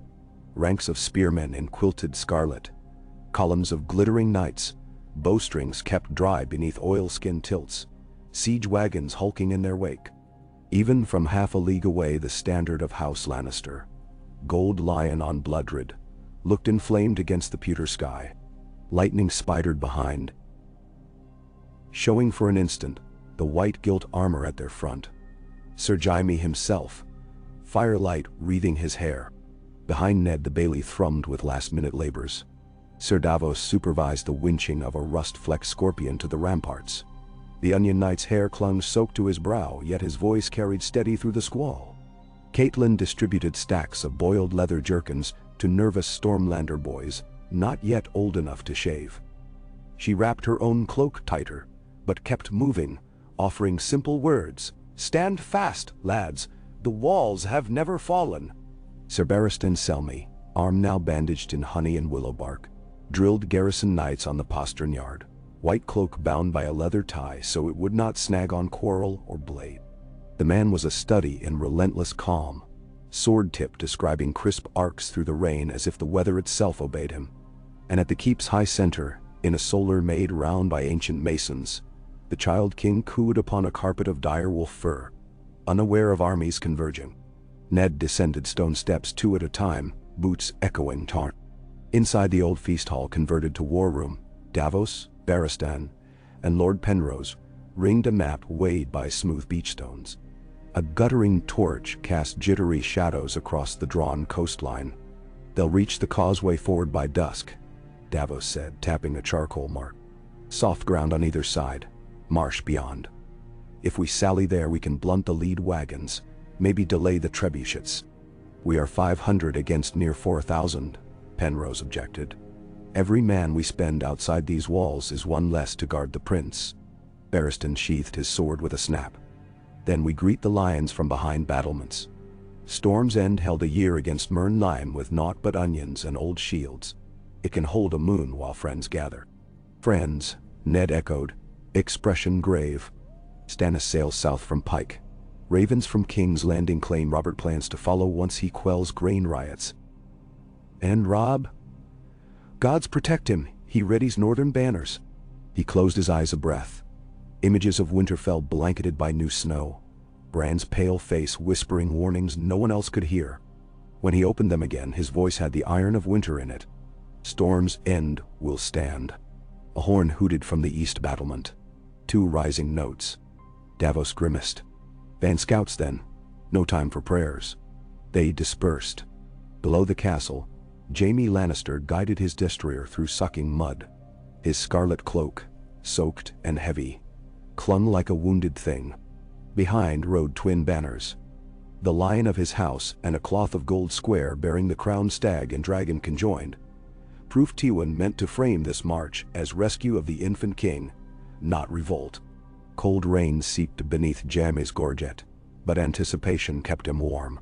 Ranks of spearmen in quilted scarlet, columns of glittering knights, bowstrings kept dry beneath oilskin tilts, siege wagons hulking in their wake. Even from half a league away, the standard of House Lannister, gold lion on bloodred, looked inflamed against the pewter sky. Lightning spidered behind, showing for an instant the white gilt armor at their front. Sir Jaime himself, firelight wreathing his hair. Behind Ned, the bailey thrummed with last-minute labors. Sir Davos supervised the winching of a rust-flecked scorpion to the ramparts. The Onion Knight's hair clung soaked to his brow, yet his voice carried steady through the squall. Catelyn distributed stacks of boiled leather jerkins to nervous Stormlander boys, not yet old enough to shave. She wrapped her own cloak tighter, but kept moving, offering simple words. Stand fast, lads. The walls have never fallen. Sir Barristan Selmy, arm now bandaged in honey and willow bark, drilled garrison knights on the postern yard, white cloak bound by a leather tie so it would not snag on quarrel or blade. The man was a study in relentless calm, sword tip describing crisp arcs through the rain as if the weather itself obeyed him. And at the keep's high center, in a solar made round by ancient masons, the child king cooed upon a carpet of direwolf fur, unaware of armies converging. Ned descended stone steps 2 at a time, boots echoing taunt. Inside the old feast hall converted to war room, Davos, Barristan, and Lord Penrose ringed a map weighed by smooth beach stones. A guttering torch cast jittery shadows across the drawn coastline. They'll reach the causeway forward by dusk, Davos said, tapping a charcoal mark. Soft ground on either side, marsh beyond. If we sally there, we can blunt the lead wagons, maybe delay the trebuchets. We are 500 against near 4,000, Penrose objected. Every man we spend outside these walls is one less to guard the prince. Barristan sheathed his sword with a snap. Then we greet the lions from behind battlements. Storm's End held a year against Mern Lime with naught but onions and old shields. It can hold a moon while friends gather. Friends, Ned echoed, expression grave. Stannis sails south from Pike. Ravens from King's Landing claim Robert plans to follow once he quells grain riots. And Robb? Gods protect him, he readies northern banners. He closed his eyes a breath. Images of Winterfell blanketed by new snow. Bran's pale face whispering warnings no one else could hear. When he opened them again, his voice had the iron of winter in it. Storm's End will stand. A horn hooted from the east battlement. 2 rising notes. Davos grimaced. Van scouts then. No time for prayers. They dispersed. Below the castle, Jaime Lannister guided his destrier through sucking mud. His scarlet cloak, soaked and heavy, clung like a wounded thing. Behind rode twin banners. The lion of his house and a cloth of gold square bearing the crowned stag and dragon conjoined. Proof Tywin meant to frame this march as rescue of the infant king, not revolt. Cold rain seeped beneath Jaime's gorget, but anticipation kept him warm.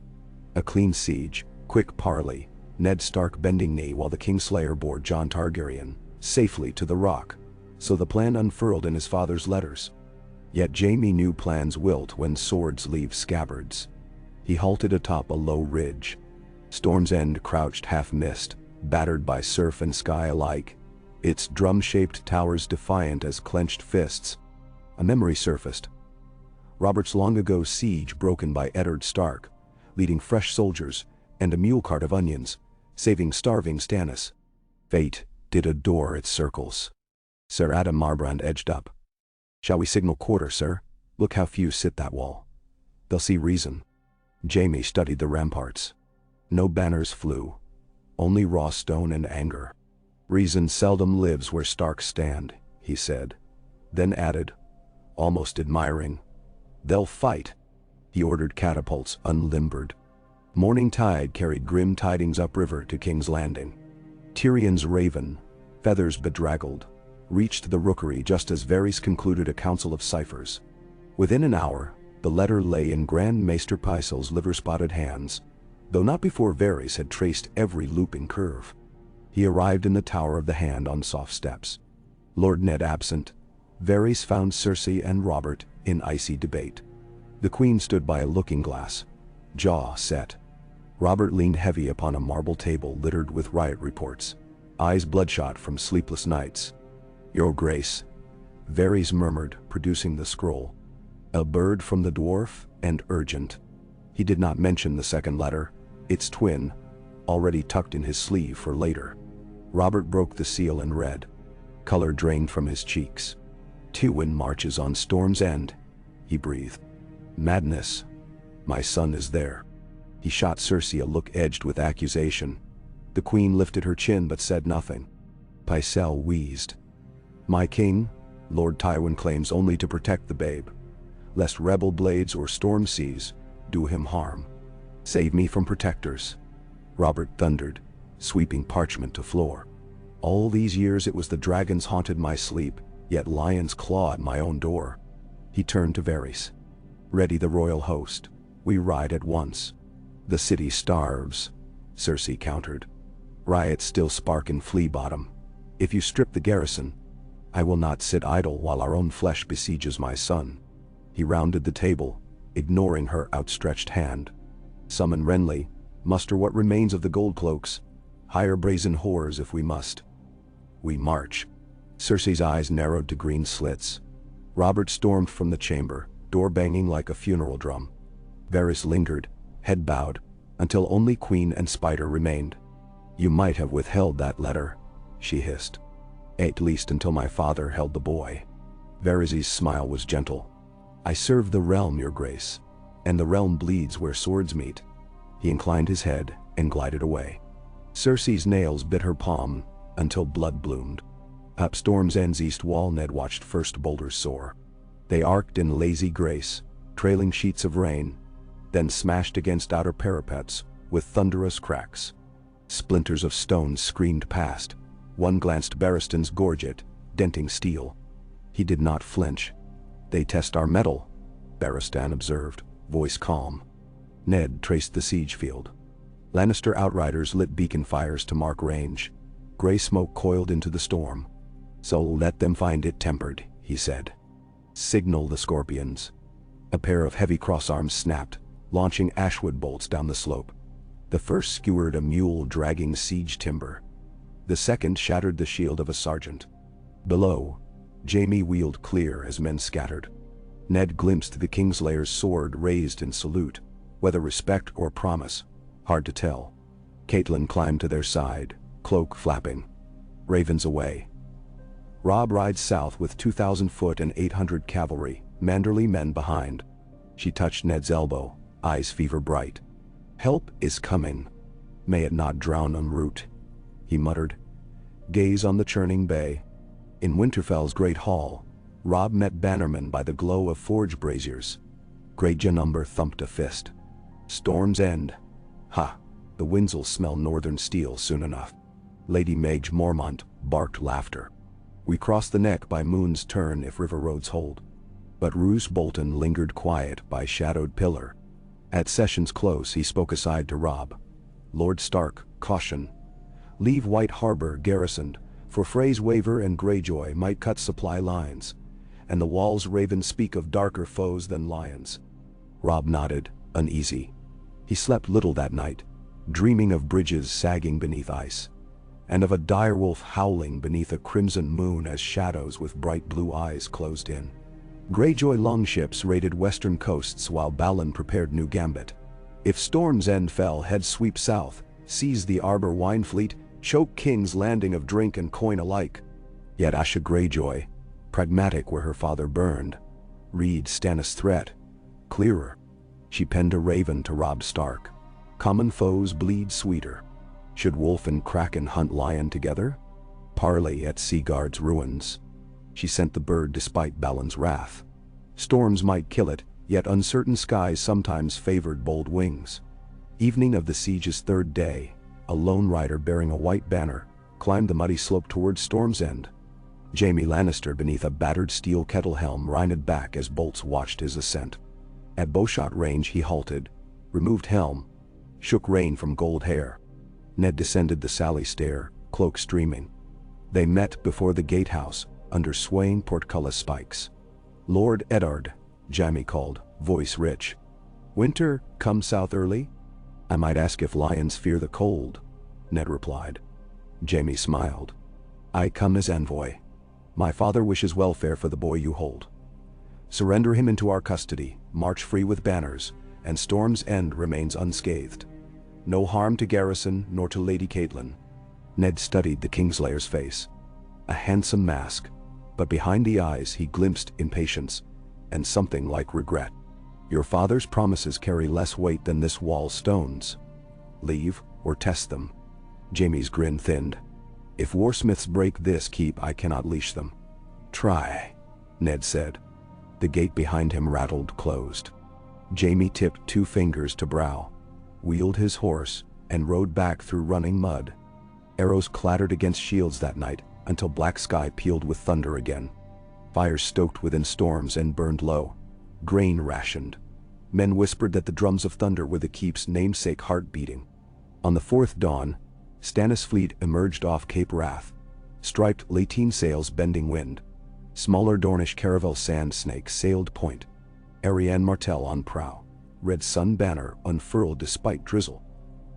A clean siege, quick parley, Ned Stark bending knee while the Kingslayer bore Jon Targaryen safely to the rock. So the plan unfurled in his father's letters. Yet Jaime knew plans wilt when swords leave scabbards. He halted atop a low ridge. Storm's End crouched half-missed, battered by surf and sky alike, its drum-shaped towers defiant as clenched fists. A memory surfaced. Robert's long-ago siege broken by Eddard Stark, leading fresh soldiers and a mule cart of onions, saving starving Stannis. Fate did adore its circles. Sir Adam Marbrand edged up. "Shall we signal quarter, sir? Look how few sit that wall. They'll see reason." Jaime studied the ramparts. No banners flew, only raw stone and anger. "Reason seldom lives where Starks stand," he said, then added, almost admiring, "They'll fight." He ordered catapults unlimbered. Morning tide carried grim tidings upriver to King's Landing. Tyrion's raven, feathers bedraggled, reached the rookery just as Varys concluded a council of ciphers. Within an hour, the letter lay in Grand Maester Pycelle's liver-spotted hands, though not before Varys had traced every looping curve. He arrived in the Tower of the Hand on soft steps. Lord Ned absent, Varys found Cersei and Robert in icy debate. The Queen stood by a looking-glass, jaw set. Robert leaned heavy upon a marble table littered with riot reports, eyes bloodshot from sleepless nights. "Your Grace," Varys murmured, producing the scroll. "A bird from the Dwarf, and urgent." He did not mention the second letter, its twin, already tucked in his sleeve for later. Robert broke the seal and read. Color drained from his cheeks. "Tywin marches on Storm's End," he breathed. "Madness. My son is there." He shot Cersei a look edged with accusation. The Queen lifted her chin but said nothing. Pycelle wheezed. "My king, Lord Tywin claims only to protect the babe, lest rebel blades or storm seas do him harm. Save me from protectors," Robert thundered, sweeping parchment to floor. "All these years it was the dragons haunted my sleep, yet lions claw at my own door." He turned to Varys. "Ready the royal host. We ride at once." "The city starves," Cersei countered. "Riots still spark in Flea Bottom. If you strip the garrison, I will not sit idle while our own flesh besieges my son." He rounded the table, ignoring her outstretched hand. "Summon Renly, muster what remains of the gold cloaks, hire brazen whores if we must. We march." Cersei's eyes narrowed to green slits. Robert stormed from the chamber, door banging like a funeral drum. Varys lingered, head bowed, until only Queen and Spider remained. "You might have withheld that letter," she hissed. "At least until my father held the boy." Varys' smile was gentle. "I serve the realm, your grace, and the realm bleeds where swords meet." He inclined his head and glided away. Cersei's nails bit her palm until blood bloomed. Up Storm's End's east wall Ned watched first boulders soar. They arced in lazy grace, trailing sheets of rain, then smashed against outer parapets with thunderous cracks. Splinters of stone screamed past. One glanced Barristan's gorget, denting steel. He did not flinch. "They test our mettle," Barristan observed, voice calm. Ned traced the siege field. Lannister outriders lit beacon fires to mark range. Gray smoke coiled into the storm. "So let them find it tempered," he said. "Signal the Scorpions." A pair of heavy crossarms snapped, launching ashwood bolts down the slope. The first skewered a mule dragging siege timber. The second shattered the shield of a sergeant. Below, Jaime wheeled clear as men scattered. Ned glimpsed the Kingslayer's sword raised in salute, whether respect or promise, hard to tell. Catelyn climbed to their side, cloak flapping. "Ravens away." Robb rides south with 2,000 foot and 800 cavalry, Manderly men behind. She touched Ned's elbow, eyes fever bright. "Help is coming. May it not drown en route," he muttered. Gaze on the churning bay. In Winterfell's great hall, Robb met bannermen by the glow of forge braziers. Great Janumber thumped a fist. "Storm's End. Ha! The winds'll smell northern steel soon enough." Lady Mage Mormont barked laughter. "We cross the neck by Moon's Turn if river roads hold." But Roose Bolton lingered quiet by Shadowed Pillar. At Session's close he spoke aside to Robb. "Lord Stark, caution. Leave White Harbor garrisoned, for Frey's Waver and Greyjoy might cut supply lines, and the Wall's ravens speak of darker foes than lions." Robb nodded, uneasy. He slept little that night, dreaming of bridges sagging beneath ice, and of a direwolf howling beneath a crimson moon as shadows with bright blue eyes closed in. Greyjoy longships raided western coasts while Balin prepared new gambit. If Storm's End fell, head sweep south, seize the Arbor wine fleet, choke King's Landing of drink and coin alike. Yet Asha Greyjoy, pragmatic where her father burned, read Stannis' threat clearer. She penned a raven to Robb Stark. Common foes bleed sweeter. Should wolf and kraken hunt lion together? Parley at Seaguard's ruins. She sent the bird despite Balin's wrath. Storms might kill it, yet uncertain skies sometimes favored bold wings. Evening of the siege's third day, a lone rider bearing a white banner climbed the muddy slope towards Storm's End. Jaime Lannister, beneath a battered steel kettle helm, reined back as bolts watched his ascent. At bowshot range he halted, removed helm, shook rain from gold hair. Ned descended the Sally stair, cloak streaming. They met before the gatehouse, under swaying portcullis spikes. "Lord Eddard," Jaime called, voice rich. "Winter come south early?" "I might ask if lions fear the cold," Ned replied. Jaime smiled. "I come as envoy. My father wishes welfare for the boy you hold. Surrender him into our custody, march free with banners, and Storm's End remains unscathed. No harm to garrison nor to Lady Catelyn." Ned studied the Kingslayer's face. A handsome mask, but behind the eyes he glimpsed impatience and something like regret. "Your father's promises carry less weight than this wall's stones. Leave or test them." Jaime's grin thinned. "If warsmiths break this keep, I cannot leash them." "Try," Ned said. The gate behind him rattled closed. Jaime tipped 2 fingers to brow, wheeled his horse, and rode back through running mud. Arrows clattered against shields that night until black sky peeled with thunder again. Fires stoked within Storms and burned low. Grain rationed. Men whispered that the drums of thunder were the keep's namesake heart beating. On the 4th dawn, Stannis' fleet emerged off Cape Wrath, striped lateen sails bending wind. Smaller Dornish caravel sand snakes sailed point. Arianne Martell on prow, red sun banner unfurled despite drizzle.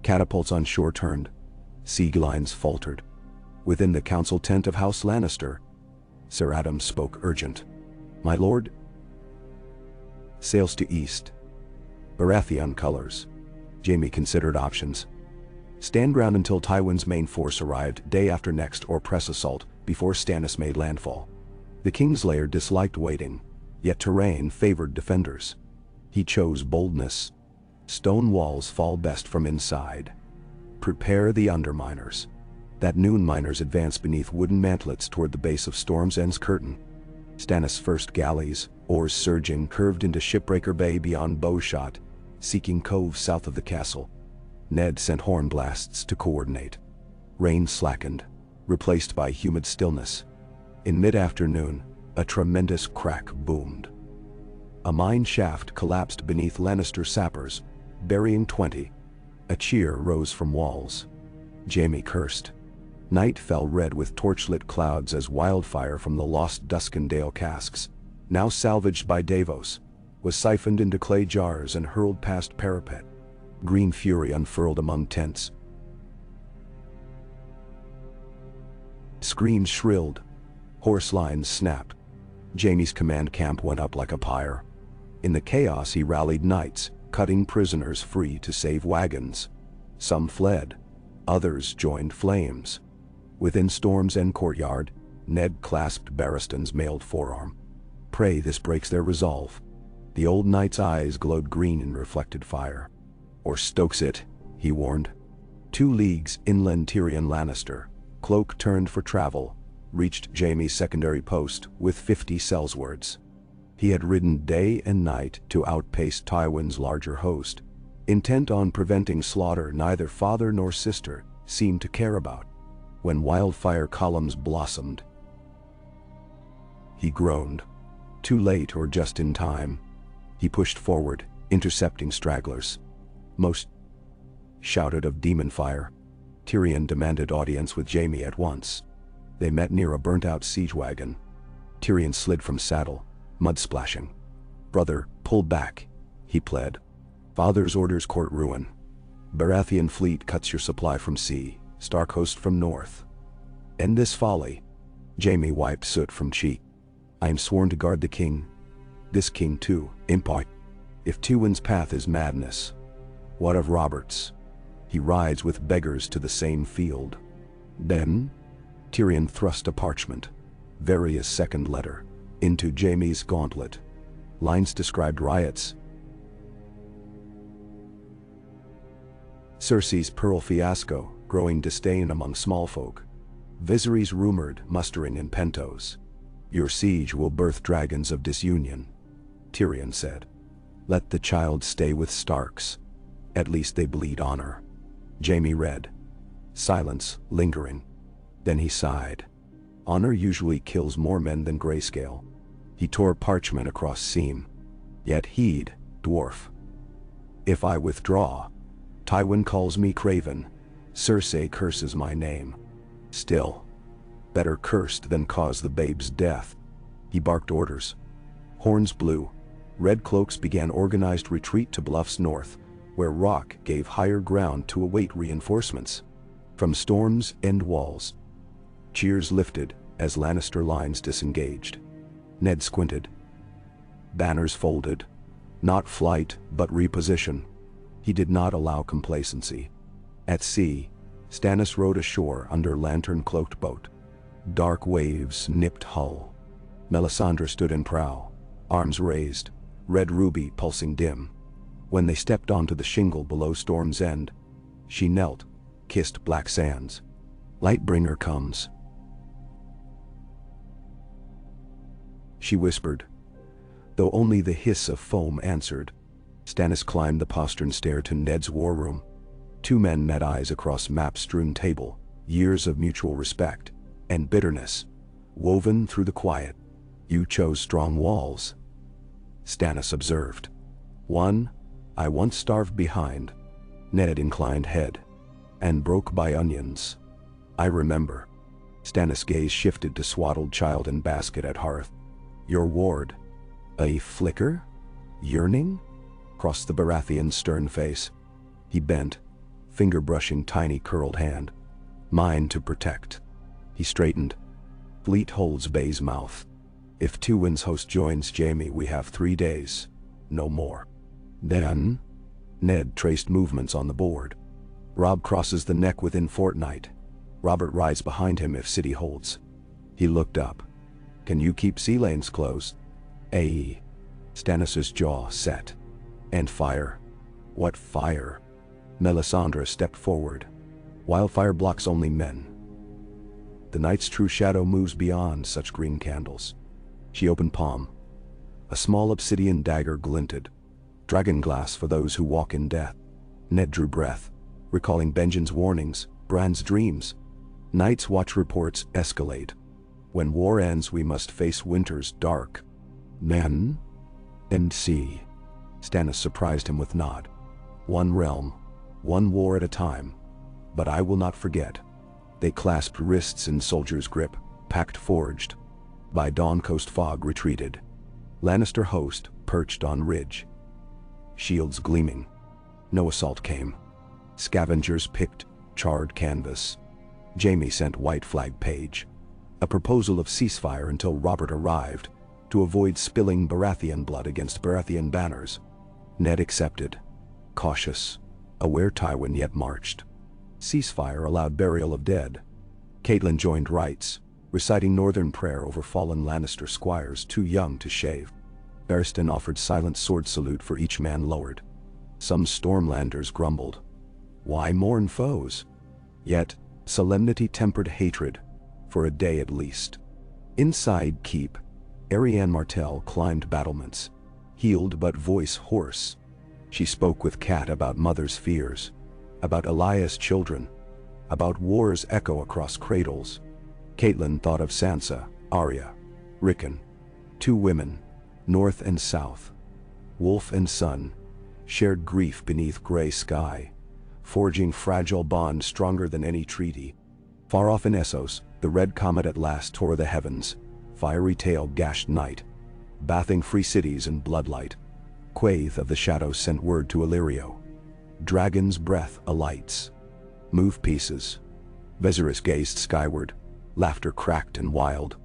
Catapults on shore turned. Siege lines faltered. Within the council tent of House Lannister, Sir Adam spoke urgent. "My lord, sails to east. Baratheon colors." Jaime considered options. Stand ground until Tywin's main force arrived day after next, or press assault before Stannis made landfall. The Kingslayer disliked waiting, yet terrain favored defenders. He chose boldness. Stone walls fall best from inside. Prepare the underminers. That noon miners advanced beneath wooden mantlets toward the base of Storm's End's curtain. Stannis' first galleys, oars surging, curved into Shipbreaker Bay beyond bowshot, seeking coves south of the castle. Ned sent horn blasts to coordinate. Rain slackened, replaced by humid stillness. In mid-afternoon, a tremendous crack boomed. A mine shaft collapsed beneath Lannister sappers, burying 20. A cheer rose from walls. Jaime cursed. Night fell red with torchlit clouds as wildfire from the lost Duskendale casks, now salvaged by Davos, was siphoned into clay jars and hurled past parapet. Green fury unfurled among tents. Screams shrilled. Horse lines snapped. Jaime's command camp went up like a pyre. In the chaos he rallied knights, cutting prisoners free to save wagons. Some fled. Others joined flames. Within Storm's End courtyard, Ned clasped Barristan's mailed forearm. "Pray this breaks their resolve." The old knight's eyes glowed green in reflected fire. "Or stokes it," he warned. 2 leagues inland, Tyrion Lannister, cloak turned for travel, reached Jaime's secondary post with 50 sellswords. He had ridden day and night to outpace Tywin's larger host, intent on preventing slaughter neither father nor sister seemed to care about. When wildfire columns blossomed, he groaned. Too late or just in time. He pushed forward, intercepting stragglers. Most shouted of demon fire. Tyrion demanded audience with Jaime at once. They met near a burnt-out siege wagon. Tyrion slid from saddle, mud splashing. "Brother, pull back," he pled. Father's orders court ruin. Baratheon fleet cuts your supply from sea, Stark host from north. End this folly. Jaime wiped soot from cheek. I am sworn to guard the king. This king too, Impai. If Tywin's path is madness, what of Robert's? He rides with beggars to the same field. Then, Tyrion thrust a parchment, Various second letter, into Jaime's gauntlet. Lines described riots. Cersei's pearl fiasco, growing disdain among small folk. Viserys rumored mustering in Pentos. Your siege will birth dragons of disunion, Tyrion said. Let the child stay with Starks. At least they bleed honor. Jaime read. Silence, lingering. Then he sighed. Honor usually kills more men than grayscale. He tore parchment across seam. Yet heed, dwarf. If I withdraw, Tywin calls me craven. Cersei curses my name. Still, better cursed than cause the babe's death. He barked orders. Horns blew. Red cloaks began organized retreat to bluffs north, where rock gave higher ground to await reinforcements. From Storm's End walls, cheers lifted as Lannister lines disengaged. Ned squinted. Banners folded. Not flight, but reposition. He did not allow complacency. At sea, Stannis rowed ashore under lantern-cloaked boat. Dark waves nipped hull. Melisandre stood in prow, arms raised, red ruby pulsing dim. When they stepped onto the shingle below Storm's End, she knelt, kissed black sands. Lightbringer comes, she whispered, though only the hiss of foam answered. Stannis climbed the postern stair to Ned's war room. Two men met eyes across map-strewn table, years of mutual respect and bitterness, woven through the quiet. You chose strong walls, Stannis observed. One, I once starved behind. Ned inclined head. And broke by onions. I remember. Stannis' gaze shifted to swaddled child in basket at hearth. Your ward. A flicker? Yearning? Crossed the Baratheon's stern face. He bent, finger brushing tiny curled hand. Mine to protect. He straightened. Fleet holds Bay's mouth. If Tywin's host joins Jaime, we have 3 days. No more. Then, Ned traced movements on the board. Robb crosses the neck within fortnight. Robert rides behind him if city holds. He looked up. Can you keep sea lanes closed? Aye. Stannis' jaw set. And fire. What fire? Melisandre stepped forward. Wildfire blocks only men. The night's true shadow moves beyond such green candles. She opened palm. A small obsidian dagger glinted. Dragon glass for those who walk in death. Ned drew breath, recalling Benjen's warnings, Bran's dreams. Night's Watch reports escalate. When war ends, we must face winter's dark. Men and sea. Stannis surprised him with nod. One realm, one war at a time. But I will not forget. They clasped wrists in soldier's grip, pact forged. By dawn coast fog retreated. Lannister host perched on ridge. Shields gleaming. No assault came. Scavengers picked charred canvas. Jaime sent white flag page. A proposal of ceasefire until Robert arrived, to avoid spilling Baratheon blood against Baratheon banners. Ned accepted. Cautious, aware Tywin yet marched. Ceasefire allowed burial of dead. Catelyn joined rites, reciting northern prayer over fallen Lannister squires too young to shave. Barristan offered silent sword salute for each man lowered. Some Stormlanders grumbled. Why mourn foes? Yet, solemnity tempered hatred, for a day at least. Inside keep, Arianne Martell climbed battlements, healed but voice hoarse. She spoke with Cat about mother's fears, about Elias' children, about war's echo across cradles. Catelyn thought of Sansa, Arya, Rickon. 2 women, north and south. Wolf and son, shared grief beneath gray sky, forging fragile bonds stronger than any treaty. Far off in Essos, the red comet at last tore the heavens, fiery tail gashed night, bathing free cities in bloodlight. Quaithe of the Shadows sent word to Illyrio. Dragon's breath alights. Move pieces. Viserys gazed skyward, laughter cracked and wild,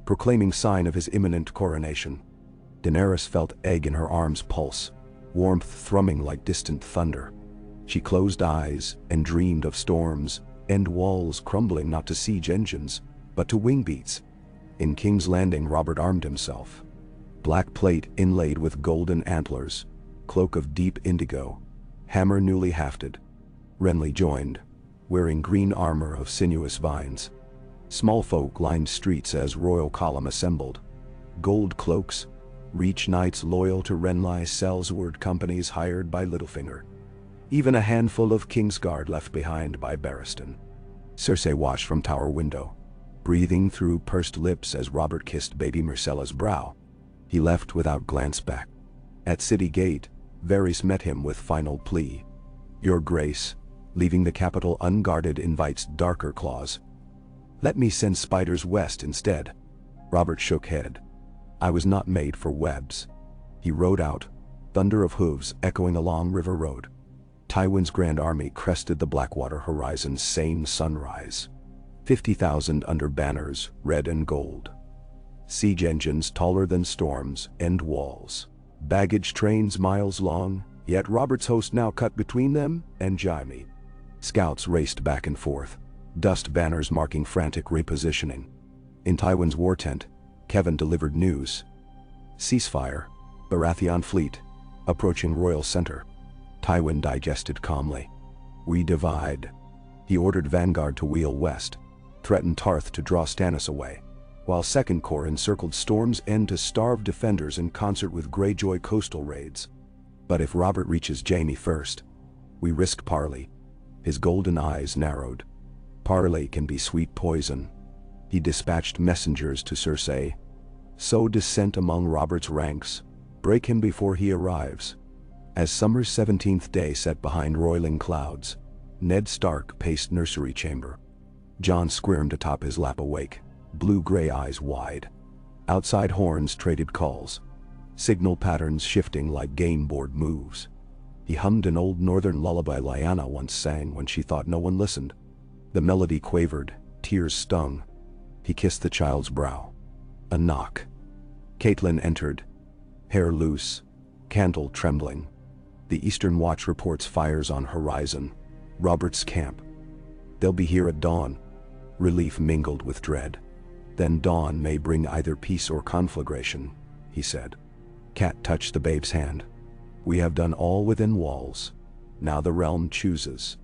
proclaiming sign of his imminent coronation. Daenerys felt egg in her arms pulse, warmth thrumming like distant thunder. She closed eyes and dreamed of storms, end walls crumbling not to siege engines, but to wing beats. In King's Landing Robert armed himself. Black plate inlaid with golden antlers, cloak of deep indigo, hammer newly hafted. Renly joined, wearing green armor of sinuous vines. Small folk lined streets as royal column assembled. Gold cloaks, reach knights loyal to Renly's sellsword companies hired by Littlefinger. Even a handful of Kingsguard left behind by Barristan. Cersei watched from tower window, breathing through pursed lips as Robert kissed baby Myrcella's brow. He left without glance back. At city gate, Varys met him with final plea. Your Grace, leaving the capital unguarded invites darker claws. Let me send spiders west instead. Robert shook head. I was not made for webs. He rode out, thunder of hooves echoing along River Road. Tywin's grand army crested the Blackwater horizon's same sunrise. 50,000 under banners, red and gold. Siege engines taller than storms, end walls. Baggage trains miles long, yet Robert's host now cut between them and Jaime. Scouts raced back and forth, dust banners marking frantic repositioning. In Tywin's war tent, Kevin delivered news. Ceasefire, Baratheon fleet, approaching Royal Center. Tywin digested calmly. We divide. He ordered Vanguard to wheel west, threatened Tarth to draw Stannis away, while Second Corps encircled Storm's End to starve defenders in concert with Greyjoy coastal raids. But if Robert reaches Jaime first, we risk parley. His golden eyes narrowed. Parley can be sweet poison. He dispatched messengers to Cersei. Sow dissent among Robert's ranks. Break him before he arrives. As summer's 17th day set behind roiling clouds, Ned Stark paced nursery chamber. Jon squirmed atop his lap awake, blue-gray eyes wide. Outside horns traded calls, signal patterns shifting like game board moves. He hummed an old northern lullaby Lyanna once sang when she thought no one listened. The melody quavered, tears stung. He kissed the child's brow. A knock. Catelyn entered, hair loose, candle trembling. The Eastern Watch reports fires on horizon. Robert's camp. They'll be here at dawn. Relief mingled with dread. Then dawn may bring either peace or conflagration, he said. Cat touched the babe's hand. We have done all within walls. Now the realm chooses.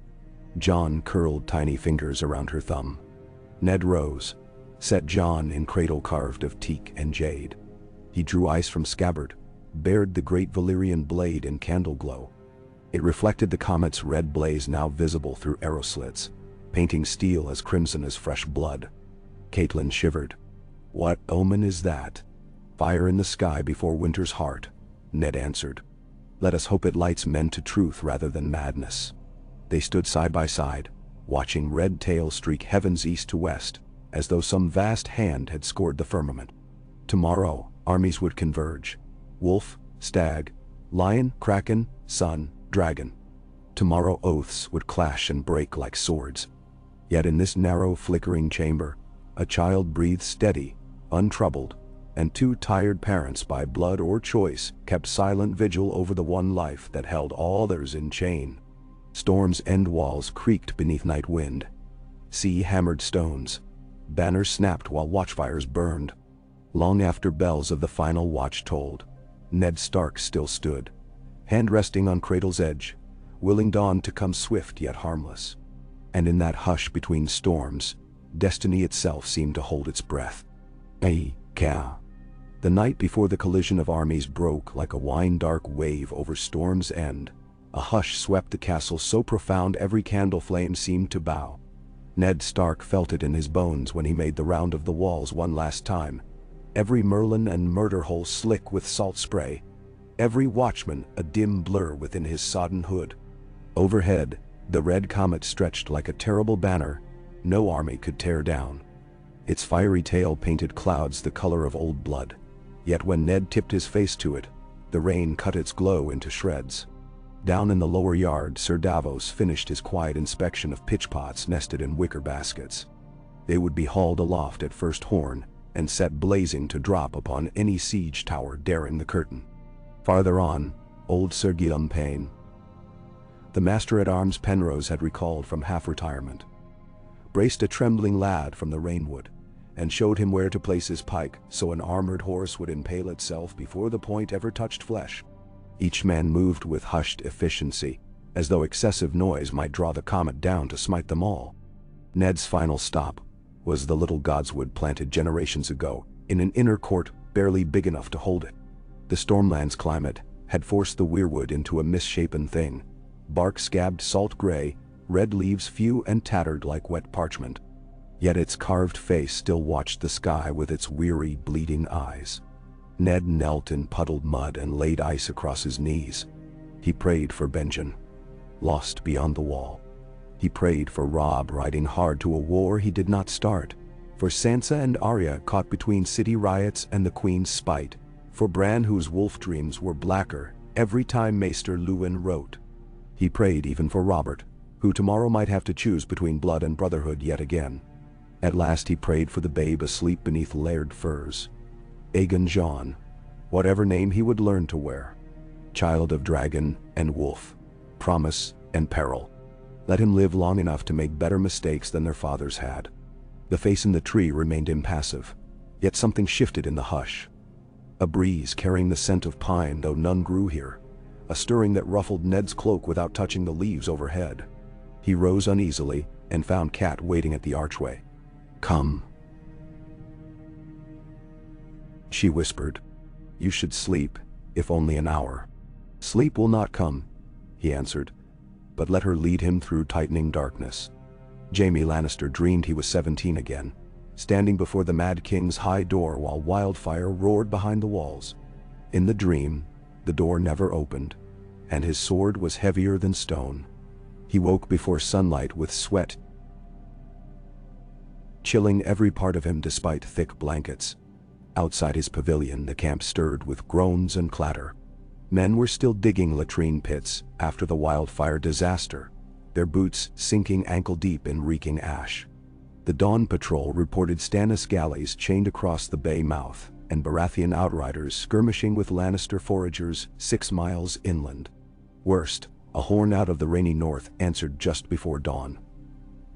Jon curled tiny fingers around her thumb. Ned rose, set Jon in cradle carved of teak and jade. He drew ice from scabbard, bared the great Valyrian blade in candle glow. It reflected the comet's red blaze now visible through arrow slits, painting steel as crimson as fresh blood. Catelyn shivered. What omen is that? Fire in the sky before winter's heart, Ned answered. Let us hope it lights men to truth rather than madness. They stood side by side, watching red tail streak heavens east to west, as though some vast hand had scored the firmament. Tomorrow, armies would converge. Wolf, stag, lion, kraken, sun, dragon. Tomorrow oaths would clash and break like swords. Yet in this narrow, flickering chamber, a child breathed steady, untroubled, and two tired parents by blood or choice kept silent vigil over the one life that held all others in chain. Storm's End walls creaked beneath night wind. Sea hammered stones. Banners snapped while watchfires burned. Long after bells of the final watch tolled, Ned Stark still stood, hand resting on cradle's edge, willing dawn to come swift yet harmless. And in that hush between storms, destiny itself seemed to hold its breath. The night before the collision of armies broke like a wine-dark wave over Storm's End. A hush swept the castle so profound every candle flame seemed to bow. Ned Stark felt it in his bones when he made the round of the walls one last time. Every merlin and murder hole slick with salt spray. Every watchman a dim blur within his sodden hood. Overhead, the red comet stretched like a terrible banner no army could tear down. Its fiery tail painted clouds the color of old blood. Yet when Ned tipped his face to it, The rain cut its glow into shreds. Down in the lower yard, Sir Davos finished his quiet inspection of pitchpots nested in wicker baskets. They would be hauled aloft at first horn and set blazing to drop upon any siege tower daring the curtain. Farther on, old Sir Guillaume Payne, the master-at-arms Penrose had recalled from half-retirement, braced a trembling lad from the rainwood, and showed him where to place his pike so an armored horse would impale itself before the point ever touched flesh. Each man moved with hushed efficiency, as though excessive noise might draw the comet down to smite them all. Ned's final stop was the little godswood planted generations ago, in an inner court barely big enough to hold it. The Stormland's climate had forced the weirwood into a misshapen thing, bark scabbed salt gray, red leaves few and tattered like wet parchment. Yet its carved face still watched the sky with its weary, bleeding eyes. Ned knelt in puddled mud and laid ice across his knees. He prayed for Benjen, lost beyond the wall. He prayed for Robb riding hard to a war he did not start, for Sansa and Arya caught between city riots and the Queen's spite, for Bran whose wolf dreams were blacker every time Maester Luwin wrote. He prayed even for Robert, who tomorrow might have to choose between blood and brotherhood yet again. At last he prayed for the babe asleep beneath layered furs. Aegon Jean, whatever name he would learn to wear. Child of dragon and wolf, promise and peril. Let him live long enough to make better mistakes than their fathers had. The face in the tree remained impassive, yet something shifted in the hush. A breeze carrying the scent of pine, though none grew here. A stirring that ruffled Ned's cloak without touching the leaves overhead. He rose uneasily and found Cat waiting at the archway. "Come," she whispered. "You should sleep, if only an hour." "Sleep will not come," he answered, but let her lead him through tightening darkness. Jaime Lannister dreamed he was 17 again, standing before the Mad King's high door while wildfire roared behind the walls. In the dream, the door never opened, and his sword was heavier than stone. He woke before sunlight with sweat chilling every part of him despite thick blankets. Outside his pavilion, the camp stirred with groans and clatter. Men were still digging latrine pits after the wildfire disaster, their boots sinking ankle-deep in reeking ash. The Dawn Patrol reported Stannis galleys chained across the bay mouth, and Baratheon outriders skirmishing with Lannister foragers 6 miles inland. Worst, a horn out of the rainy north answered just before dawn.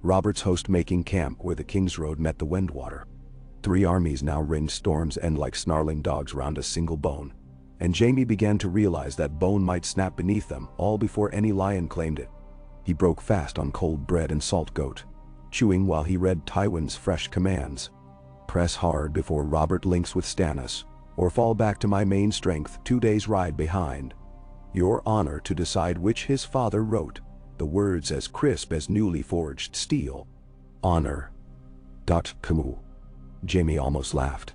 Robert's host making camp where the King's Road met the Wendwater. 3 armies now ringed Storm's End like snarling dogs round a single bone, and Jaime began to realize that bone might snap beneath them all before any lion claimed it. He broke fast on cold bread and salt goat, chewing while he read Tywin's fresh commands. "Press hard before Robert links with Stannis, or fall back to my main strength 2 days' ride behind. Your honor to decide which his father wrote, the words as crisp as newly forged steel. Honor. Camus." Jaime almost laughed.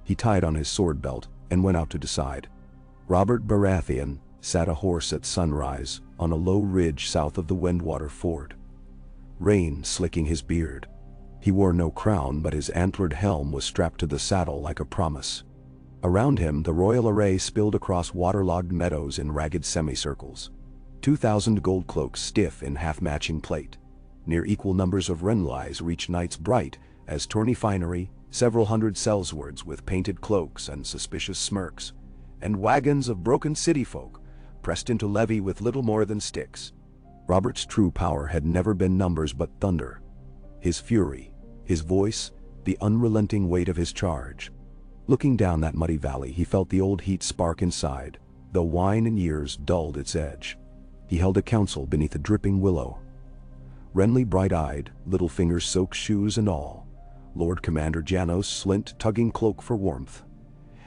He tied on his sword belt and went out to decide. Robert Baratheon sat a horse at sunrise on a low ridge south of the Wendwater ford, rain slicking his beard. He wore no crown, but his antlered helm was strapped to the saddle like a promise. Around him, the royal array spilled across waterlogged meadows in ragged semicircles. 2,000 gold cloaks stiff in half-matching plate. Near equal numbers of Renlais reached knights bright as tourney finery, several hundred sellswords with painted cloaks and suspicious smirks, and wagons of broken city folk pressed into levy with little more than sticks. Robert's true power had never been numbers but thunder. His fury, his voice, the unrelenting weight of his charge. Looking down that muddy valley, he felt the old heat spark inside, though wine and years dulled its edge. He held a council beneath a dripping willow. Renly bright-eyed, Littlefinger's soaked shoes and all, Lord Commander Janos' slint-tugging cloak for warmth,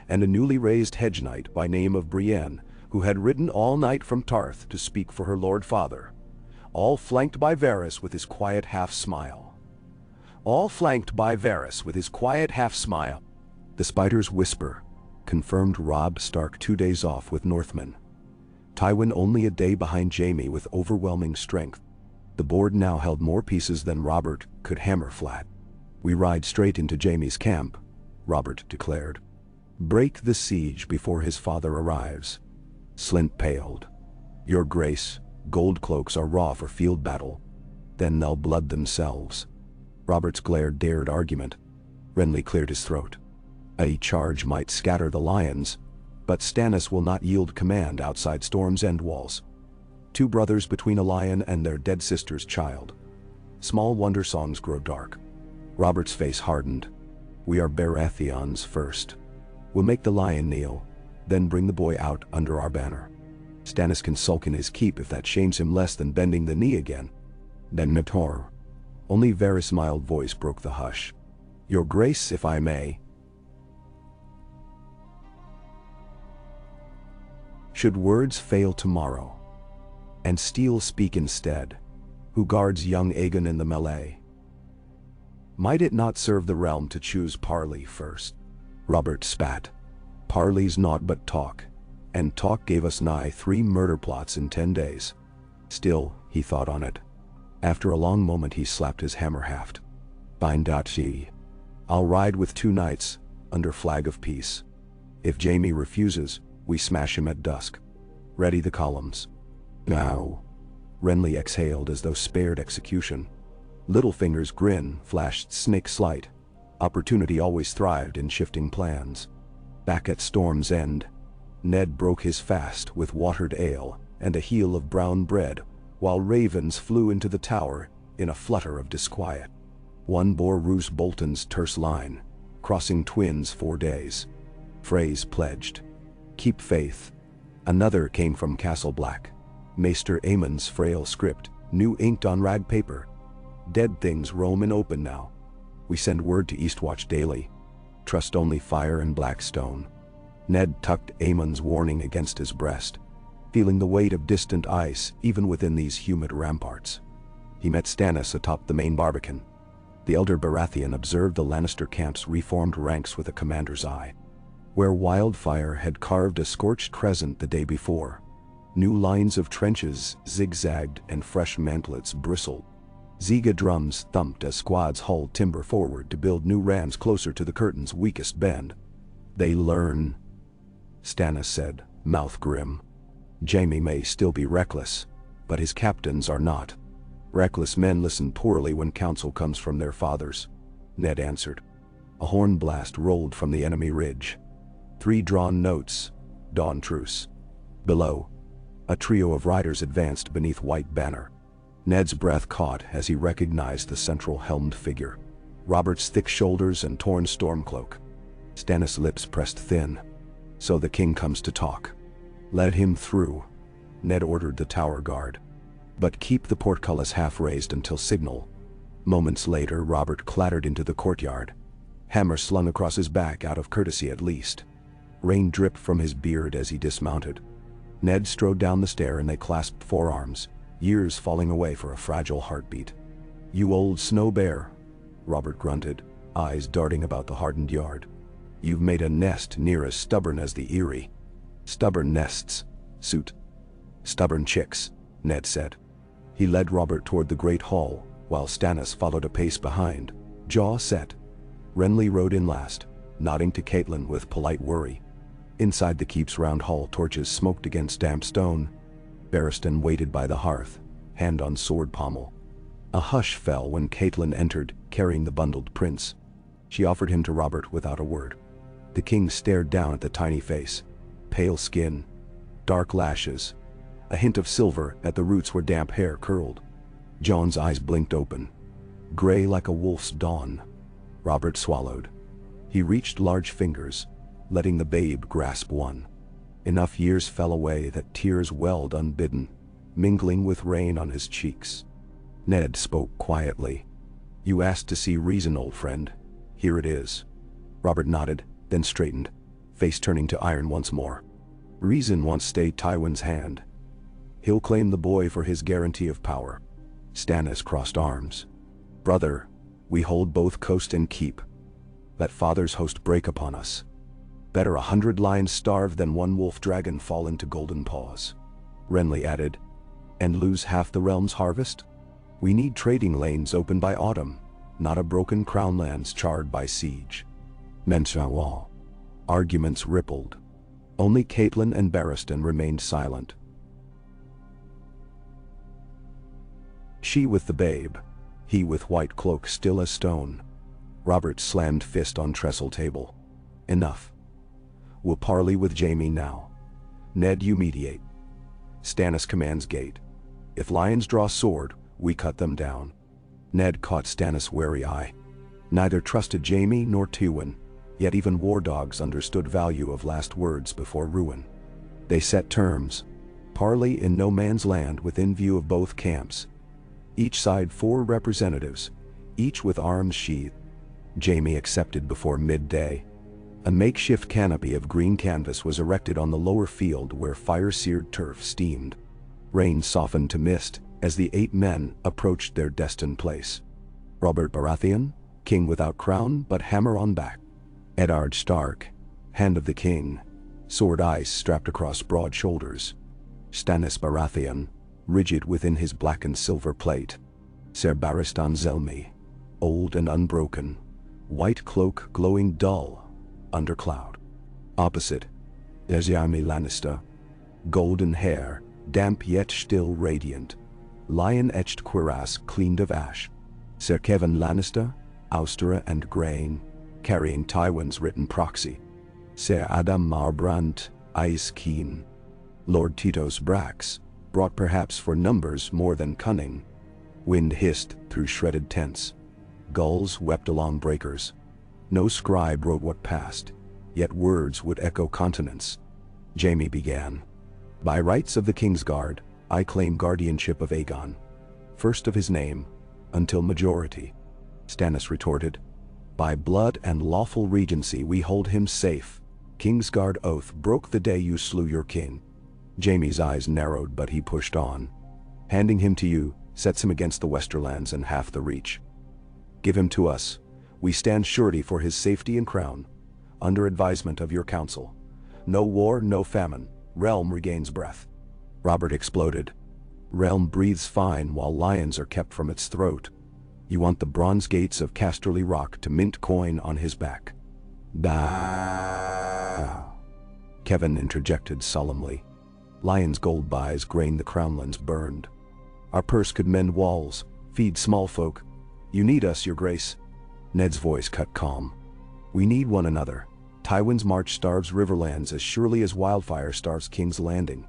and a newly raised hedge knight by name of Brienne, who had ridden all night from Tarth to speak for her lord father, all flanked by Varys with his quiet half-smile. All flanked by Varys with his quiet half-smile. The spider's whisper confirmed Robb Stark 2 days off with Northmen. Tywin only a day behind Jaime with overwhelming strength. The board now held more pieces than Robert could hammer flat. "We ride straight into Jaime's camp," Robert declared. "Break the siege before his father arrives. Slint paled. Your grace, gold cloaks are raw for field battle. Then they'll blood themselves. Robert's glare dared argument. Renly cleared his throat. A charge might scatter the lions, but Stannis will not yield command outside Storm's End walls. Two brothers between a lion and their dead sister's child. Small wonder songs grow dark. Robert's face hardened. We are Baratheons first. We'll make the lion kneel, then bring the boy out under our banner. Stannis can sulk in his keep if that shames him less than bending the knee again. Then Nator. Only Varys' mild voice broke the hush. Your grace, if I may. Should words fail tomorrow, and steel speak instead, who guards young Aegon in the melee? Might it not serve the realm to choose parley first? Robert spat. Parley's naught but talk, and talk gave us nigh 3 murder plots in 10 days. Still, he thought on it. After a long moment he slapped his hammer haft. Bind she. I'll ride with 2 knights, under flag of peace. If Jaime refuses, we smash him at dusk. Ready the columns. Now. Renly exhaled as though spared execution. Littlefinger's grin flashed snake slight. Opportunity always thrived in shifting plans. Back at Storm's End, Ned broke his fast with watered ale and a heel of brown bread, while ravens flew into the tower in a flutter of disquiet. One bore Roose Bolton's terse line, crossing twins 4 days. Phrase pledged. Keep faith. Another came from Castle Black. Maester Aemon's frail script, new inked on rag paper. Dead things roam in open now. We send word to Eastwatch daily. Trust only fire and black stone. Ned tucked Aemon's warning against his breast, feeling the weight of distant ice even within these humid ramparts. He met Stannis atop the main barbican. The elder Baratheon observed the Lannister camp's reformed ranks with a commander's eye. Where wildfire had carved a scorched crescent the day before, new lines of trenches zigzagged and fresh mantlets bristled. Ziga drums thumped as squads hauled timber forward to build new rams closer to the curtain's weakest bend. They learn, Stannis said, mouth grim. Jaime may still be reckless, but his captains are not. Reckless men listen poorly when counsel comes from their fathers, Ned answered. A horn blast rolled from the enemy ridge. 3 drawn notes, dawn truce. Below, a trio of riders advanced beneath white banner. Ned's breath caught as he recognized the central helmed figure. Robert's thick shoulders and torn storm cloak. Stannis' lips pressed thin. So the king comes to talk. Let him through, Ned ordered the tower guard. But keep the portcullis half raised until signal. Moments later, Robert clattered into the courtyard. Hammer slung across his back out of courtesy at least. Rain dripped from his beard as he dismounted. Ned strode down the stair and they clasped forearms, years falling away for a fragile heartbeat. You old snow bear, Robert grunted, eyes darting about the hardened yard. You've made a nest near as stubborn as the Eyrie. Stubborn nests, suit. Stubborn chicks, Ned said. He led Robert toward the great hall, while Stannis followed a pace behind, jaw set. Renly rode in last, nodding to Catelyn with polite worry. Inside the keep's round hall, torches smoked against damp stone. Barristan waited by the hearth, hand on sword pommel. A hush fell when Catelyn entered, carrying the bundled prince. She offered him to Robert without a word. The king stared down at the tiny face. Pale skin, dark lashes, a hint of silver at the roots where damp hair curled. Jon's eyes blinked open, gray like a wolf's dawn. Robert swallowed. He reached large fingers, letting the babe grasp one. Enough years fell away that tears welled unbidden, mingling with rain on his cheeks. Ned spoke quietly. You asked to see reason, old friend. Here it is. Robert nodded, then straightened, face turning to iron once more. Reason wants stayed Tywin's hand. He'll claim the boy for his guarantee of power. Stannis crossed arms. Brother, we hold both coast and keep. Let father's host break upon us. Better 100 lions starve than 1 wolf dragon fall into golden paws. Renly added, and lose half the realm's harvest? We need trading lanes open by autumn, not a broken crown lands charred by siege. Mensawal. Arguments rippled. Only Caitlin and Barristan remained silent. She with the babe, he with white cloak still as stone. Robert slammed fist on trestle table. Enough. We'll parley with Jaime now. Ned, you mediate. Stannis commands gate. If lions draw sword, we cut them down. Ned caught Stannis' wary eye. Neither trusted Jaime nor Tywin, yet even war dogs understood value of last words before ruin. They set terms. Parley in no man's land within view of both camps. Each side 4 representatives, each with arms sheathed. Jaime accepted before midday. A makeshift canopy of green canvas was erected on the lower field where fire-seared turf steamed. Rain softened to mist as the 8 men approached their destined place. Robert Baratheon, king without crown but hammer on back. Eddard Stark, hand of the king, sword ice strapped across broad shoulders. Stannis Baratheon, rigid within his black and silver plate. Ser Barristan Selmy, old and unbroken, white cloak glowing dull under cloud. Opposite, Jaime Lannister, golden hair, damp yet still radiant, lion-etched cuirass cleaned of ash. Ser Kevan Lannister, Austera and Grain, carrying Tywin's written proxy. Ser Adam Marbrant, eyes keen. Lord Titos Brax, brought perhaps for numbers more than cunning. Wind hissed through shredded tents. Gulls wept along breakers. No scribe wrote what passed, yet words would echo continents. Jaime began. By rights of the Kingsguard, I claim guardianship of Aegon. First of his name, until majority. Stannis retorted. By blood and lawful regency we hold him safe. Kingsguard oath broke the day you slew your king. Jaime's eyes narrowed, but he pushed on. Handing him to you sets him against the Westerlands and half the Reach. Give him to us. We stand surety for his safety and crown. Under advisement of your council. No war, no famine. Realm regains breath. Robert exploded. Realm breathes fine while lions are kept from its throat. You want the bronze gates of Casterly Rock to mint coin on his back. Da. Kevin interjected solemnly. Lion's gold buys grain the crownlands burned. Our purse could mend walls, feed small folk. You need us, your grace. Ned's voice cut calm. We need one another. Tywin's march starves Riverlands as surely as wildfire starves King's Landing.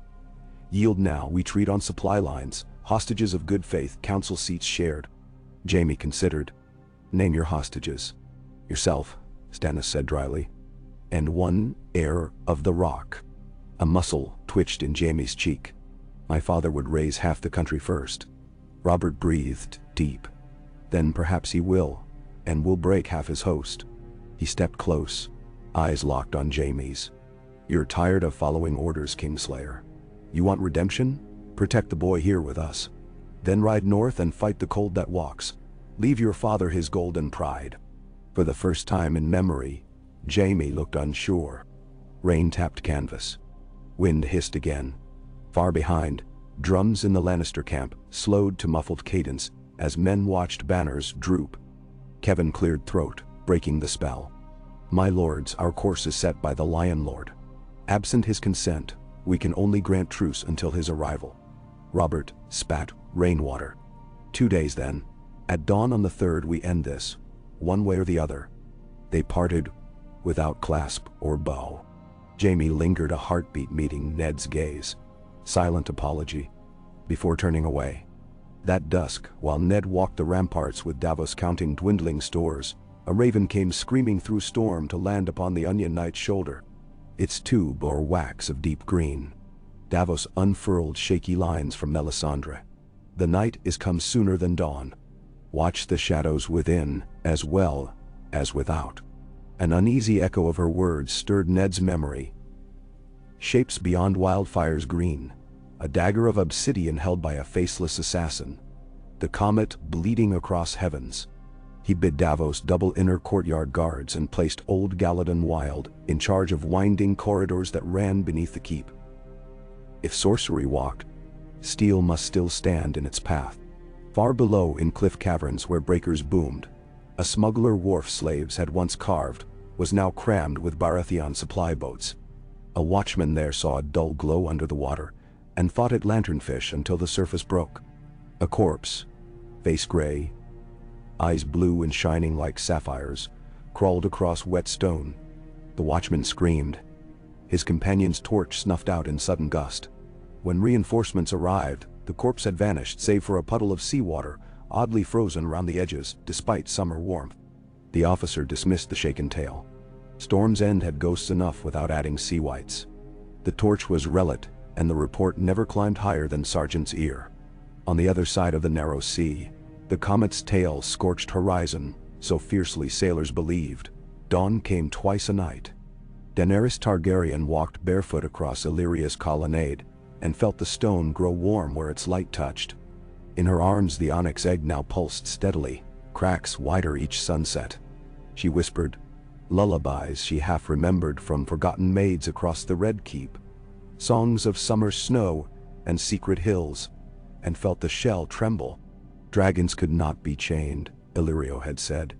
Yield now, we treat on supply lines, hostages of good faith, council seats shared. Jaime considered. Name your hostages. Yourself, Stannis said dryly. And one heir of the rock. A muscle twitched in Jaime's cheek. My father would raise half the country first. Robert breathed deep. Then perhaps he will, and will break half his host. He stepped close, eyes locked on Jaime's. You're tired of following orders, Kingslayer. You want redemption? Protect the boy here with us. Then ride north and fight the cold that walks. Leave your father his golden pride. For the first time in memory, Jaime looked unsure. Rain tapped canvas. Wind hissed again. Far behind, drums in the Lannister camp slowed to muffled cadence as men watched banners droop. Kevin cleared throat, breaking the spell. My lords, our course is set by the Lion Lord. Absent his consent, we can only grant truce until his arrival. Robert spat rainwater. 2 days then. At dawn on the 3rd we end this, one way or the other. They parted without clasp or bow. Jaime lingered, a heartbeat meeting Ned's gaze. Silent apology, before turning away. That dusk, while Ned walked the ramparts with Davos counting dwindling stores, a raven came screaming through storm to land upon the Onion Knight's shoulder. Its tube or wax of deep green. Davos unfurled shaky lines from Melisandre. The night is come sooner than dawn. Watch the shadows within, as well as without. An uneasy echo of her words stirred Ned's memory. Shapes beyond wildfire's green. A dagger of obsidian held by a faceless assassin. The comet bleeding across heavens. He bid Davos double inner courtyard guards and placed old Galladon Wild in charge of winding corridors that ran beneath the keep. If sorcery walked, steel must still stand in its path. Far below in cliff caverns where breakers boomed, a smuggler wharf slaves had once carved was now crammed with Baratheon supply boats. A watchman there saw a dull glow under the water, and fought at lanternfish until the surface broke. A corpse, face gray, eyes blue and shining like sapphires, crawled across wet stone. The watchman screamed. His companion's torch snuffed out in sudden gust. When reinforcements arrived, the corpse had vanished save for a puddle of seawater, oddly frozen around the edges despite summer warmth. The officer dismissed the shaken tale. Storm's End had ghosts enough without adding sea whites. The torch was relit, and the report never climbed higher than Sergeant's ear. On the other side of the narrow sea, the comet's tail scorched horizon, so fiercely sailors believed. Dawn came twice a night. Daenerys Targaryen walked barefoot across Illyria's colonnade, and felt the stone grow warm where its light touched. In her arms the onyx egg now pulsed steadily, cracks wider each sunset. She whispered lullabies she half remembered from forgotten maids across the Red Keep, songs of summer snow and secret hills, and felt the shell tremble. Dragons could not be chained, Illyrio had said.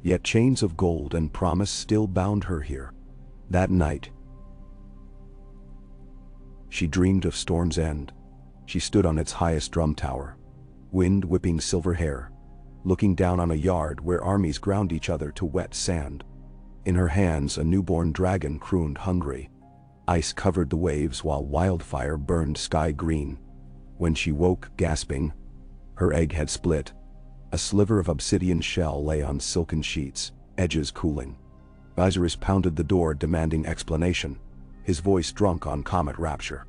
Yet chains of gold and promise still bound her here. That night, she dreamed of Storm's End. She stood on its highest drum tower, wind whipping silver hair, looking down on a yard where armies ground each other to wet sand. In her hands a newborn dragon crooned hungry. Ice covered the waves while wildfire burned sky green. When she woke, gasping, her egg had split. A sliver of obsidian shell lay on silken sheets, edges cooling. Viserys pounded the door demanding explanation, his voice drunk on comet rapture.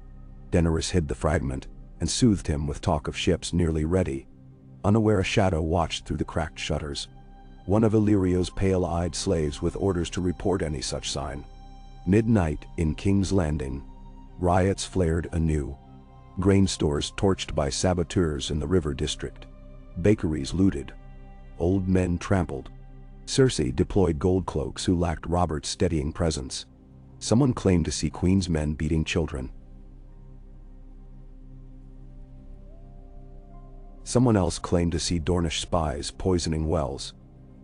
Daenerys hid the fragment and soothed him with talk of ships nearly ready. Unaware, a shadow watched through the cracked shutters. One of Illyrio's pale-eyed slaves with orders to report any such sign. Midnight in King's Landing. Riots flared anew. Grain stores torched by saboteurs in the river district. Bakeries looted. Old men trampled. Cersei deployed gold cloaks who lacked Robert's steadying presence. Someone claimed to see Queen's men beating children. Someone else claimed to see Dornish spies poisoning wells.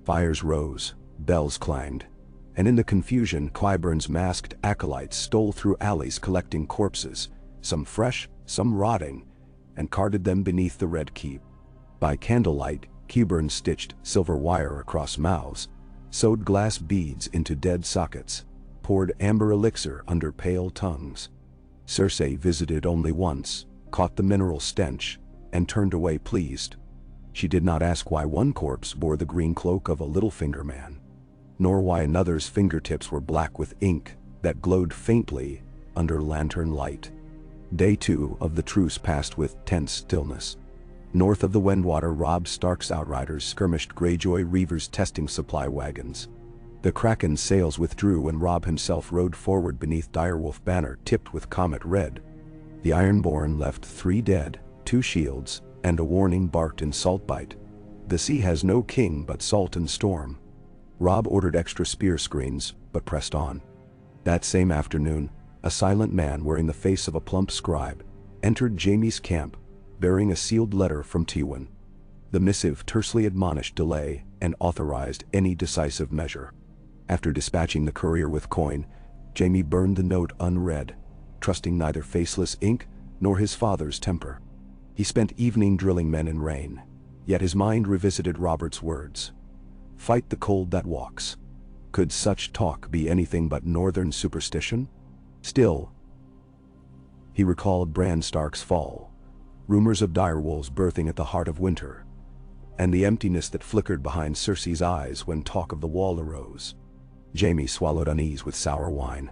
Fires rose, bells clanged, and in the confusion Qyburn's masked acolytes stole through alleys collecting corpses, some fresh, some rotting, and carted them beneath the Red Keep. By candlelight, Qyburn stitched silver wire across mouths, sewed glass beads into dead sockets, poured amber elixir under pale tongues. Cersei visited only once, caught the mineral stench, and turned away pleased. She did not ask why one corpse bore the green cloak of a Littlefinger man, nor why another's fingertips were black with ink that glowed faintly under lantern light. Day 2 of the truce passed with tense stillness. North of the Wendwater, Robb Stark's outriders skirmished Greyjoy Reaver's testing supply wagons. The Kraken's sails withdrew and Robb himself rode forward beneath Direwolf banner tipped with comet red. The Ironborn left 3 dead, 2 shields, and a warning barked in Saltbite. The sea has no king but salt and storm. Robb ordered extra spear screens, but pressed on. That same afternoon, a silent man wearing the face of a plump scribe entered Jaime's camp, bearing a sealed letter from Tywin. The missive tersely admonished delay and authorized any decisive measure. After dispatching the courier with coin, Jaime burned the note unread, trusting neither faceless ink nor his father's temper. He spent evening drilling men in rain, yet his mind revisited Robert's words. Fight the cold that walks. Could such talk be anything but northern superstition? Still, he recalled Bran Stark's fall, rumors of direwolves birthing at the heart of winter, and the emptiness that flickered behind Cersei's eyes when talk of the wall arose. Jaime swallowed unease with sour wine.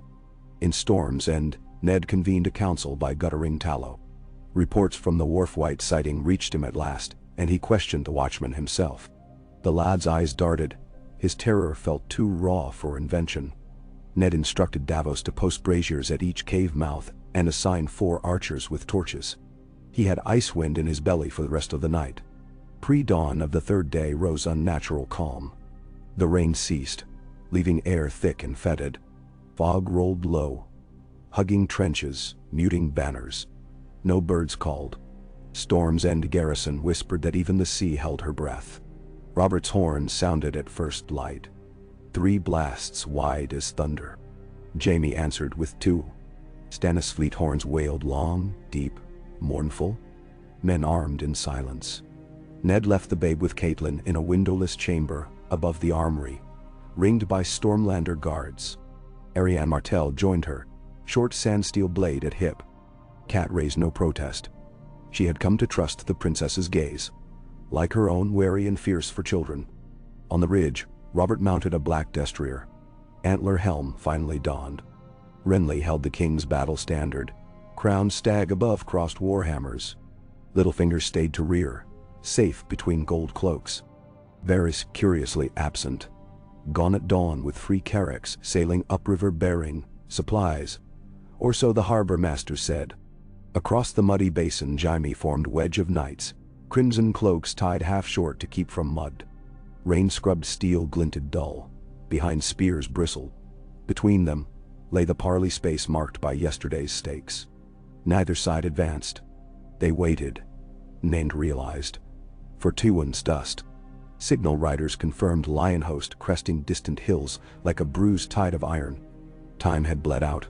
In Storm's End, Ned convened a council by guttering tallow. Reports from the Wharf White sighting reached him at last, and he questioned the watchman himself. The lad's eyes darted. His terror felt too raw for invention. Ned instructed Davos to post braziers at each cave mouth and assign 4 archers with torches. He had ice wind in his belly for the rest of the night. Pre-dawn of the 3rd day rose unnatural calm. The rain ceased, leaving air thick and fetid. Fog rolled low, hugging trenches, muting banners. No birds called. Storm's End garrison whispered that even the sea held her breath. Robert's horn sounded at first light. 3 blasts wide as thunder. Jaime answered with 2, Stannis' fleet horns wailed long, deep, mournful. Men armed in silence. Ned left the babe with Catelyn in a windowless chamber above the armory, ringed by Stormlander guards. Arianne Martell joined her, short sandsteel blade at hip. Cat raised no protest. She had come to trust the princess's gaze, like her own, wary and fierce for children. On the ridge, Robert mounted a black destrier. Antler helm finally donned. Renly held the king's battle standard, crowned stag above crossed warhammers. Littlefinger stayed to rear, safe between gold cloaks. Varys curiously absent, gone at dawn with free carracks sailing upriver bearing supplies, or so the harbor master said. Across the muddy basin Jaime formed wedge of knights, crimson cloaks tied half short to keep from mud. Rain-scrubbed steel glinted dull, behind spears bristled. Between them lay the parley space marked by yesterday's stakes. Neither side advanced. They waited. Nand realized. For Tywin's dust. Signal riders confirmed lion host cresting distant hills like a bruised tide of iron. Time had bled out.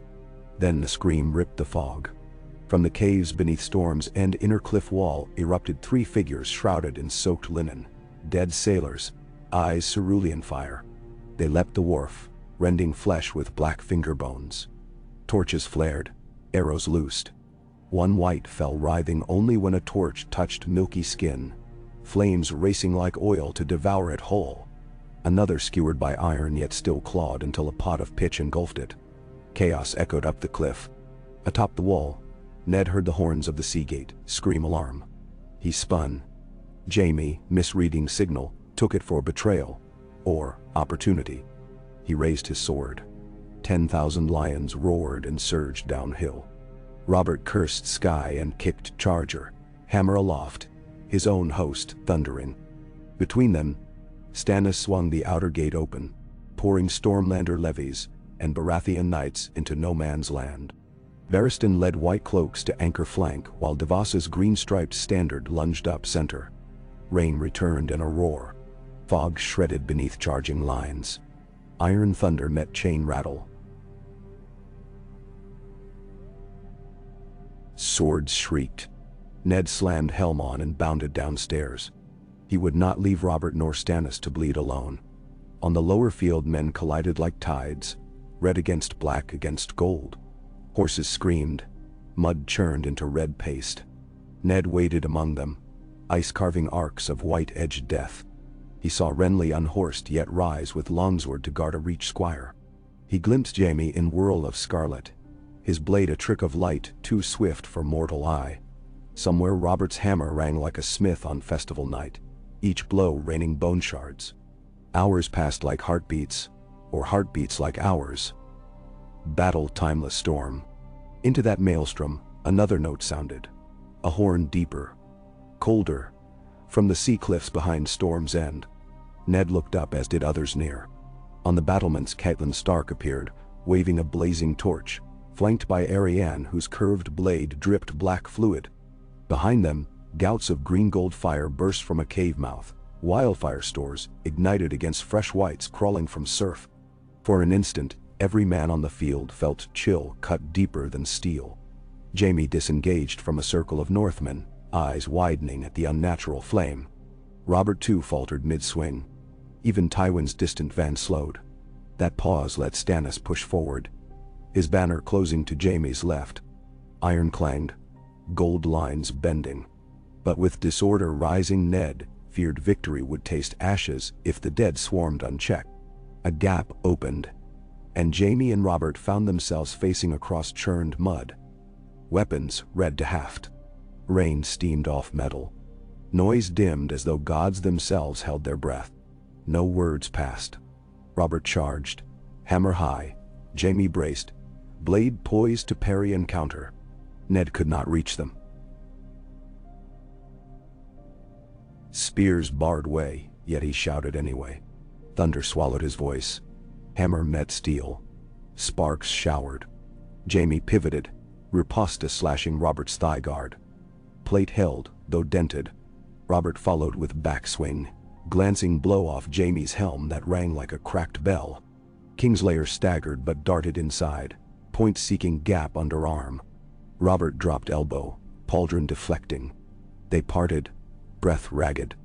Then the scream ripped the fog. From the caves beneath Storm's End inner cliff wall erupted 3 figures shrouded in soaked linen. Dead sailors, eyes cerulean fire. They leapt the wharf, rending flesh with black finger bones. Torches flared, arrows loosed. One white fell writhing only when a torch touched milky skin, flames racing like oil to devour it whole. Another skewered by iron yet still clawed until a pot of pitch engulfed it. Chaos echoed up the cliff. Atop the wall, Ned heard the horns of the sea gate scream alarm. He spun. Jaime, misreading signal, took it for betrayal, or opportunity. He raised his sword. 10,000 lions roared and surged downhill. Robert cursed sky and kicked charger, hammer aloft, his own host thundering. Between them, Stannis swung the outer gate open, pouring Stormlander levies and Baratheon knights into no man's land. Varyston led white cloaks to anchor flank while Devas's green-striped standard lunged up center. Rain returned in a roar. Fog shredded beneath charging lines. Iron thunder met chain rattle. Swords shrieked. Ned slammed helm on and bounded downstairs. He would not leave Robert nor Stannis to bleed alone. On the lower field men collided like tides, red against black against gold. Horses screamed. Mud churned into red paste. Ned waded among them, ice-carving arcs of white-edged death. He saw Renly unhorsed yet rise with longsword to guard a reach squire. He glimpsed Jaime in whirl of scarlet, his blade a trick of light too swift for mortal eye. Somewhere Robert's hammer rang like a smith on festival night, each blow raining bone shards. Hours passed like heartbeats, or heartbeats like hours. Battle timeless storm. Into that maelstrom, another note sounded. A horn deeper, colder, from the sea cliffs behind Storm's End. Ned looked up as did others near. On the battlements Catelyn Stark appeared, waving a blazing torch, flanked by Arianne whose curved blade dripped black fluid. Behind them, gouts of green-gold fire burst from a cave mouth, wildfire stores ignited against fresh whites crawling from surf. For an instant, every man on the field felt chill cut deeper than steel. Jaime disengaged from a circle of Northmen, eyes widening at the unnatural flame. Robert too faltered mid-swing. Even Tywin's distant van slowed. That pause let Stannis push forward, his banner closing to Jaime's left. Iron clanged, gold lines bending. But with disorder rising, Ned feared victory would taste ashes if the dead swarmed unchecked. A gap opened, and Jaime and Robert found themselves facing across churned mud. Weapons red to haft. Rain steamed off metal. Noise dimmed as though gods themselves held their breath. No words passed. Robert charged, hammer high. Jaime braced, blade poised to parry and counter. Ned could not reach them. Spears barred way, yet he shouted anyway. Thunder swallowed his voice. Hammer met steel. Sparks showered. Jaime pivoted, riposta slashing Robert's thigh guard. Plate held, though dented. Robert followed with backswing, glancing blow off Jaime's helm that rang like a cracked bell. Kingslayer staggered but darted inside. point-seeking gap under arm. Robert dropped elbow, pauldron deflecting. They parted, breath ragged.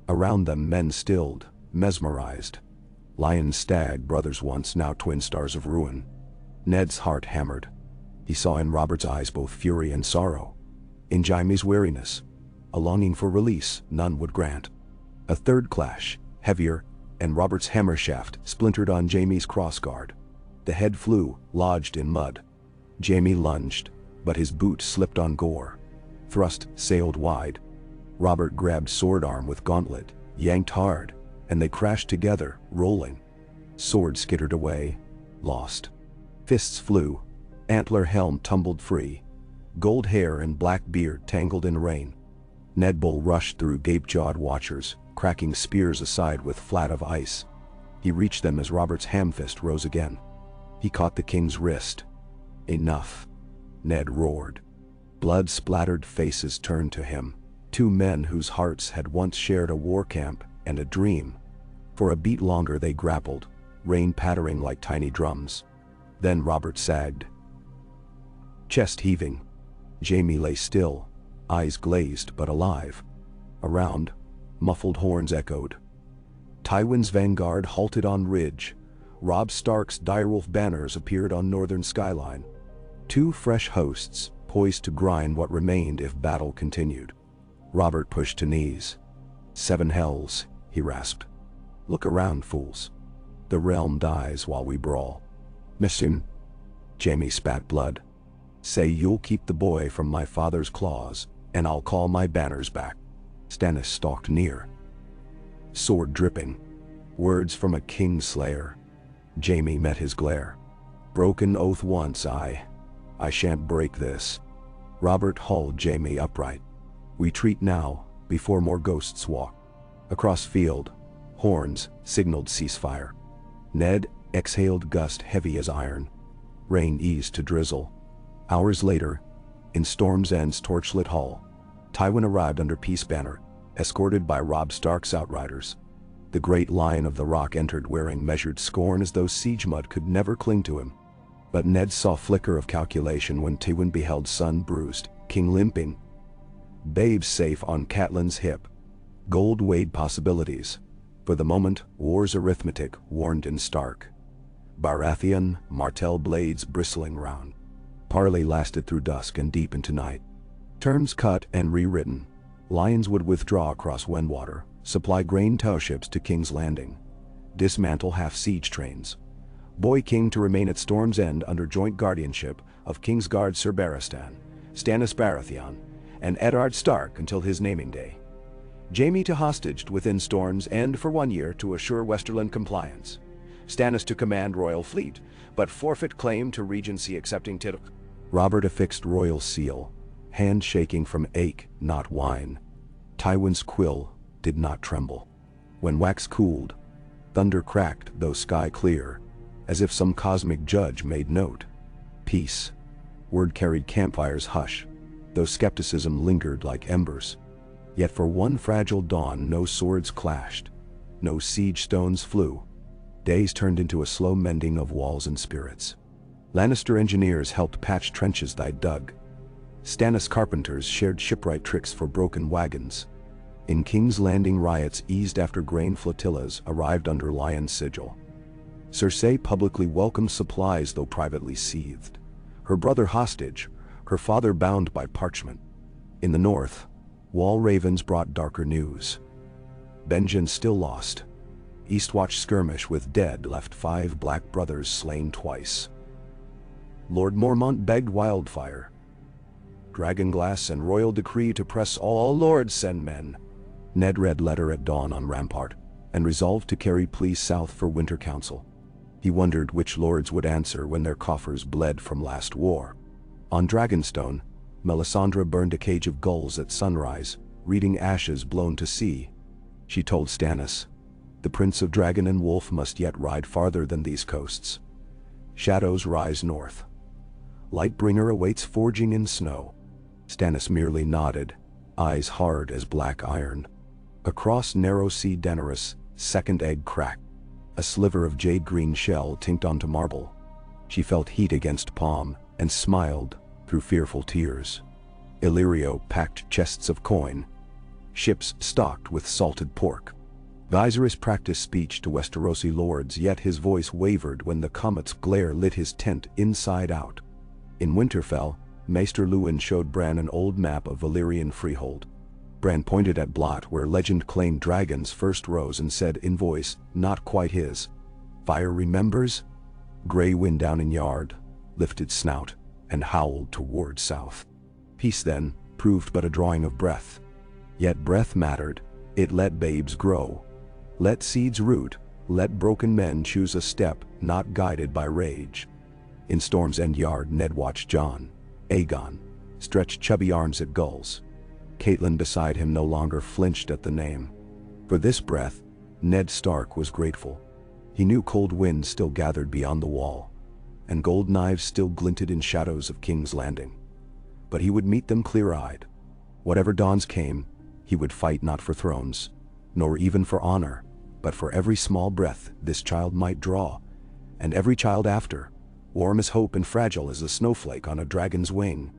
Around them men stilled, mesmerized. Lion stag brothers once, now twin stars of ruin. Ned's heart hammered. He saw in Robert's eyes both fury and sorrow. In Jaime's weariness, a longing for release none would grant. A third clash, heavier, and Robert's hammer shaft splintered on Jaime's crossguard. The head flew, lodged in mud. Jaime lunged, but his boot slipped on gore. Thrust sailed wide. Robert grabbed sword arm with gauntlet, yanked hard, and they crashed together, rolling. Sword skittered away, lost. Fists flew, antler helm tumbled free. Gold hair and black beard tangled in rain. Ned Bull rushed through gape-jawed watchers, cracking spears aside with flat of ice. He reached them as Robert's hamfist rose again. He caught the king's wrist. Enough, Ned roared. Blood-splattered faces turned to him. Two men whose hearts had once shared a war camp and a dream. For a beat longer they grappled, rain pattering like tiny drums. Then Robert sagged. Chest heaving. Jaime lay still, eyes glazed but alive. Around, muffled horns echoed. Tywin's vanguard halted on ridge. Robb Stark's direwolf banners appeared on northern skyline. Two fresh hosts, poised to grind what remained if battle continued. Robert pushed to knees. "7 hells," he rasped. "Look around, fools. The realm dies while we brawl." "Miss him." Jaime spat blood. "Say you'll keep the boy from my father's claws, and I'll call my banners back." Stannis stalked near. Sword dripping. Words from a king-slayer. Jaime met his glare. "Broken oath once, I shan't break this." Robert hauled Jaime upright. "We treat now, before more ghosts walk." Across field, horns signaled ceasefire. Ned exhaled gust heavy as iron. Rain eased to drizzle. Hours later, in Storm's End's torchlit hall, Tywin arrived under peace banner, escorted by Robb Stark's outriders. The great Lion of the Rock entered wearing measured scorn as though siege mud could never cling to him. But Ned saw flicker of calculation when Tywin beheld son bruised, king limping. Babes safe on Catelyn's hip. Gold weighed possibilities. For the moment, war's arithmetic warned in Stark. Baratheon, martell blades bristling round. Parley lasted through dusk and deep into night. Terms cut and rewritten. Lions would withdraw across Wendwater, supply grain towships to King's Landing. Dismantle half-siege trains. Boy King to remain at Storm's End under joint guardianship of Kingsguard Ser Barristan, Stannis Baratheon, and Eddard Stark until his naming day. Jaime to hostaged within Storm's End for 1 year to assure Westerland compliance. Stannis to command royal fleet, but forfeit claim to Regency accepting title. Robert affixed royal seal, hand shaking from ache, not wine. Tywin's quill did not tremble. When wax cooled, thunder cracked though sky clear, as if some cosmic judge made note. Peace. Word carried campfire's hush, though skepticism lingered like embers. Yet for one fragile dawn no swords clashed, no siege stones flew. Days turned into a slow mending of walls and spirits. Lannister engineers helped patch trenches they'd dug. Stannis carpenters shared shipwright tricks for broken wagons. In King's Landing riots eased after grain flotillas arrived under Lion's sigil. Cersei publicly welcomed supplies though privately seethed. Her brother hostage, her father bound by parchment. In the north, wall ravens brought darker news. Benjen still lost. Eastwatch skirmish with dead left 5 black brothers slain twice. Lord Mormont begged wildfire. Dragonglass and royal decree to press all lords send men. Ned read letter at dawn on Rampart, and resolved to carry plea south for winter council. He wondered which lords would answer when their coffers bled from last war. On Dragonstone, Melisandre burned a cage of gulls at sunrise, reading ashes blown to sea. She told Stannis, "The Prince of Dragon and Wolf must yet ride farther than these coasts. Shadows rise north. Lightbringer awaits forging in snow." Stannis merely nodded, eyes hard as black iron. Across narrow sea Daenerys' second egg cracked. A sliver of jade-green shell tinked onto marble. She felt heat against palm, and smiled through fearful tears. Illyrio packed chests of coin, ships stocked with salted pork. Viserys practiced speech to Westerosi lords, yet his voice wavered when the comet's glare lit his tent inside out. In Winterfell, Maester Luwin showed Bran an old map of Valyrian freehold. Bran pointed at Blot where legend claimed dragons first rose and said in voice not quite his, "Fire remembers?" Grey Wind down in yard lifted snout and howled toward south. Peace then proved but a drawing of breath. Yet breath mattered, it let babes grow. Let seeds root, let broken men choose a step not guided by rage. In Storm's End yard Ned watched Jon, Aegon, stretch chubby arms at gulls. Catelyn beside him no longer flinched at the name. For this breath, Ned Stark was grateful. He knew cold winds still gathered beyond the wall, and gold knives still glinted in shadows of King's Landing. But he would meet them clear-eyed. Whatever dawns came, he would fight not for thrones, nor even for honor, but for every small breath this child might draw, and every child after, warm as hope and fragile as a snowflake on a dragon's wing.